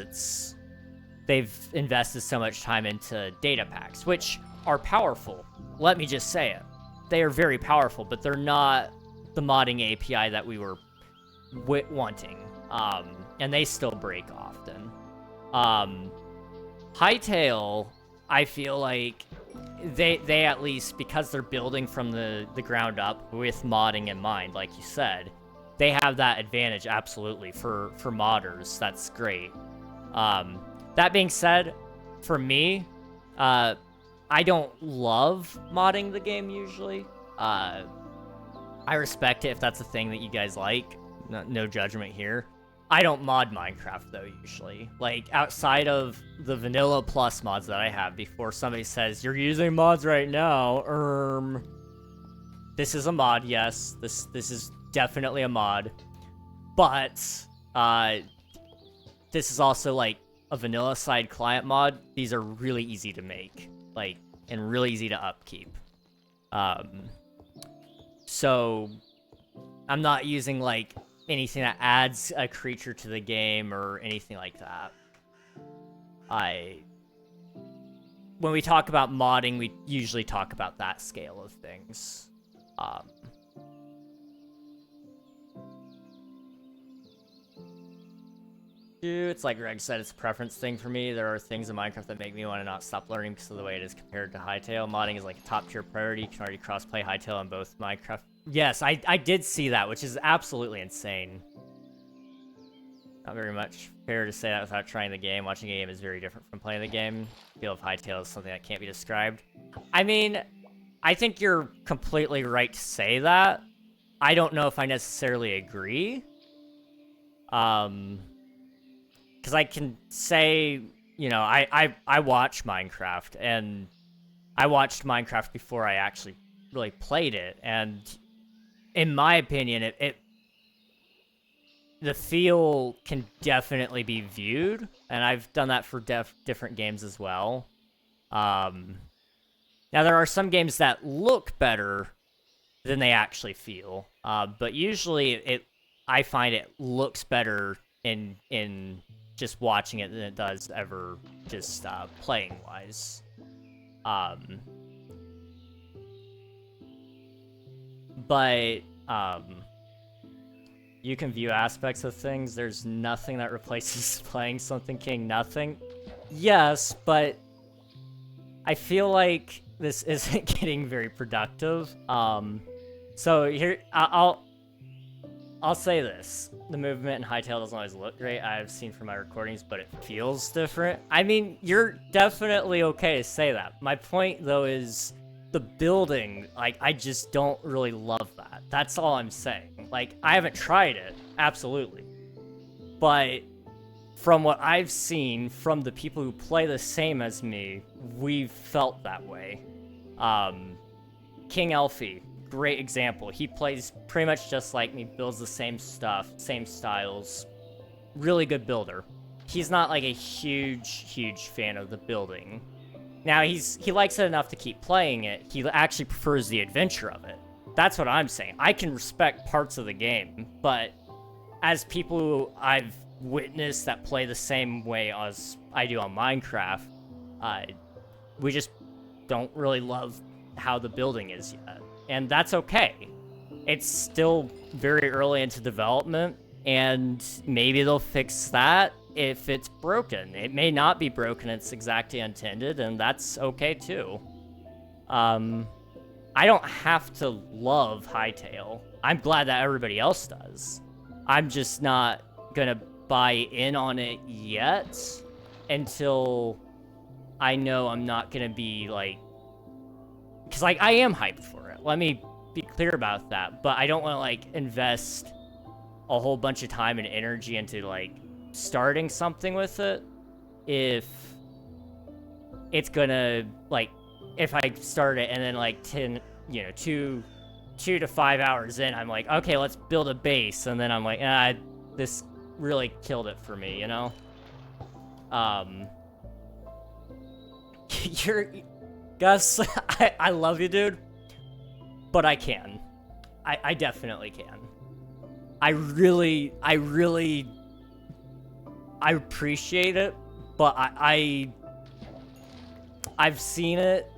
they've invested so much time into data packs, which are powerful. Let me just say it. They are very powerful, but they're not the modding API that we were wanting. And they still break often. Hytale, I feel like they at least, because they're building from the ground up with modding in mind, like you said, they have that advantage, absolutely, for modders. That's great. That being said, for me, I don't love modding the game usually. I respect it if that's a thing that you guys like. No judgment here. I don't mod Minecraft, though, usually. Like, outside of the vanilla plus mods that I have, before somebody says, you're using mods right now, this is a mod, yes. This is definitely a mod. But, this is also, like, a vanilla side client mod. These are really easy to make, like, and really easy to upkeep. So, I'm not using, like, anything that adds a creature to the game or anything like that. When we talk about modding, we usually talk about that scale of things. It's like Greg said, it's a preference thing for me. There are things in Minecraft that make me want to not stop learning because of the way it is compared to Hytale. Modding is like a top tier priority. You can already cross-play Hytale on both Minecraft. Yes, I did see that, which is absolutely insane. Not very much fair to say that without trying the game. Watching a game is very different from playing the game. The feel of Hytale is something that can't be described. I mean, I think you're completely right to say that. I don't know if I necessarily agree. Because I can say, you know, I watch Minecraft, and I watched Minecraft before I actually really played it, and in my opinion, the feel can definitely be viewed, and I've done that for different games as well. Now, there are some games that look better than they actually feel, but usually I find it looks better in just watching it than it does ever just playing-wise. But you can view aspects of things. There's nothing that replaces playing something King Nothing. Yes, but I feel like this isn't getting very productive. So here, I'll say this. The movement in Hytale doesn't always look great. I've seen from my recordings, but it feels different. I mean, you're definitely okay to say that. My point, though, is the building, like, I just don't really love that. That's all I'm saying. Like, I haven't tried it, absolutely. But from what I've seen from the people who play the same as me, we've felt that way. King Elfie, great example. He plays pretty much just like me, builds the same stuff, same styles. Really good builder. He's not like a huge fan of the building. Now, he likes it enough to keep playing it. He actually prefers the adventure of it. That's what I'm saying. I can respect parts of the game, but as people who I've witnessed that play the same way as I do on Minecraft, we just don't really love how the building is yet. And that's okay. It's still very early into development, and maybe they'll fix that if it's broken. It may not be broken, it's exactly intended, and that's okay too. I don't have to love Hytale. I'm glad that everybody else does. I'm just not gonna buy in on it yet until I know I'm not gonna be like, because like I am hyped for it. Let me be clear about that, but I don't want to like invest a whole bunch of time and energy into like starting something with it if it's gonna like, if I start it and then like 2 to 5 hours in, I'm like, okay, let's build a base, and then I'm like, this really killed it for me, you know? Gus, I love you, dude, but I can. I definitely can. I appreciate it, but I've seen it.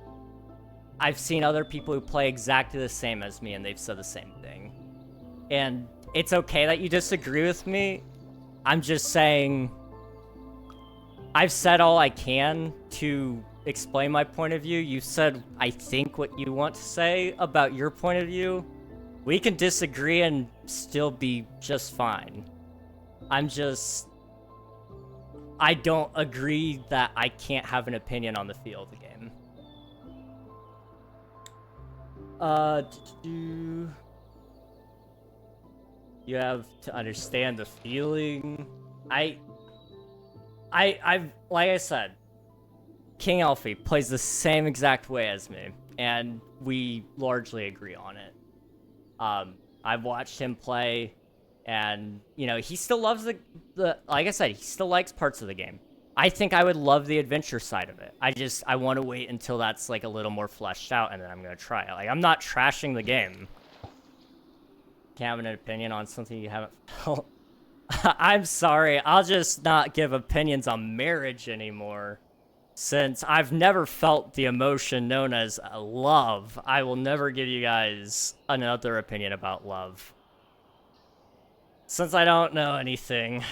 I've seen other people who play exactly the same as me, and they've said the same thing. And it's okay that you disagree with me. I'm just saying, I've said all I can to explain my point of view. You said, I think, what you want to say about your point of view. We can disagree and still be just fine. I don't agree that I can't have an opinion on the feel of the game. You have to understand the feeling. I've like I said, King Elfie plays the same exact way as me, and we largely agree on it. I've watched him play, and you know, he still loves the like I said, he still likes parts of the game. I think I would love the adventure side of it. I want to wait until that's like a little more fleshed out, and then I'm gonna try it. Like, I'm not trashing the game. Can't have an opinion on something you haven't felt. I'm sorry, I'll just not give opinions on marriage anymore. Since I've never felt the emotion known as love, I will never give you guys another opinion about love. Since I don't know anything.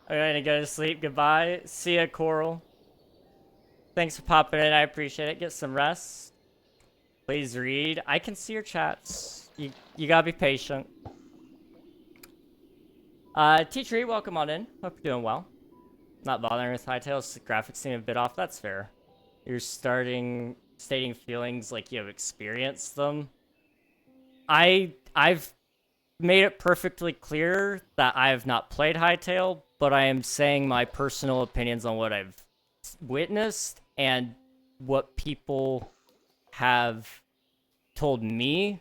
I'm gonna go to sleep. Goodbye. See ya, Coral. Thanks for popping in. I appreciate it. Get some rest. Please read. I can see your chats. You gotta be patient. Teacher, welcome on in. Hope you're doing well. Not bothering with Hytale's graphics seem a bit off. That's fair. You're stating feelings like you have experienced them. I've made it perfectly clear that I have not played Hytale, but I am saying my personal opinions on what I've witnessed and what people have told me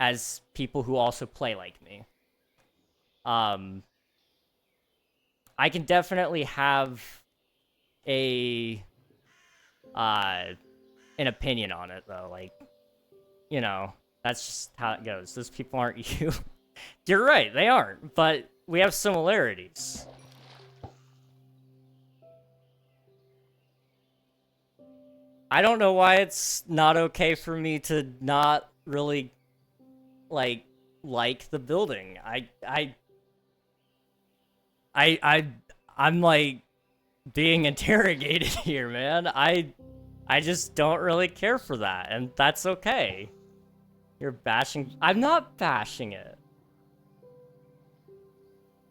as people who also play like me. I can definitely have an opinion on it, though. Like, you know, that's just how it goes. Those people aren't you. You're right, they aren't, but we have similarities. I don't know why it's not okay for me to not really like the building. I'm like being interrogated here, man. I just don't really care for that, and that's okay. You're bashing. I'm not bashing it.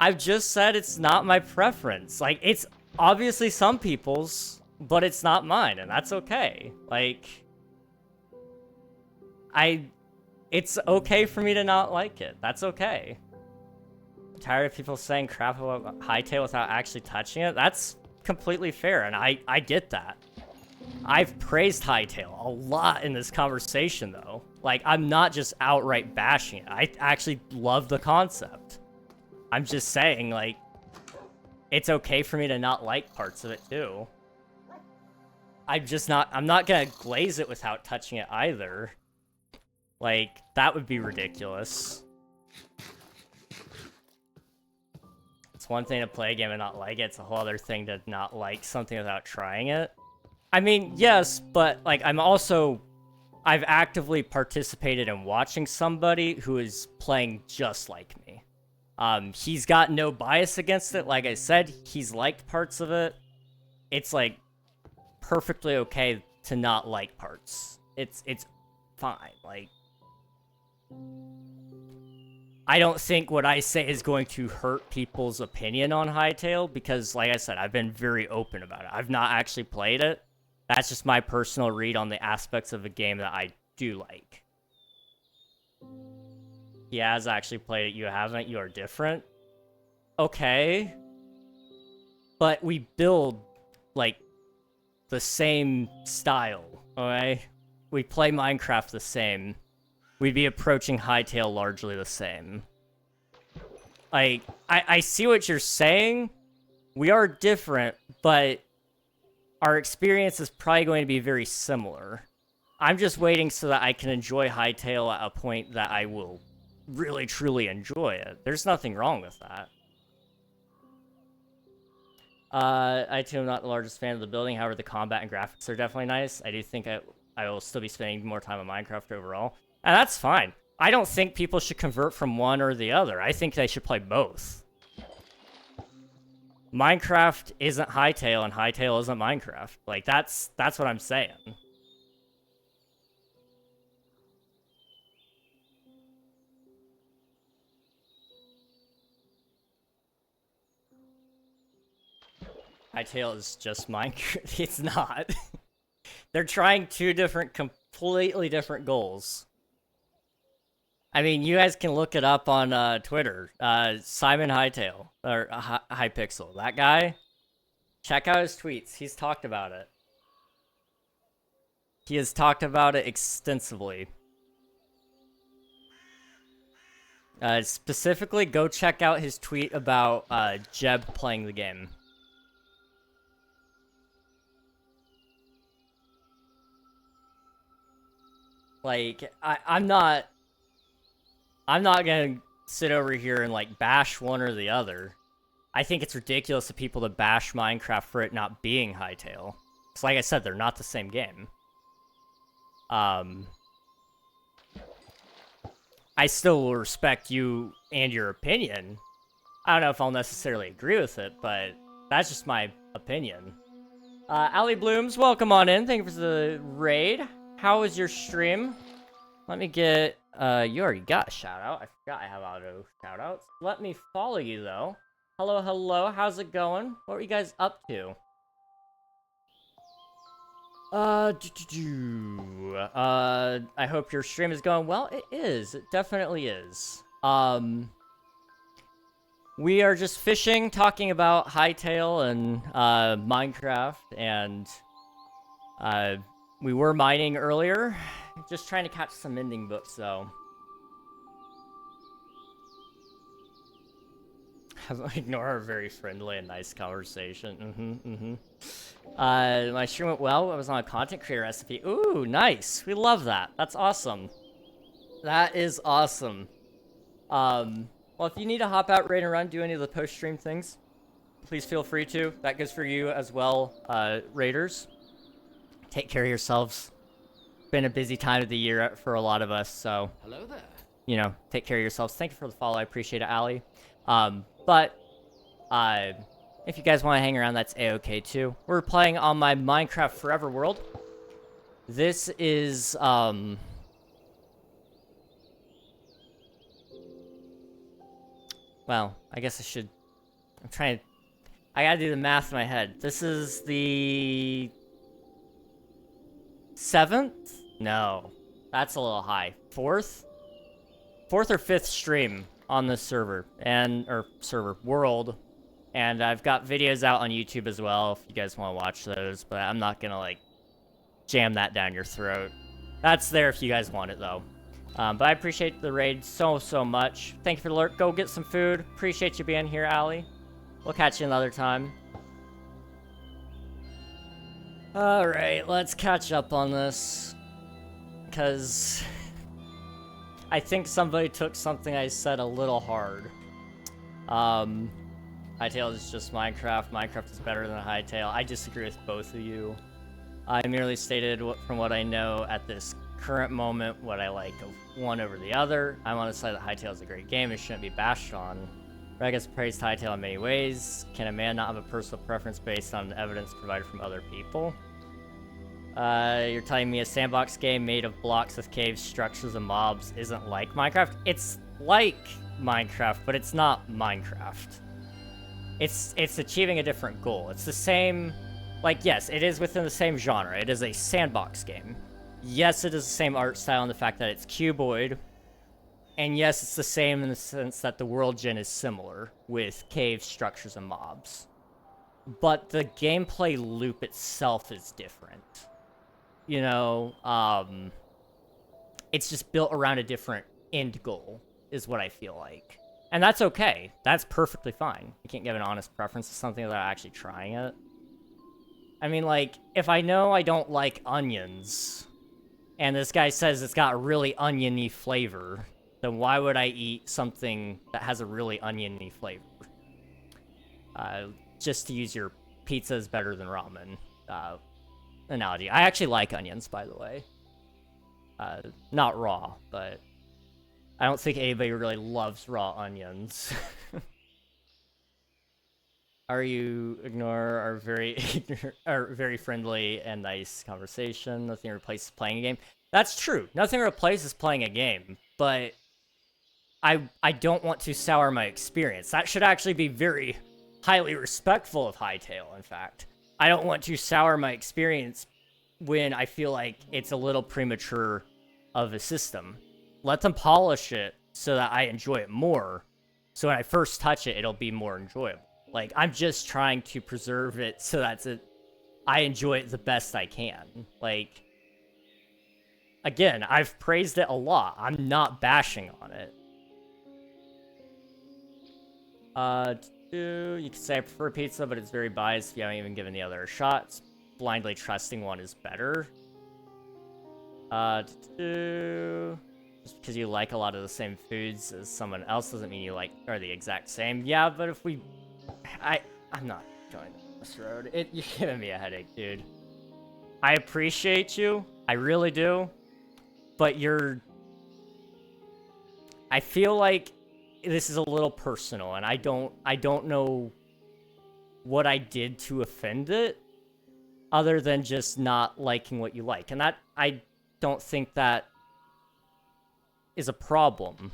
I've just said it's not my preference. Like, it's obviously some people's, but it's not mine, and that's okay. Like, it's okay for me to not like it. That's okay. tired of people saying crap about Hytale without actually touching it. That's completely fair, and I get that. I've praised Hytale a lot in this conversation, though. Like, I'm not just outright bashing it. I actually love the concept. I'm just saying, like, it's okay for me to not like parts of it, too. I'm not gonna glaze it without touching it either. Like, that would be ridiculous. It's one thing to play a game and not like it. It's a whole other thing to not like something without trying it. I mean, yes, but, like, I've actively participated in watching somebody who is playing just like me. He's got no bias against it. Like I said, he's liked parts of it. It's, like, perfectly okay to not like parts. It's fine. Like, I don't think what I say is going to hurt people's opinion on Hytale because, like I said, I've been very open about it. I've not actually played it. That's just my personal read on the aspects of the game that I do like. He has actually played it. You haven't. You are different. Okay. But we build, like, the same style, okay? We play Minecraft the same. We'd be approaching Hytale largely the same. Like, I see what you're saying. We are different, but our experience is probably going to be very similar. I'm just waiting so that I can enjoy Hytale at a point that I will really, truly enjoy it. There's nothing wrong with that. I too am not the largest fan of the building, however the combat and graphics are definitely nice. I do think I will still be spending more time on Minecraft overall. And that's fine. I don't think people should convert from one or the other. I think they should play both. Minecraft isn't Hytale, and Hytale isn't Minecraft. Like, that's what I'm saying. Hytale is just Minecraft. It's not. They're trying two different, completely different goals. I mean, you guys can look it up on Twitter. Simon Hytale, or Hypixel. That guy, check out his tweets. He's talked about it. He has talked about it extensively. Specifically, go check out his tweet about Jeb playing the game. Like, I'm not gonna sit over here and, like, bash one or the other. I think it's ridiculous of people to bash Minecraft for it not being Hytale. Because, like I said, they're not the same game. I still will respect you and your opinion. I don't know if I'll necessarily agree with it, but that's just my opinion. Allie Blooms, welcome on in. Thank you for the raid. How was your stream? Let me get, you already got a shout out. I forgot I have auto shout outs. Let me follow you though. Hello, hello, how's it going? What were you guys up to? I hope your stream is going well. It is, it definitely is. We are just fishing, talking about Hytale and, Minecraft, and, we were mining earlier. Just trying to catch some mending books, though. Ignore our very friendly and nice conversation. My stream went well. I was on a content creator recipe. Ooh, nice. We love that. That's awesome. That is awesome. Well, if you need to hop out, raid and run, do any of the post-stream things, please feel free to. That goes for you as well, raiders. Take care of yourselves. Been a busy time of the year for a lot of us, so hello there. You know, take care of yourselves. Thank you for the follow. I appreciate it, Allie. But if you guys want to hang around, that's a-okay too. We're playing on my Minecraft Forever world. This is well, I guess I gotta do the math in my head. This is the 7th? No, that's a little high. 4th or 5th stream on this server or server world, and I've got videos out on YouTube as well if you guys want to watch those. But I'm not gonna like jam that down your throat. That's there if you guys want it though. But I appreciate the raid so much. Thank you for the alert. Go get some food. Appreciate you being here, Allie. We'll catch you another time. Alright, let's catch up on this. Because I think somebody took something I said a little hard. Hightail is just Minecraft. Minecraft is better than Hightail. I disagree with both of you. I merely stated from what I know at this current moment what I like of one over the other. I want to say that Hightail is a great game. It shouldn't be bashed on. Reg has praised Hightail in many ways. Can a man not have a personal preference based on evidence provided from other people? You're telling me a sandbox game made of blocks with caves, structures, and mobs isn't like Minecraft? It's like Minecraft, but it's not Minecraft. It's achieving a different goal. It's the same, like, yes, it is within the same genre. It is a sandbox game. Yes, it is the same art style in the fact that it's cuboid. And yes, it's the same in the sense that the world gen is similar with caves, structures, and mobs. But the gameplay loop itself is different. You know, it's just built around a different end goal, is what I feel like. And that's okay. That's perfectly fine. You can't give an honest preference to something without actually trying it. I mean, like, if I know I don't like onions, and this guy says it's got a really oniony flavor, then why would I eat something that has a really oniony flavor? Just to use your pizza is better than ramen analogy. I actually like onions, by the way. Not raw, but I don't think anybody really loves raw onions. You ignore our very friendly and nice conversation. Nothing replaces playing a game. That's true. Nothing replaces playing a game, but I don't want to sour my experience. That should actually be very highly respectful of Hightail, in fact. I don't want to sour my experience when I feel like it's a little premature of a system. Let them polish it so that I enjoy it more. So when I first touch it, it'll be more enjoyable. Like, I'm just trying to preserve it so that I enjoy it the best I can. Like, again, I've praised it a lot. I'm not bashing on it. You could say I prefer pizza, but it's very biased if you haven't even given the other a shot. Blindly trusting one is better. Just because you like a lot of the same foods as someone else doesn't mean you are the exact same. Yeah, but if we... I'm not going down this road. You're giving me a headache, dude. I appreciate you. I really do. But I feel like this is a little personal, and I don't know what I did to offend it, other than just not liking what you like. And I don't think that is a problem.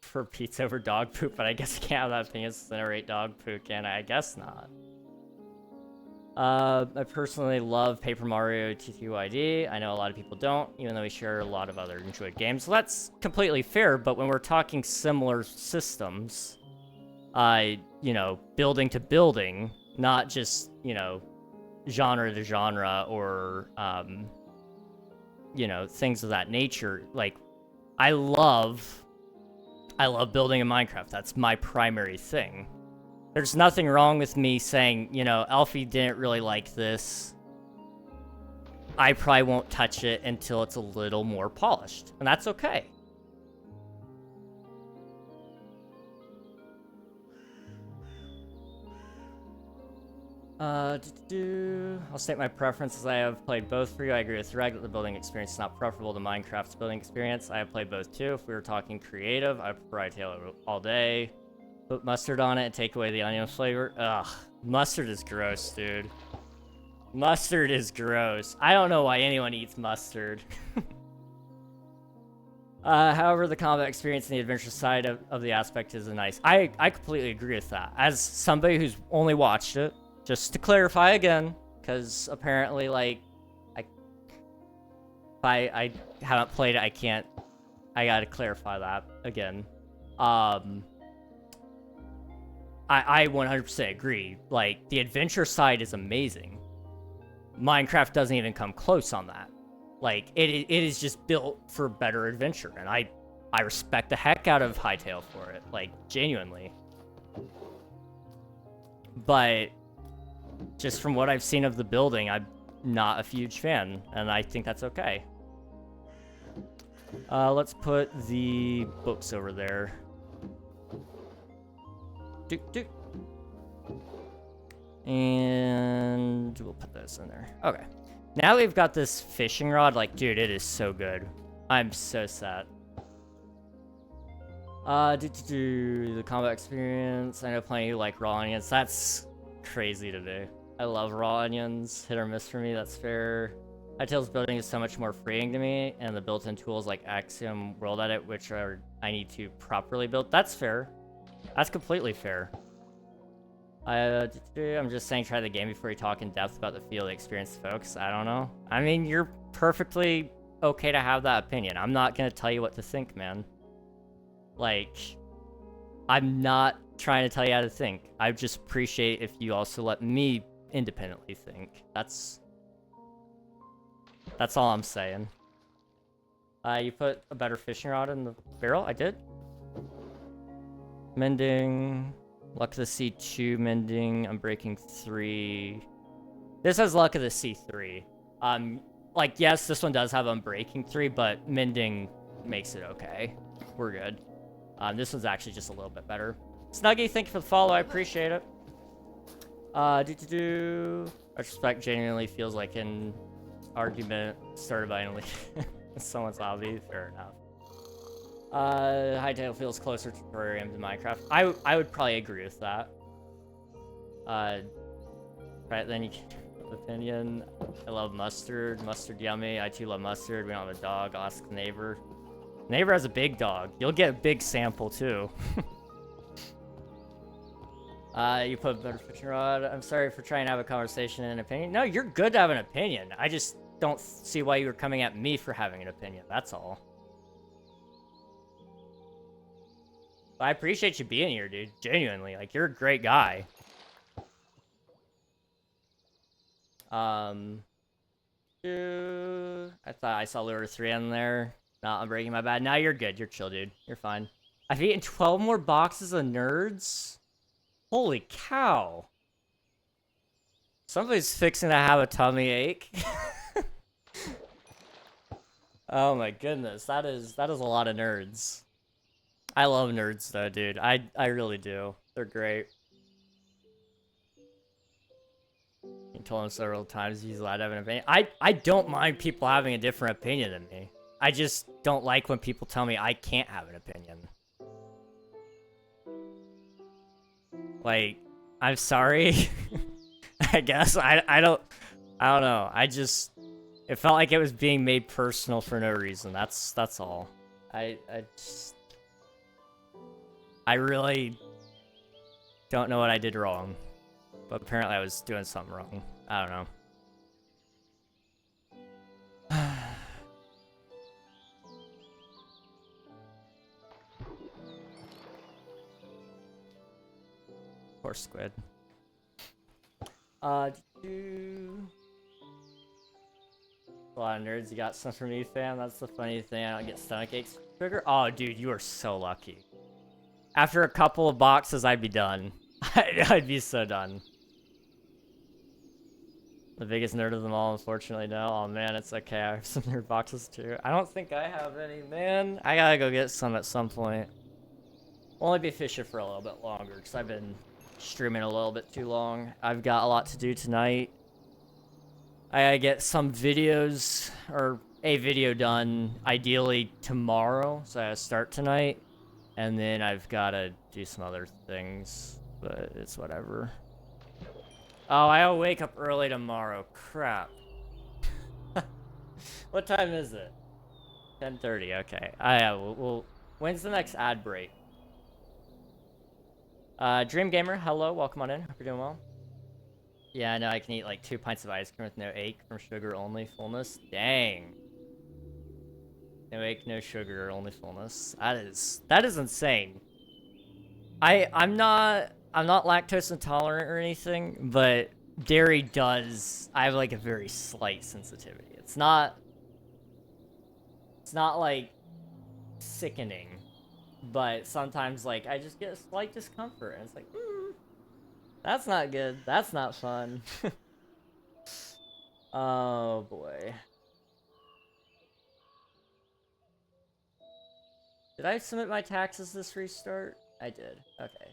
For pizza over dog poop, but I guess I can't have that opinion since I never ate dog poop, can I? I guess not. I personally love Paper Mario TTYD. I know a lot of people don't, even though we share a lot of other enjoyed games. So that's completely fair, but when we're talking similar systems, you know, building to building, not just, you know, genre to genre or, you know, things of that nature. Like, I love building in Minecraft. That's my primary thing. There's nothing wrong with me saying, you know, Alfie didn't really like this. I probably won't touch it until it's a little more polished. And that's okay. I'll state my preferences. I have played both for you. I agree with Reg that the building experience is not preferable to Minecraft's building experience. I have played both too. If we were talking creative, I prefer Hightail all day. Put mustard on it and take away the onion flavor. Ugh, mustard is gross, dude. Mustard is gross. I don't know why anyone eats mustard. However, the combat experience and the adventure side of the aspect is nice. I completely agree with that. As somebody who's only watched it, just to clarify again, because apparently, like, if I haven't played it, I can't I gotta clarify that again. I 100% agree. Like, the adventure side is amazing. Minecraft doesn't even come close on that. Like, it is just built for better adventure, and I respect the heck out of Hytale for it, like, genuinely. But just from what I've seen of the building, I'm not a huge fan, and I think that's okay. Let's put the books over there. And we'll put this in there. Okay. Now we've got this fishing rod. Like, dude, it is so good. I'm so sad. The combat experience. I know plenty who like raw onions. That's crazy to do. I love raw onions. Hit or miss for me, that's fair. Hytale's building is so much more freeing to me, and the built-in tools like Axiom World Edit, which are I need to properly build. That's fair. That's completely fair. I'm just saying try the game before you talk in depth about the feel, the experience, folks. I don't know. I mean, you're perfectly okay to have that opinion. I'm not gonna tell you what to think, man. Like, I'm not trying to tell you how to think. I just appreciate if you also let me independently think. That's all I'm saying. You put a better fishing rod in the barrel? I did. Mending. Luck of the Sea 2 mending. I'm breaking 3. This has Luck of the Sea 3. Like, yes, this one does have Unbreaking 3, but mending makes it okay. We're good. This one's actually just a little bit better. Snuggy, thank you for the follow. I appreciate it. Retrospect genuinely feels like an argument started by someone's hobby. Fair enough. Hytale feels closer to terrarium than Minecraft. I would probably agree with that. Right then, you opinion. I love mustard. Mustard yummy. I too love mustard. We don't have a dog. I'll ask the neighbor. Neighbor has a big dog. You'll get a big sample too. You put a better fishing rod. I'm sorry for trying to have a conversation and an opinion. No, you're good to have an opinion. I just don't see why you were coming at me for having an opinion. That's all. I appreciate you being here, dude. Genuinely. Like, you're a great guy. I thought I saw Lure 3 on there. No, I'm breaking my bad. Now you're good. You're chill, dude. You're fine. I've eaten 12 more boxes of nerds? Holy cow. Somebody's fixing to have a tummy ache. Oh my goodness. That is a lot of nerds. I love nerds though, dude. I really do. They're great. You told him several times he's allowed to have an opinion. I don't mind people having a different opinion than me. I just don't like when people tell me I can't have an opinion. Like, I'm sorry. I guess I don't know. It felt like it was being made personal for no reason. That's all. I really don't know what I did wrong. But apparently I was doing something wrong. I don't know. Poor squid. A lot of nerds. You got some for me, fam? That's the funny thing. I don't get stomach aches. Trigger? Oh, dude, you are so lucky. After a couple of boxes, I'd be done. I'd be so done. The biggest nerd of them all, unfortunately, no. Oh man, it's okay. I have some nerd boxes too. I don't think I have any, man. I gotta go get some at some point. I'll only be fishing for a little bit longer because I've been streaming a little bit too long. I've got a lot to do tonight. I gotta get some videos, or a video done, ideally tomorrow. So I gotta start tonight. And then I've gotta do some other things, but it's whatever. Oh, I'll wake up early tomorrow. Crap. What time is it? 10:30. Okay. Well, when's the next ad break? Dream Gamer, hello. Welcome on in. Hope you're doing well. Yeah, I know I can eat like 2 pints of ice cream with no ache from sugar only fullness. Dang. They make no sugar, only fullness. That is insane. I'm not lactose intolerant or anything, but dairy does. I have like a very slight sensitivity. It's not like sickening, but sometimes like I just get a slight discomfort, and it's like, that's not good. That's not fun. Oh boy. Did I submit my taxes this restart? I did. Okay.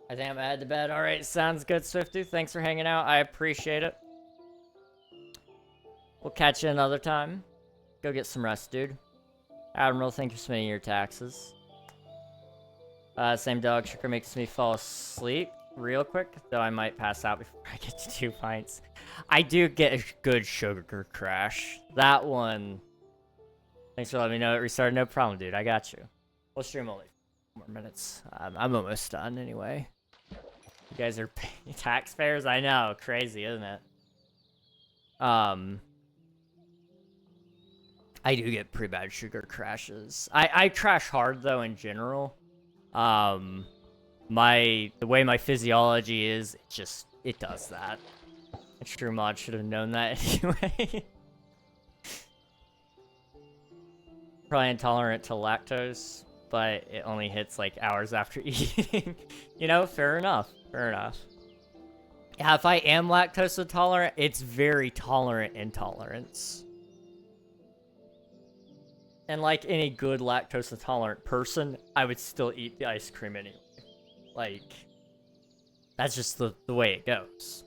I think I'm head to bed. Alright, sounds good, Swifty. Thanks for hanging out. I appreciate it. We'll catch you another time. Go get some rest, dude. Admiral, thank you for submitting your taxes. Same dog sugar makes me fall asleep real quick, though I might pass out before I get to 2 pints. I do get a good sugar crash. That one. Thanks for letting me know it restarted. No problem, dude. I got you. We'll stream only 4 more minutes. I'm almost done anyway. You guys are taxpayers? I know. Crazy, isn't it? I do get pretty bad sugar crashes. I crash hard, though, in general. The way my physiology is, it does that. True mod should have known that anyway. Probably intolerant to lactose, but it only hits like hours after eating. You know, fair enough. Fair enough. Yeah, if I am lactose intolerant, it's very tolerant intolerance. And like any good lactose intolerant person, I would still eat the ice cream anyway. Like, that's just the way it goes.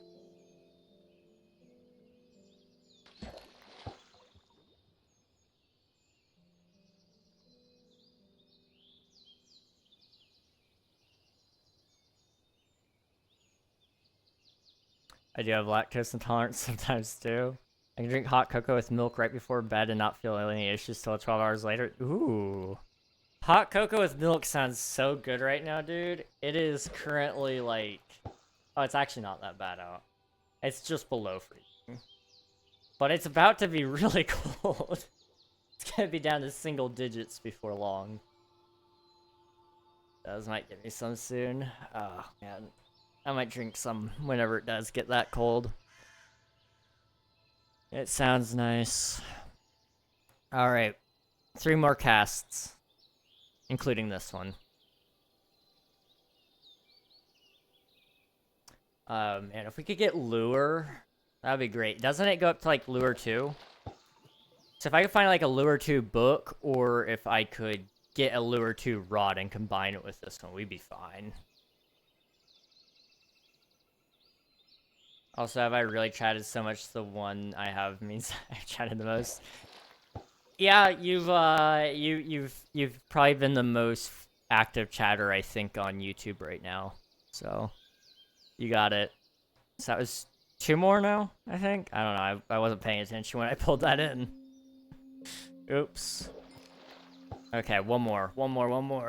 I do have lactose intolerance sometimes too. I can drink hot cocoa with milk right before bed and not feel any issues till 12 hours later. Ooh. Hot cocoa with milk sounds so good right now, dude. It is currently like... Oh, it's actually not that bad out. It's just below freezing. But it's about to be really cold. It's gonna be down to single digits before long. Those might get me some soon. Oh, man. I might drink some whenever it does get that cold. It sounds nice. Alright. 3 more casts. Including this one. Man, if we could get Lure, that'd be great. Doesn't it go up to, like, Lure 2? So if I could find, like, a Lure 2 book, or if I could get a Lure 2 rod and combine it with this one, we'd be fine. Also, have I really chatted so much? The one I have means I've chatted the most. Yeah, you've probably been the most active chatter, I think, on YouTube right now. So, you got it. So that was 2 more now, I think? I don't know, I wasn't paying attention when I pulled that in. Oops. Okay, one more.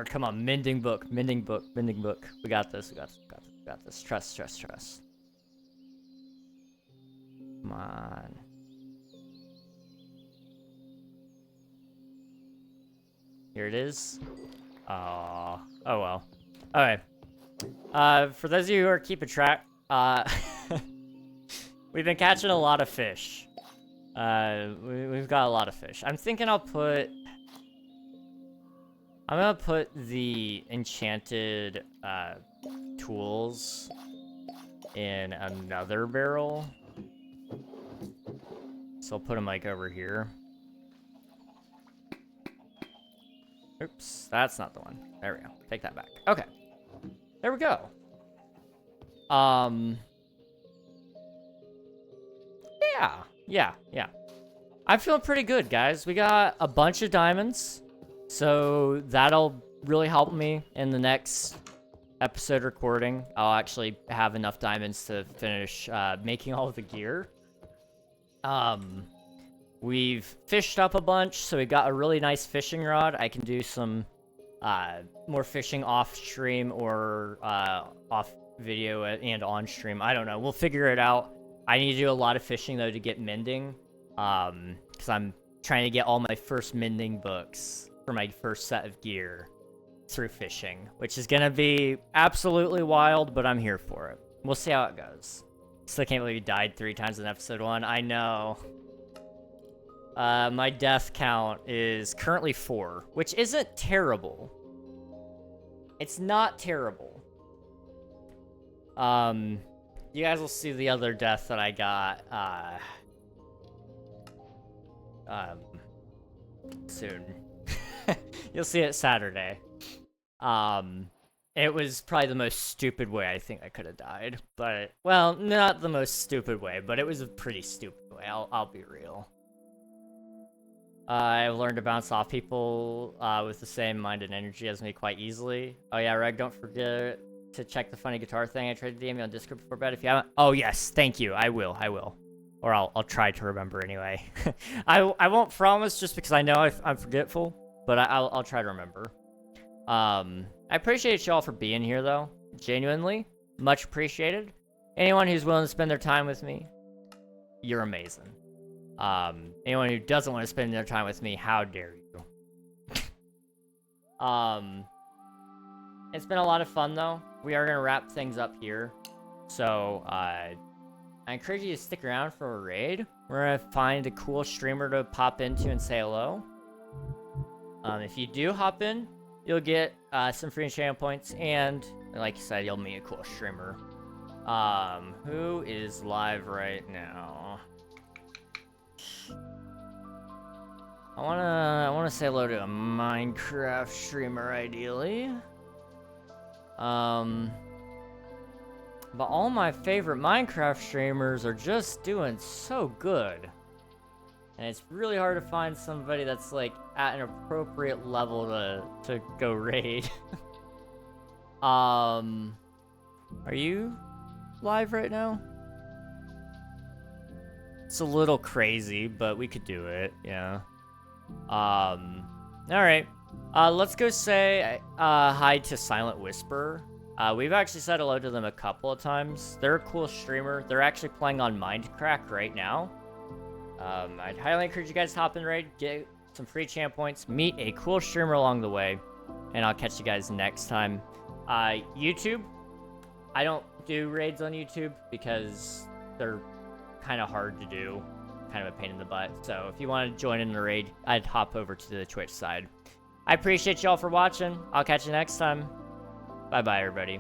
Come on, mending book. We got this. Trust. Come on. Here it is. Oh well. Alright. For those of you who are keeping track, we've been catching a lot of fish. We've got a lot of fish. I'm thinking I'm gonna put the enchanted tools in another barrel. So I'll put them like over here. Oops, that's not the one. There we go. Take that back. Okay. There we go. Yeah. I'm feeling pretty good, guys. We got a bunch of diamonds. So that'll really help me in the next episode recording. I'll actually have enough diamonds to finish making all of the gear. We've fished up a bunch, so we got a really nice fishing rod. I can do some more fishing off stream or off video and on stream. I don't know. We'll figure it out. I need to do a lot of fishing though to get mending. Because I'm trying to get all my first mending books for my first set of gear through fishing, which is gonna be absolutely wild, but I'm here for it. We'll see how it goes. Still can't believe you died 3 times in episode 1. I know. My death count is currently 4, which isn't terrible. It's not terrible. You guys will see the other death that I got, soon. You'll see it Saturday. It was probably the most stupid way I think I could have died, but, well, not the most stupid way, but it was a pretty stupid way, I'll be real. I've learned to bounce off people, with the same mind and energy as me quite easily. Oh yeah, Reg, don't forget to check the funny guitar thing I tried to DM you on Discord before bed if you haven't. Oh yes, thank you, I will. Or I'll try to remember anyway. I won't promise just because I know I'm forgetful, but I'll try to remember. I appreciate y'all for being here though, genuinely, much appreciated. Anyone who's willing to spend their time with me, you're amazing. Anyone who doesn't want to spend their time with me, how dare you? It's been a lot of fun though. We are gonna wrap things up here, so I encourage you to stick around for a raid. We're gonna find a cool streamer to pop into and say hello. If you do hop in, you'll get some free channel points, and like I said, you'll meet a cool streamer. Who is live right now? I wanna say hello to a Minecraft streamer, ideally. But all my favorite Minecraft streamers are just doing so good. And it's really hard to find somebody that's, like, at an appropriate level to go raid. Are you live right now? It's a little crazy, but we could do it, yeah. Alright. Let's go say hi to Silent Whisper. We've actually said hello to them a couple of times. They're a cool streamer. They're actually playing on Mindcrack right now. I'd highly encourage you guys to hop in raid, get some free champ points, meet a cool streamer along the way, and I'll catch you guys next time. YouTube, I don't do raids on YouTube because they're kind of hard to do, kind of a pain in the butt. So if you want to join in the raid, I'd hop over to the Twitch side. I appreciate y'all for watching. I'll catch you next time. Bye-bye, everybody.